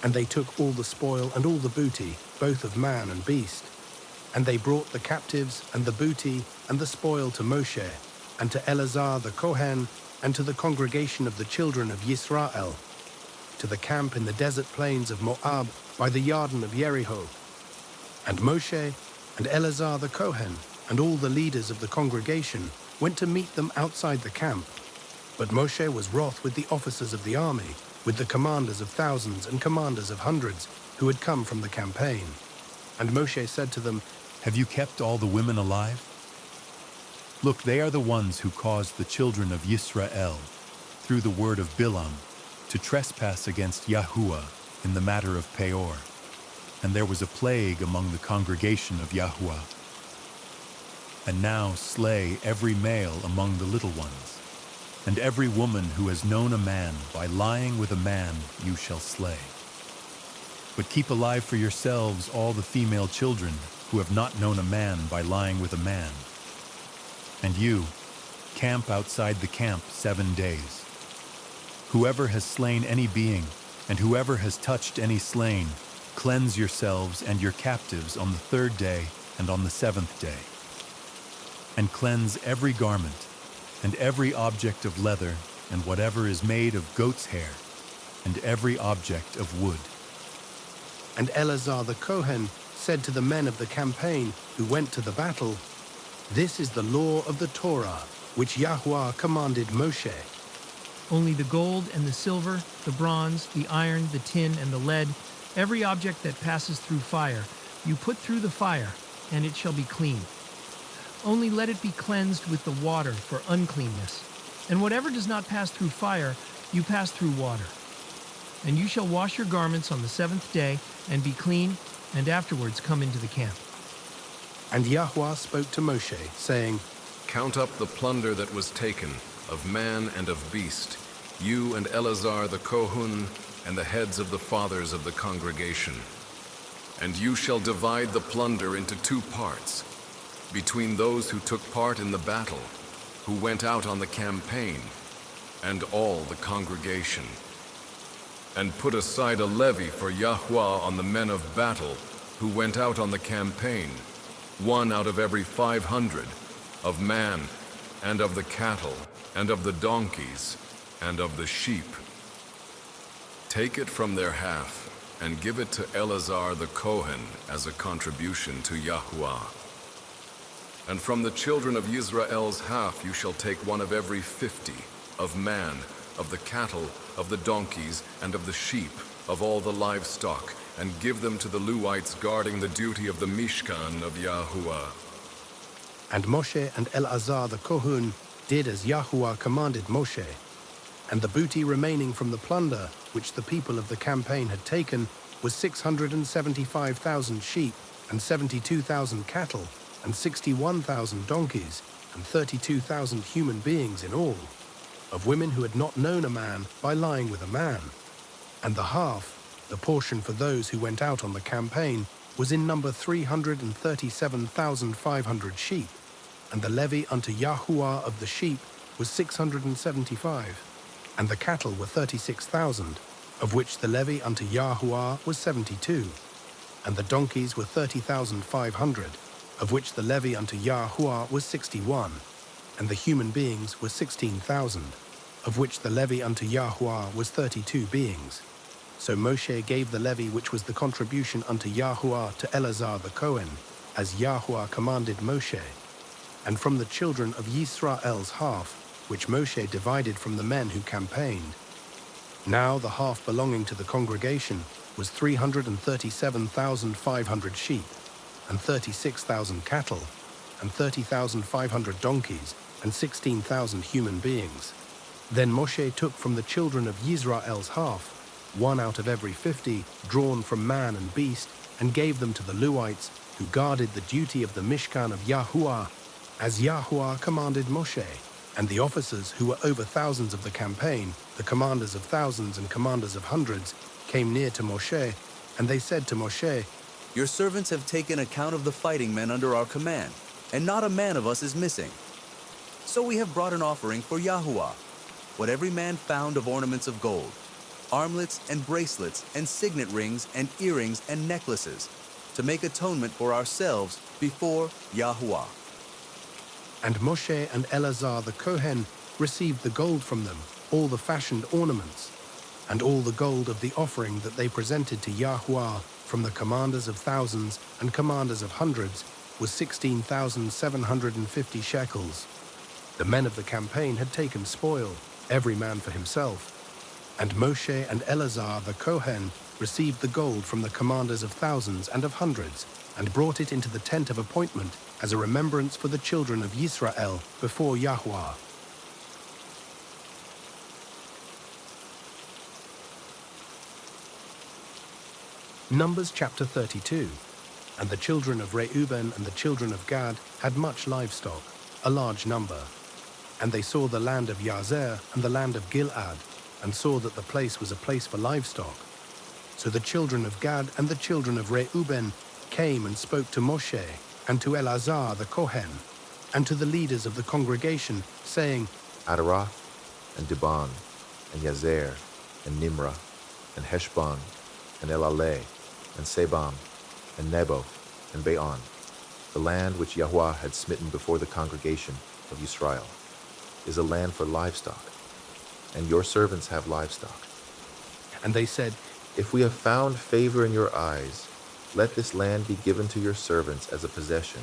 And they took all the spoil and all the booty, both of man and beast. And they brought the captives and the booty and the spoil to Moshe, and to Eleazar the Kohen, and to the congregation of the children of Yisrael, to the camp in the desert plains of Moab by the Yarden of Jericho. And Moshe and Eleazar the Kohen and all the leaders of the congregation went to meet them outside the camp. But Moshe was wroth with the officers of the army, with the commanders of thousands and commanders of hundreds who had come from the campaign. And Moshe said to them, Have you kept all the women alive? Look, they are the ones who caused the children of Yisrael, through the word of Bilam, to trespass against Yahuwah in the matter of Peor. And there was a plague among the congregation of Yahuwah. And now slay every male among the little ones, and every woman who has known a man by lying with a man you shall slay. But keep alive for yourselves all the female children who have not known a man by lying with a man. And you, camp outside the camp 7 days. Whoever has slain any being, and whoever has touched any slain, cleanse yourselves and your captives on the 3rd day and on the 7th day. And cleanse every garment, and every object of leather, and whatever is made of goat's hair, and every object of wood. And Eleazar the Kohen said to the men of the campaign who went to the battle, This is the law of the Torah, which Yahuwah commanded Moshe. Only the gold and the silver, the bronze, the iron, the tin, and the lead, Every object that passes through fire, you put through the fire, and it shall be clean. Only let it be cleansed with the water for uncleanness. And whatever does not pass through fire, you pass through water. And you shall wash your garments on the seventh day, and be clean, and afterwards come into the camp. And Yahweh spoke to Moshe, saying, Count up the plunder that was taken, of man and of beast, you and Eleazar the Kohen, and the heads of the fathers of the congregation. And you shall divide the plunder into 2 parts, between those who took part in the battle, who went out on the campaign, and all the congregation. And put aside a levy for Yahweh on the men of battle, who went out on the campaign, 1 out of every 500, of man, and of the cattle, and of the donkeys, and of the sheep. Take it from their half, and give it to Eleazar the Kohen as a contribution to Yahweh. And from the children of Israel's half you shall take 1 of every 50, of man, of the cattle, of the donkeys, and of the sheep, of all the livestock, and give them to the Levites guarding the duty of the Mishkan of Yahuwah. And Moshe and Eleazar the Kohen did as Yahuwah commanded Moshe. And the booty remaining from the plunder, which the people of the campaign had taken, was 675,000 sheep, and 72,000 cattle, and 61,000 donkeys, and 32,000 human beings in all, of women who had not known a man by lying with a man. And the half, the portion for those who went out on the campaign, was in number 337,500 sheep, and the levy unto Yahuwah of the sheep was 675, and the cattle were 36,000, of which the levy unto Yahuwah was 72, and the donkeys were 30,500, of which the levy unto Yahuwah was 61, and the human beings were 16,000, of which the levy unto Yahuwah was 32 beings. So Moshe gave the levy which was the contribution unto Yahuwah to Eleazar the Kohen, as Yahuwah commanded Moshe. And from the children of Yisrael's half, which Moshe divided from the men who campaigned. Now the half belonging to the congregation was 337,500 sheep, and 36,000 cattle, and 30,500 donkeys, and 16,000 human beings. Then Moshe took from the children of Yisrael's half, 1 out of every 50, drawn from man and beast, and gave them to the Levites, who guarded the duty of the Mishkan of Yahuwah, as Yahuwah commanded Moshe. And the officers who were over thousands of the campaign, the commanders of thousands and commanders of hundreds, came near to Moshe, and they said to Moshe, Your servants have taken account of the fighting men under our command, and not a man of us is missing. So we have brought an offering for Yahuwah, what every man found of ornaments of gold, armlets and bracelets and signet rings and earrings and necklaces, to make atonement for ourselves before Yahuwah. And Moshe and Eleazar the Kohen received the gold from them, all the fashioned ornaments, and all the gold of the offering that they presented to Yahuwah from the commanders of thousands and commanders of hundreds was 16,750 shekels. The men of the campaign had taken spoil, every man for himself. And Moshe and Eleazar the Kohen received the gold from the commanders of thousands and of hundreds, and brought it into the tent of appointment as a remembrance for the children of Yisrael before Yahuwah. Numbers chapter 32. And the children of Reuben and the children of Gad had much livestock, a large number. And they saw the land of Yazer and the land of Gilead, and saw that the place was a place for livestock. So the children of Gad and the children of Reuben came and spoke to Moshe and to Eleazar the Kohen, and to the leaders of the congregation, saying, Adaroth, and Dibon, and Yazer, and Nimrah, and Heshbon, and Elaleh, and Sebam, and Nebo, and Beon, the land which Yahweh had smitten before the congregation of Israel, is a land for livestock, and your servants have livestock. And they said, If we have found favor in your eyes, let this land be given to your servants as a possession,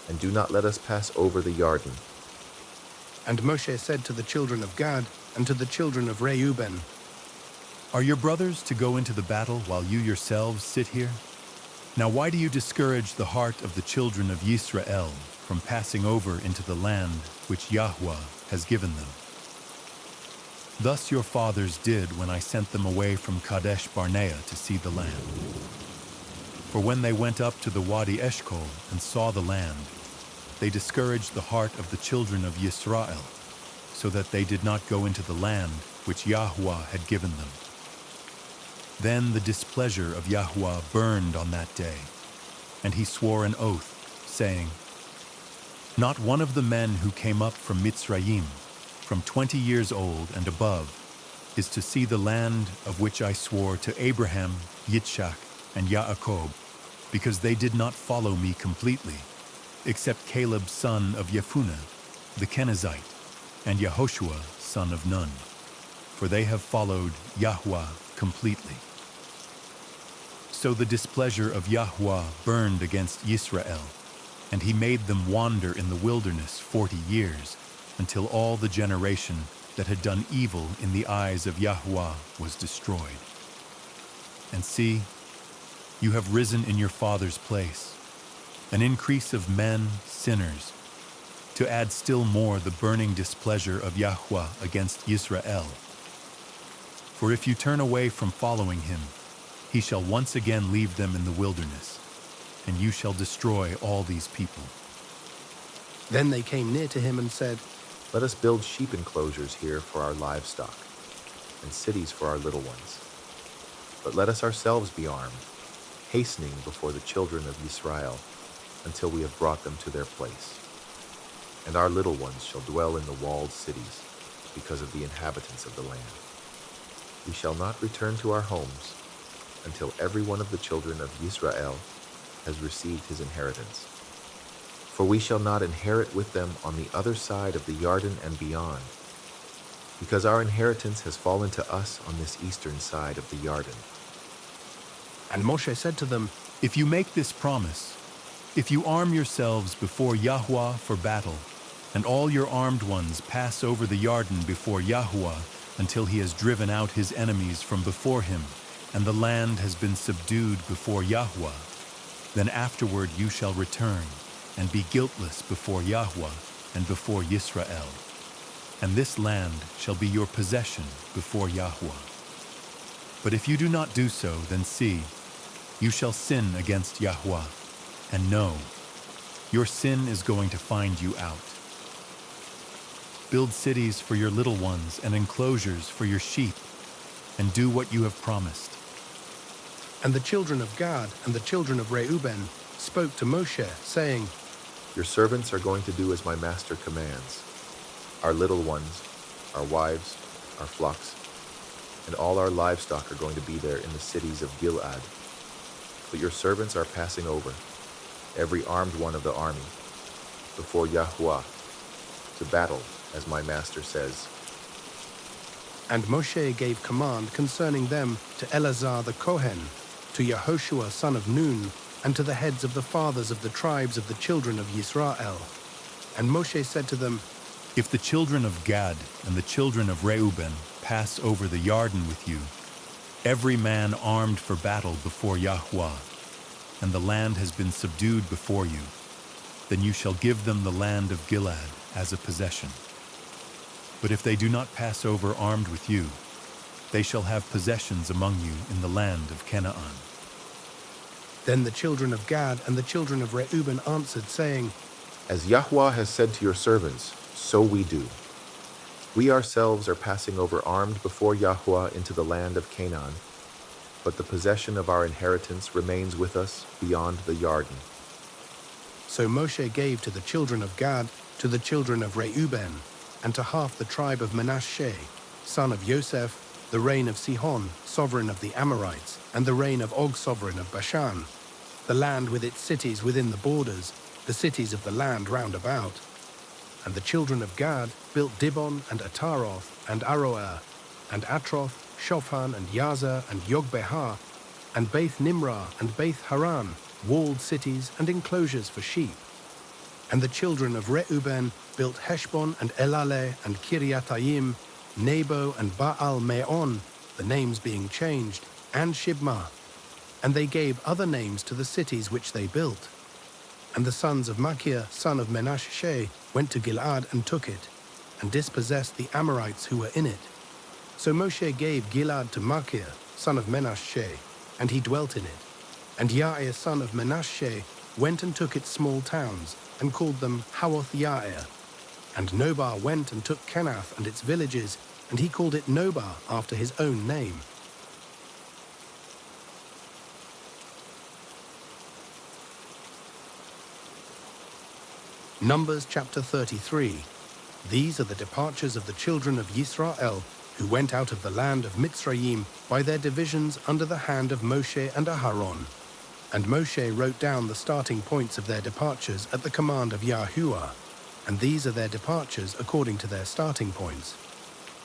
and do not let us pass over the Yarden. And Moshe said to the children of Gad and to the children of Reuben, Are your brothers to go into the battle while you yourselves sit here? Now why do you discourage the heart of the children of Yisrael from passing over into the land which Yahweh has given them? Thus your fathers did when I sent them away from Kadesh Barnea to see the land. For when they went up to the Wadi Eshcol and saw the land, they discouraged the heart of the children of Yisrael, so that they did not go into the land which Yahweh had given them. Then the displeasure of Yahweh burned on that day, and he swore an oath, saying, Not one of the men who came up from Mitzrayim, from 20 years old and above, is to see the land of which I swore to Abraham, Yitzchak, and Yaakov, because they did not follow me completely, except Caleb son of Jephunneh, the Kenizzite, and Yehoshua son of Nun, for they have followed Yahweh completely. So the displeasure of Yahweh burned against Yisrael, and he made them wander in the wilderness 40 years, until all the generation that had done evil in the eyes of Yahweh was destroyed. And see, you have risen in your father's place, an increase of men, sinners, to add still more the burning displeasure of Yahweh against Yisrael. For if you turn away from following him, he shall once again leave them in the wilderness, and you shall destroy all these people. Then they came near to him and said, Let us build sheep enclosures here for our livestock, and cities for our little ones. But let us ourselves be armed, hastening before the children of Israel, until we have brought them to their place. And our little ones shall dwell in the walled cities, because of the inhabitants of the land. We shall not return to our homes, until every one of the children of Israel has received his inheritance. For we shall not inherit with them on the other side of the Jordan and beyond, because our inheritance has fallen to us on this eastern side of the Jordan. And Moshe said to them, If you make this promise, if you arm yourselves before Yahweh for battle, and all your armed ones pass over the Jordan before Yahweh until he has driven out his enemies from before him, and the land has been subdued before Yahweh, then afterward you shall return and be guiltless before Yahweh and before Yisrael. And this land shall be your possession before Yahweh. But if you do not do so, then see, you shall sin against Yahweh, and know, your sin is going to find you out. Build cities for your little ones and enclosures for your sheep, and do what you have promised. And the children of Gad and the children of Reuben spoke to Moshe, saying, Your servants are going to do as my master commands. Our little ones, our wives, our flocks, and all our livestock are going to be there in the cities of Gilead. But your servants are passing over, every armed one of the army, before Yahweh, to battle, as my master says. And Moshe gave command concerning them to Eleazar the Kohen, to Yehoshua son of Nun, and to the heads of the fathers of the tribes of the children of Yisrael. And Moshe said to them, If the children of Gad and the children of Reuben pass over the Jordan with you, every man armed for battle before Yahweh, and the land has been subdued before you, then you shall give them the land of Gilead as a possession. But if they do not pass over armed with you, they shall have possessions among you in the land of Canaan. Then the children of Gad and the children of Reuben answered, saying, As Yahweh has said to your servants, so we do. We ourselves are passing over armed before Yahweh into the land of Canaan, but the possession of our inheritance remains with us beyond the Jordan. So Moshe gave to the children of Gad, to the children of Reuben, and to half the tribe of Manasseh, son of Joseph, the reign of Sihon, sovereign of the Amorites, and the reign of Og, sovereign of Bashan, the land with its cities within the borders, the cities of the land round about. And the children of Gad built Dibon and Ataroth and Aroer, and Atroth, Shophan and Yazer and Yogbehar, and Beth Nimrah and Beth Haran, walled cities and enclosures for sheep. And the children of Reuben built Heshbon and Elale and Kiriatayim, Nebo and Baal Meon, the names being changed, and Shibmah. And they gave other names to the cities which they built. And the sons of Machir, son of Menashe, went to Gilad and took it, and dispossessed the Amorites who were in it. So Moshe gave Gilad to Machir, son of Menashe, and he dwelt in it. And Yair, son of Menashe, went and took its small towns, and called them Hawoth Yair. And Nobar went and took Kenath and its villages, and he called it Nobar after his own name. Numbers chapter 33. These are the departures of the children of Yisrael, who went out of the land of Mitzrayim by their divisions under the hand of Moshe and Aharon. And Moshe wrote down the starting points of their departures at the command of Yahuwah, and these are their departures according to their starting points.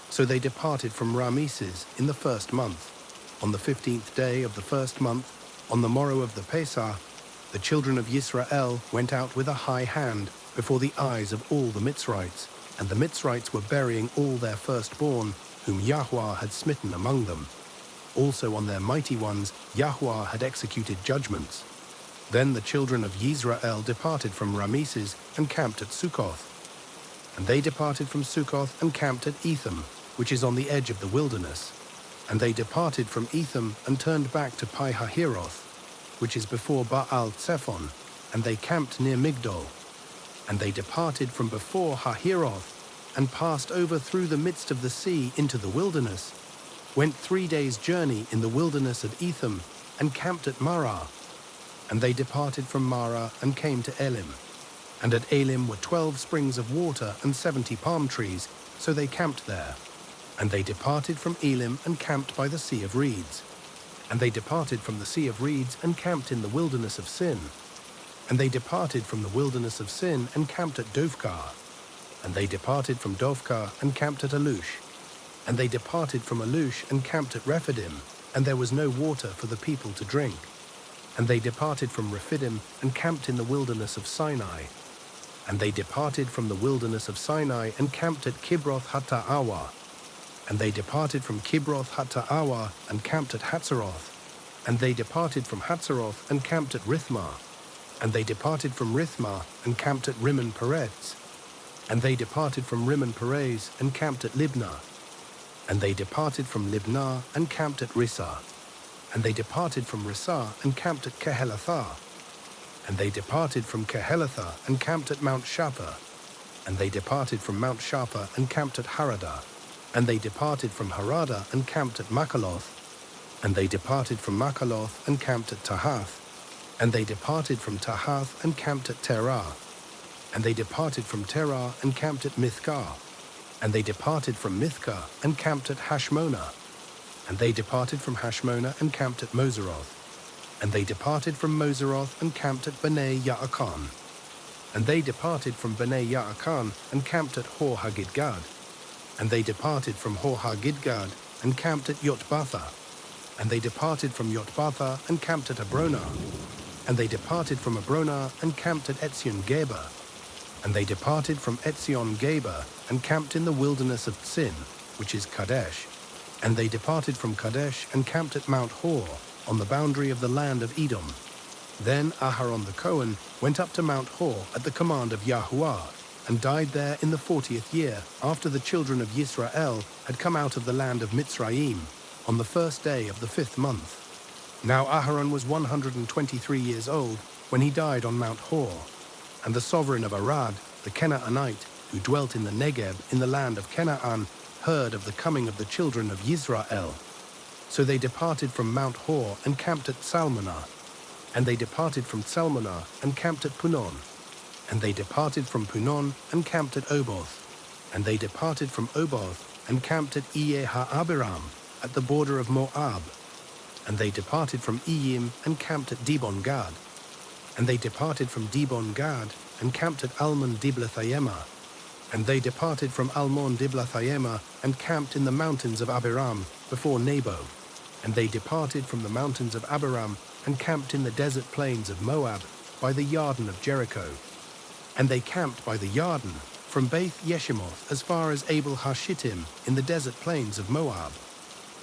So they departed from Rameses in the first month. On the 15th day of the first month, on the morrow of the Pesach, the children of Yisrael went out with a high hand before the eyes of all the Mitzrites, and the Mitzrites were burying all their firstborn, whom Yahuwah had smitten among them. Also on their mighty ones Yahuwah had executed judgments. Then the children of Yisrael departed from Rameses and camped at Succoth. And they departed from Succoth and camped at Etham, which is on the edge of the wilderness. And they departed from Etham and turned back to Pi-hahiroth, which is before Baal-Zephon, and they camped near Migdol. And they departed from before Hahiroth, and passed over through the midst of the sea into the wilderness, went 3 days' journey in the wilderness of Etham, and camped at Marah. And they departed from Marah and came to Elim. And at Elim were 12 springs of water and 70 palm trees, so they camped there. And they departed from Elim and camped by the Sea of Reeds. And they departed from the Sea of Reeds and camped in the wilderness of Sin. And they departed from the wilderness of Sin and camped at Dophkar. And they departed from Dophkar and camped at Alush. And they departed from Alush and camped at Rephidim, and there was no water for the people to drink. And they departed from Rephidim and camped in the wilderness of Sinai. And they departed from the wilderness of Sinai and camped at Kibroth Hatta'awa. And they departed from Kibroth Hatta'awa and camped at Hatzeroth. And they departed from Hatzeroth and camped at Rithmah. And they departed from Rithmah and camped at Rimmon Peretz. And they departed from Rimmon Perez and camped at Libnah. And they departed from Libnah and camped at Rissah. And they departed from Rissah and camped at Kehelathah. And they departed from Kehelathah and camped at Mount Shapha. And they departed from Mount Shapha and camped at Haradah. And they departed from Haradah and camped at Makaloth. And they departed from Makaloth and camped at Tahath. And they departed from Tahath and camped at Terah. And they departed from Terah and camped at Mithkah. And they departed from Mithkah and camped at Hashmonah. And they departed from Hashmonah and camped at Moseroth. And they departed from Moseroth and camped at Bnei Ya'akan. And they departed from Bnei Ya'akan and camped at Hor Hagidgad. And they departed from Hor Hagidgad and camped at Yotbatha. And they departed from Yotbatha and camped at Abronah. And they departed from Abronah and camped at Etzion-Geber. And they departed from Etzion-Geber and camped in the wilderness of Sin, which is Kadesh. And they departed from Kadesh and camped at Mount Hor, on the boundary of the land of Edom. Then Aharon the Cohen went up to Mount Hor at the command of Yahuwah, and died there in the 40th year, after the children of Yisrael had come out of the land of Mitzrayim, on the first day of the 5th month. Now Aharon was 123 years old when he died on Mount Hor. And the sovereign of Arad, the Canaanite, who dwelt in the Negeb in the land of Canaan, heard of the coming of the children of Yisrael. So they departed from Mount Hor and camped at Salmonah. And they departed from Salmonah and camped at Punon. And they departed from Punon and camped at Oboth. And they departed from Oboth and camped at Iye Ha'abiram, at the border of Moab. And they departed from Iyim and camped at Dibon-Gad. And they departed from Dibon-Gad and camped at Almon-Diblathayemah. And they departed from Almon-Diblathayemah and camped in the mountains of Abiram before Nebo. And they departed from the mountains of Abiram and camped in the desert plains of Moab by the Yarden of Jericho. And they camped by the Yarden from Beth Yeshimoth as far as Abel Hashittim in the desert plains of Moab.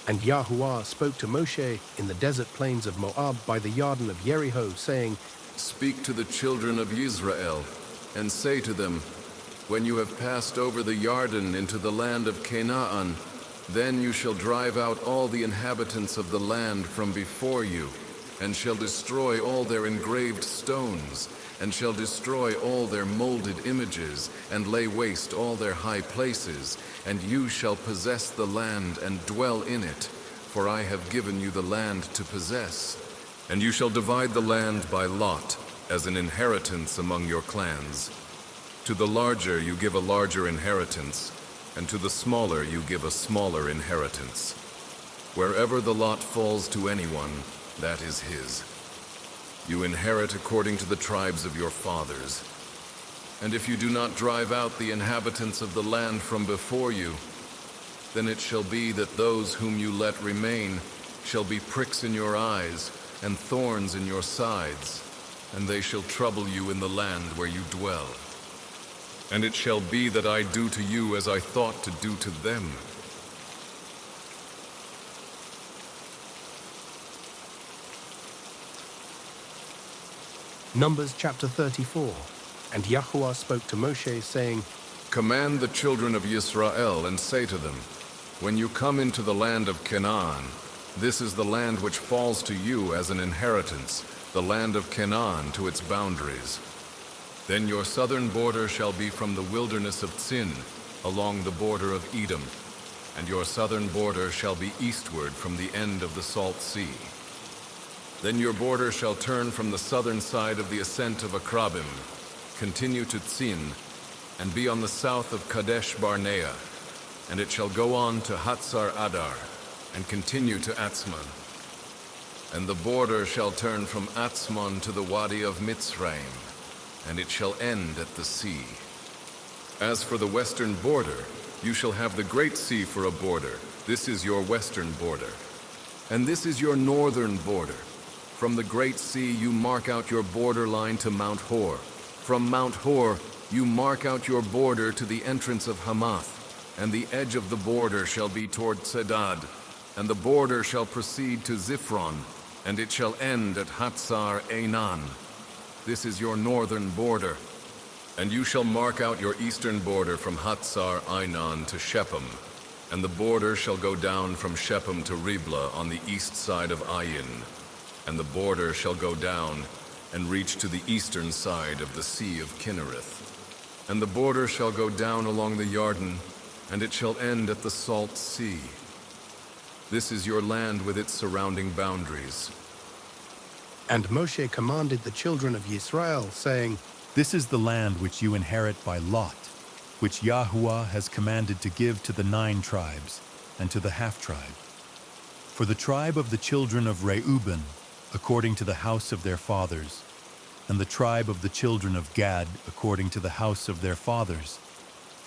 And Yahuwah spoke to Moshe in the desert plains of Moab by the Yarden of Jericho, saying, Speak to the children of Israel, and say to them, When you have passed over the Yarden into the land of Canaan, then you shall drive out all the inhabitants of the land from before you, and shall destroy all their engraved stones, and shall destroy all their molded images, and lay waste all their high places, and you shall possess the land and dwell in it, for I have given you the land to possess. And you shall divide the land by lot, as an inheritance among your clans. To the larger you give a larger inheritance, and to the smaller you give a smaller inheritance. Wherever the lot falls to anyone, that is his. You inherit according to the tribes of your fathers. And if you do not drive out the inhabitants of the land from before you, then it shall be that those whom you let remain shall be pricks in your eyes and thorns in your sides, and they shall trouble you in the land where you dwell. And it shall be that I do to you as I thought to do to them. Numbers chapter 34. And Yahuwah spoke to Moshe, saying, Command the children of Israel and say to them, When you come into the land of Canaan, this is the land which falls to you as an inheritance, the land of Canaan to its boundaries. Then your southern border shall be from the wilderness of Tzin, along the border of Edom, and your southern border shall be eastward from the end of the Salt Sea. Then your border shall turn from the southern side of the ascent of Akrabim, continue to Tzin, and be on the south of Kadesh Barnea, and it shall go on to Hatzar Adar, and continue to Atzmon. And the border shall turn from Atzmon to the Wadi of Mitzrayim, and it shall end at the sea. As for the western border, you shall have the great sea for a border. This is your western border. And this is your northern border. From the great sea you mark out your border line to Mount Hor. From Mount Hor you mark out your border to the entrance of Hamath, and the edge of the border shall be toward Sedad, and the border shall proceed to Ziphron, and it shall end at Hatzar Einan. This is your northern border. And you shall mark out your eastern border from Hatzar Einan to Shephem, and the border shall go down from Shephem to Riblah on the east side of Ayin, and the border shall go down and reach to the eastern side of the Sea of Kinnereth. And the border shall go down along the Yarden, and it shall end at the Salt Sea. This is your land with its surrounding boundaries. And Moshe commanded the children of Israel, saying, This is the land which you inherit by lot, which Yahuwah has commanded to give to the 9 tribes and to the half-tribe. For the tribe of the children of Reuben, according to the house of their fathers, and the tribe of the children of Gad, according to the house of their fathers,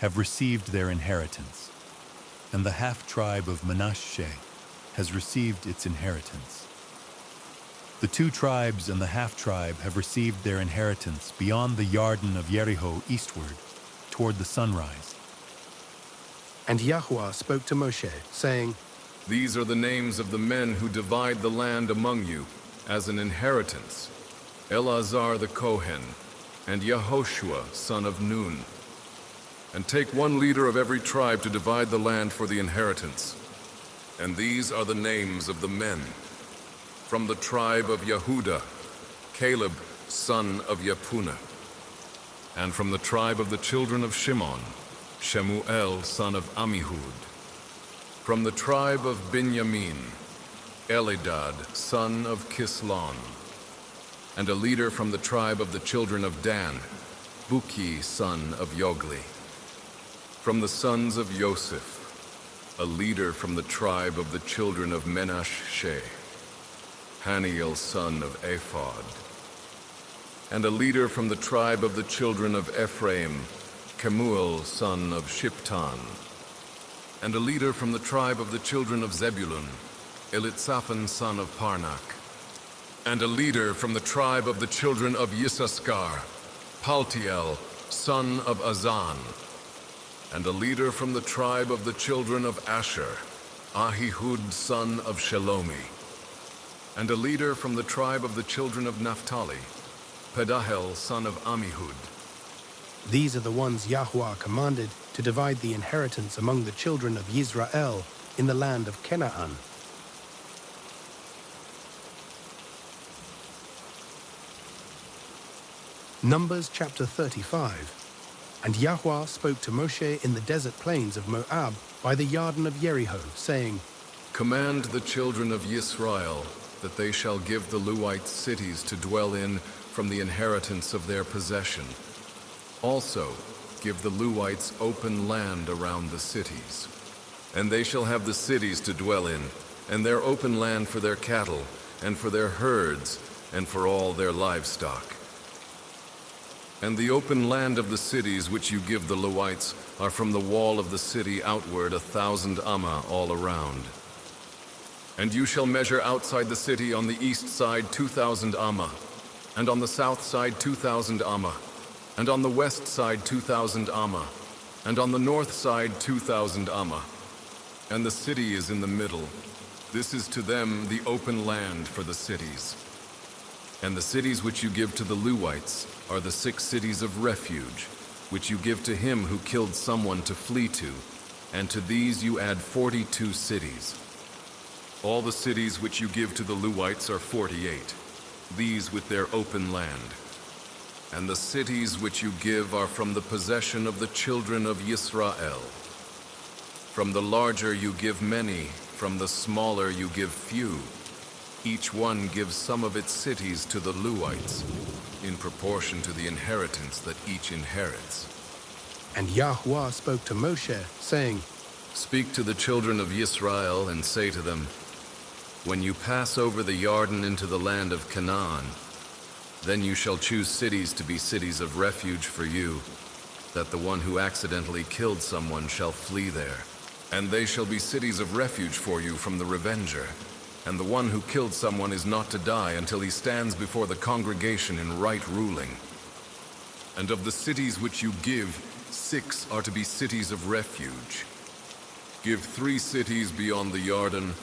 have received their inheritance. And the half-tribe of Manasseh has received its inheritance. The 2 tribes and the half-tribe have received their inheritance beyond the Yarden of Jericho eastward, toward the sunrise. And Yahuwah spoke to Moshe, saying, These are the names of the men who divide the land among you as an inheritance: Eleazar the Kohen, and Yehoshua son of Nun. And take 1 leader of every tribe to divide the land for the inheritance. And these are the names of the men. From the tribe of Yehuda, Caleb son of Yepuneh. And from the tribe of the children of Shimon, Shemuel son of Ammihud. From the tribe of Binyamin, Elidad son of Kislon. And a leader from the tribe of the children of Dan, Buki son of Yogli. From the sons of Yosef, a leader from the tribe of the children of Menashe, Haniel son of Ephod. And a leader from the tribe of the children of Ephraim, Kemuel son of Shiptan. And a leader from the tribe of the children of Zebulun, Elitzaphan son of Parnak. And a leader from the tribe of the children of Yissaskar, Paltiel son of Azan. And a leader from the tribe of the children of Asher, Ahihud son of Shelomi, and a leader from the tribe of the children of Naphtali, Pedahel son of Ammihud. These are the ones Yahweh commanded to divide the inheritance among the children of Yisrael in the land of Canaan. Numbers chapter 35. And Yahweh spoke to Moshe in the desert plains of Moab by the Yarden of Jericho, saying, Command the children of Yisrael that they shall give the Luites cities to dwell in from the inheritance of their possession. Also, give the Luites open land around the cities. And they shall have the cities to dwell in, and their open land for their cattle, and for their herds, and for all their livestock. And the open land of the cities which you give the Luites are from the wall of the city outward 1,000 amma all around. And you shall measure outside the city on the east side 2,000 amma, and on the south side 2,000 amma, and on the west side 2,000 amma, and on the north side 2,000 amma. And the city is in the middle. This is to them the open land for the cities. And the cities which you give to the Luites are the 6 cities of refuge, which you give to him who killed someone to flee to, and to these you add 42 cities. All the cities which you give to the Luites are 48, these with their open land. And the cities which you give are from the possession of the children of Yisrael. From the larger you give many, from the smaller you give few. Each one gives some of its cities to the Luites, in proportion to the inheritance that each inherits. And Yahweh spoke to Moshe, saying, Speak to the children of Yisrael and say to them, When you pass over the Yarden into the land of Canaan, then you shall choose cities to be cities of refuge for you, that the one who accidentally killed someone shall flee there. And they shall be cities of refuge for you from the revenger. And the one who killed someone is not to die until he stands before the congregation in right ruling. And of the cities which you give, 6 are to be cities of refuge. Give 3 cities beyond the Yarden,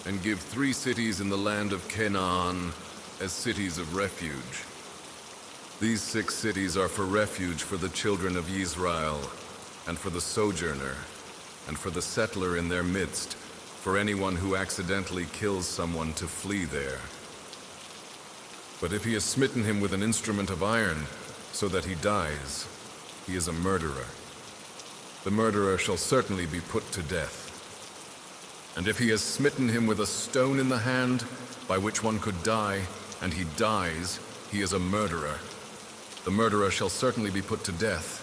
and give 3 cities in the land of Canaan as cities of refuge. These 6 cities are for refuge for the children of Israel, and for the sojourner, and for the settler in their midst, for anyone who accidentally kills someone to flee there. But if he has smitten him with an instrument of iron, so that he dies, he is a murderer. The murderer shall certainly be put to death. And if he has smitten him with a stone in the hand, by which one could die, and he dies, he is a murderer. The murderer shall certainly be put to death.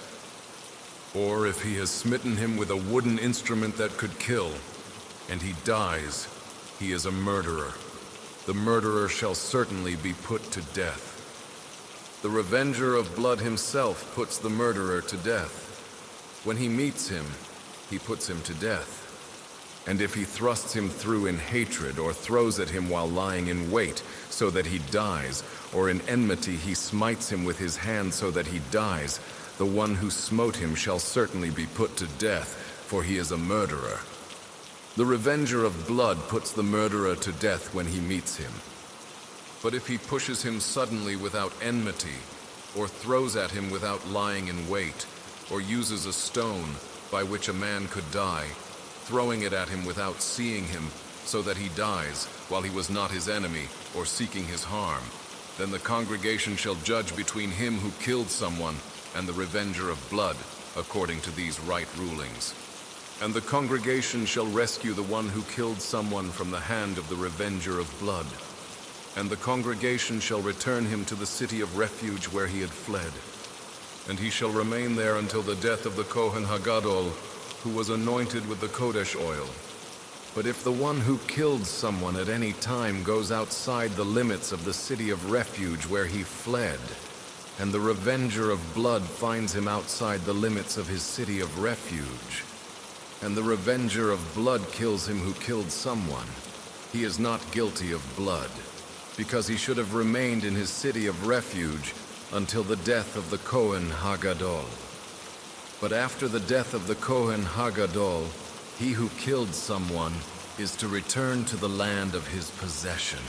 Or if he has smitten him with a wooden instrument that could kill, and he dies, he is a murderer. The murderer shall certainly be put to death. The revenger of blood himself puts the murderer to death. When he meets him, he puts him to death. And if he thrusts him through in hatred, or throws at him while lying in wait, so that he dies, or in enmity he smites him with his hand so that he dies, the one who smote him shall certainly be put to death, for he is a murderer. The revenger of blood puts the murderer to death when he meets him. But if he pushes him suddenly without enmity, or throws at him without lying in wait, or uses a stone by which a man could die, throwing it at him without seeing him, so that he dies, while he was not his enemy, or seeking his harm, then the congregation shall judge between him who killed someone and the revenger of blood, according to these right rulings. And the congregation shall rescue the one who killed someone from the hand of the revenger of blood. And the congregation shall return him to the city of refuge where he had fled. And he shall remain there until the death of the Kohen Hagadol, who was anointed with the Kodesh oil. But if the one who killed someone at any time goes outside the limits of the city of refuge where he fled, and the revenger of blood finds him outside the limits of his city of refuge, and the revenger of blood kills him who killed someone, he is not guilty of blood, because he should have remained in his city of refuge until the death of the Kohen Hagadol. But after the death of the Kohen Hagadol, he who killed someone is to return to the land of his possession.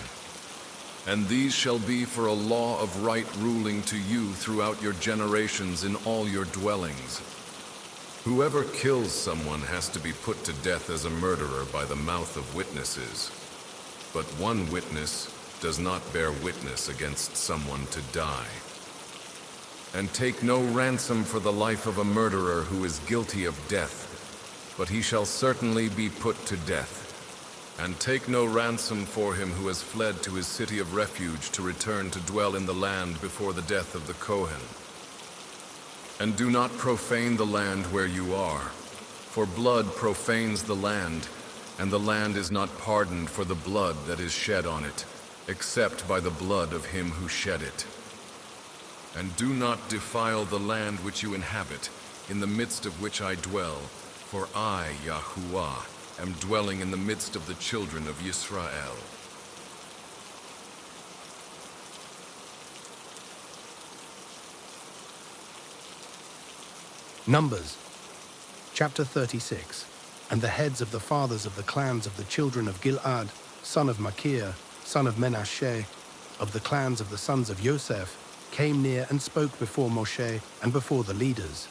And these shall be for a law of right ruling to you throughout your generations in all your dwellings. Whoever kills someone has to be put to death as a murderer by the mouth of witnesses. But one witness does not bear witness against someone to die. And take no ransom for the life of a murderer who is guilty of death, but he shall certainly be put to death. And take no ransom for him who has fled to his city of refuge to return to dwell in the land before the death of the Kohen. And do not profane the land where you are, for blood profanes the land, and the land is not pardoned for the blood that is shed on it, except by the blood of him who shed it. And do not defile the land which you inhabit, in the midst of which I dwell, for I, Yahuwah, am dwelling in the midst of the children of Yisrael. Numbers, chapter 36. And the heads of the fathers of the clans of the children of Gilad, son of Machir, son of Menashe, of the clans of the sons of Yosef, came near and spoke before Moshe and before the leaders,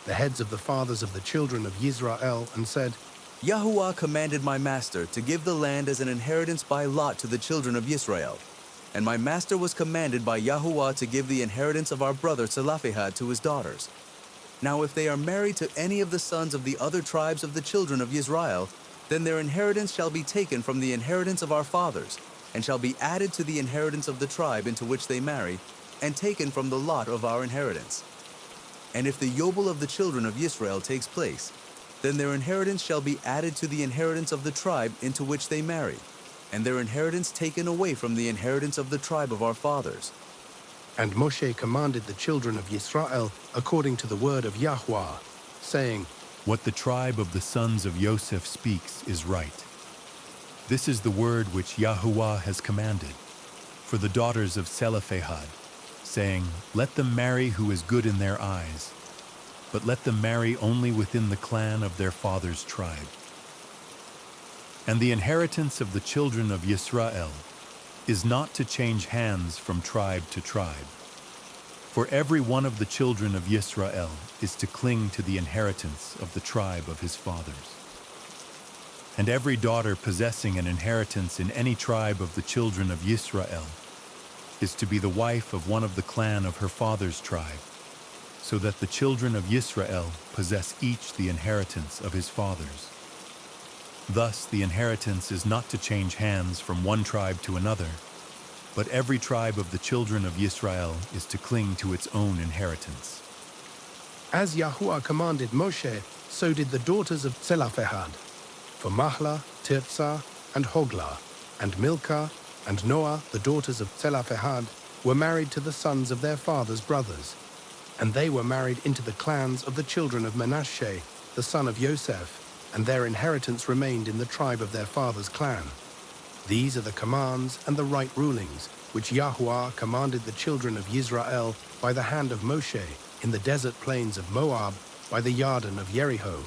the heads of the fathers of the children of Yisrael, and said, Yahuwah commanded my master to give the land as an inheritance by lot to the children of Israel. And my master was commanded by Yahuwah to give the inheritance of our brother Zelophehad to his daughters. Now if they are married to any of the sons of the other tribes of the children of Israel, then their inheritance shall be taken from the inheritance of our fathers, and shall be added to the inheritance of the tribe into which they marry, and taken from the lot of our inheritance. And if the yobel of the children of Israel takes place, then their inheritance shall be added to the inheritance of the tribe into which they marry, and their inheritance taken away from the inheritance of the tribe of our fathers. And Moshe commanded the children of Yisrael according to the word of Yahuwah, saying, What the tribe of the sons of Yosef speaks is right. This is the word which Yahuwah has commanded for the daughters of Zelophehad, saying, Let them marry who is good in their eyes, but let them marry only within the clan of their father's tribe. And the inheritance of the children of Yisrael is not to change hands from tribe to tribe. For every one of the children of Yisrael is to cling to the inheritance of the tribe of his fathers. And every daughter possessing an inheritance in any tribe of the children of Yisrael is to be the wife of one of the clan of her father's tribe, so that the children of Yisrael possess each the inheritance of his fathers. Thus the inheritance is not to change hands from one tribe to another, but every tribe of the children of Yisrael is to cling to its own inheritance. As Yahuwah commanded Moshe, so did the daughters of Zelophehad. For Mahlah, Tirzah, and Hoglah, and Milcah, and Noah, the daughters of Zelophehad, were married to the sons of their father's brothers, and they were married into the clans of the children of Menashe, the son of Yosef, and their inheritance remained in the tribe of their father's clan. These are the commands and the right rulings which Yahuwah commanded the children of Yisrael by the hand of Moshe in the desert plains of Moab by the Yarden of Jericho.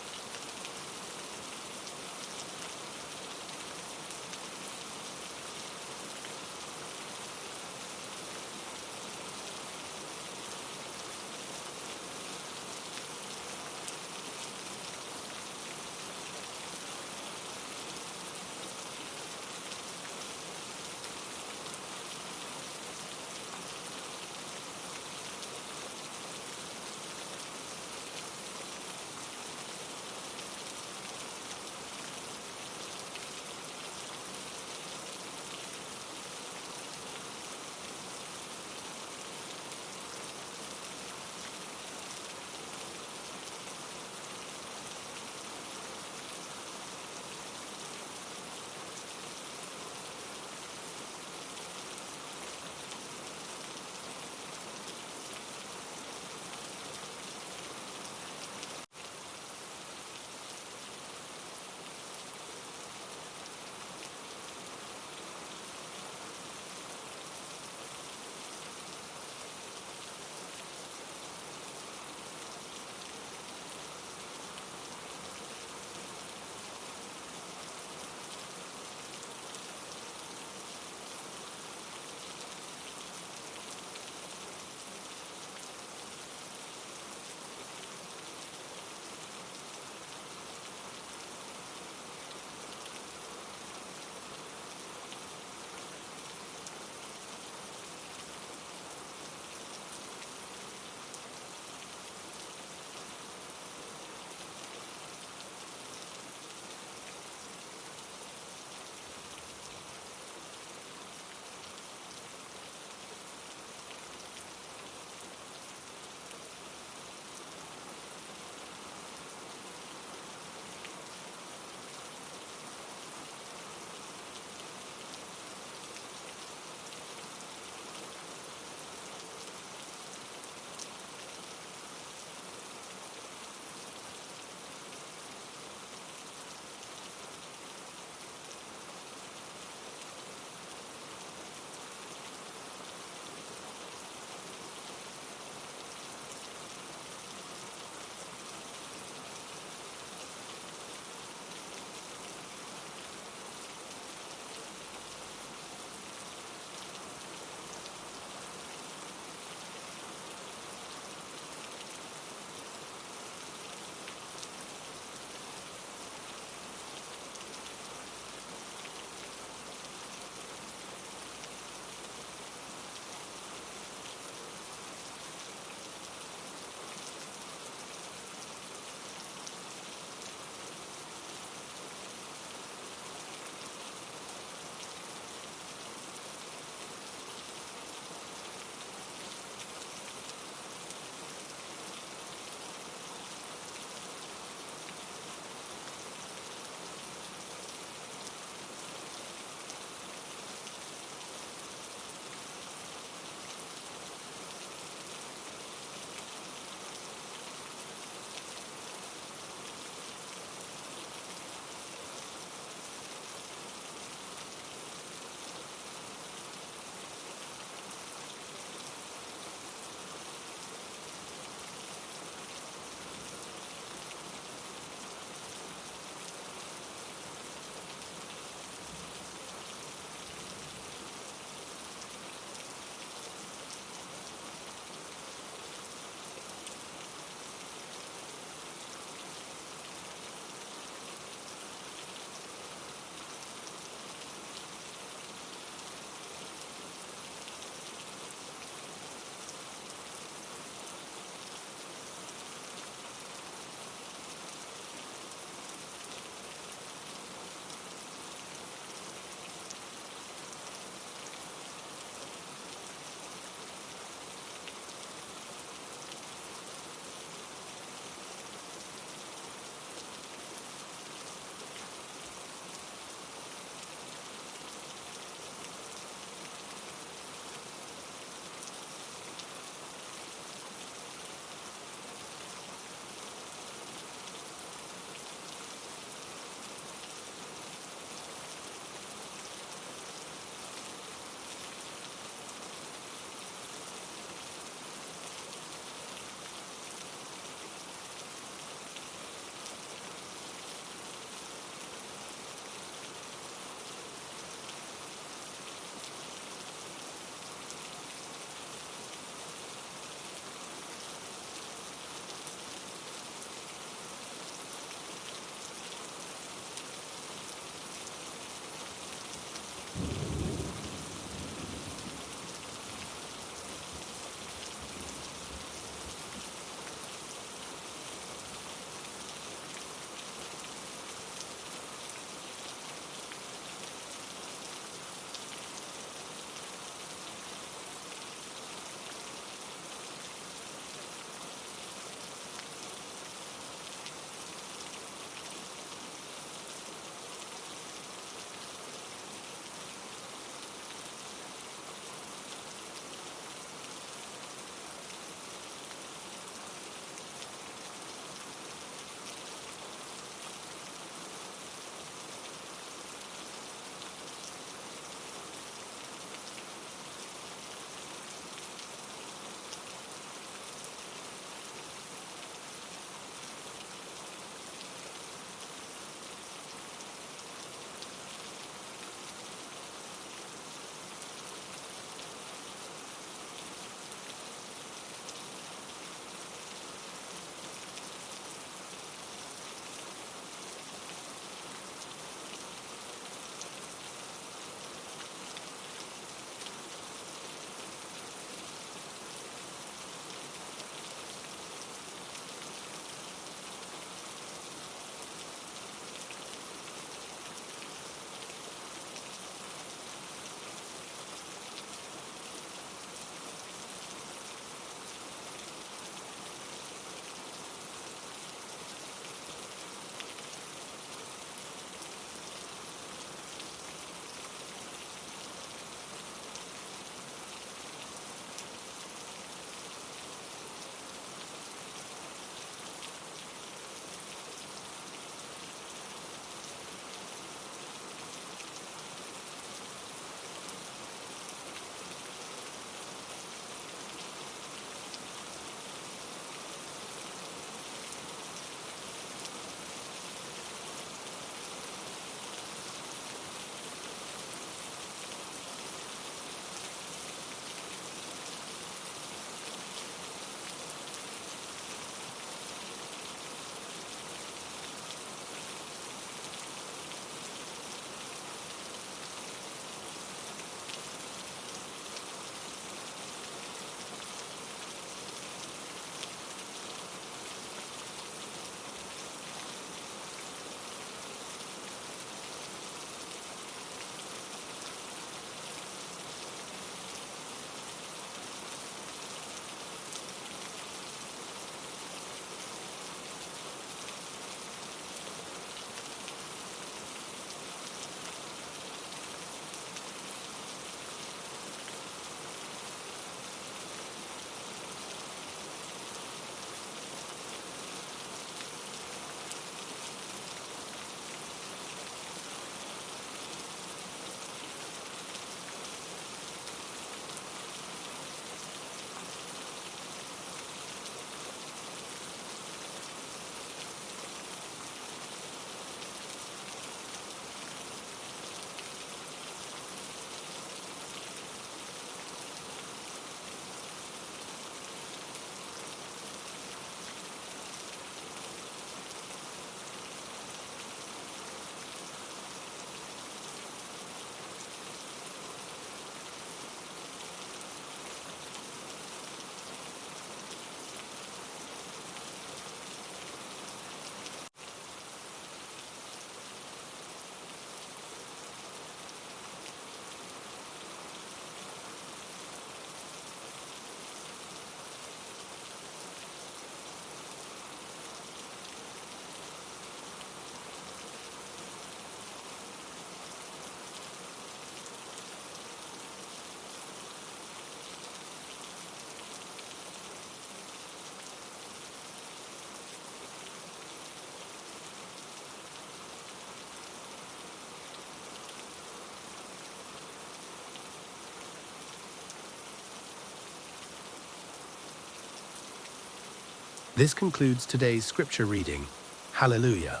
This concludes today's scripture reading. Hallelujah.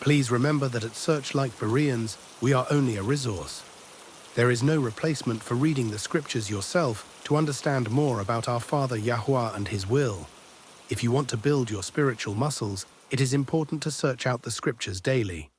Please remember that at Searchlight Bereans, we are only a resource. There is no replacement for reading the scriptures yourself to understand more about our Father Yahweh and His will. If you want to build your spiritual muscles, it is important to search out the scriptures daily.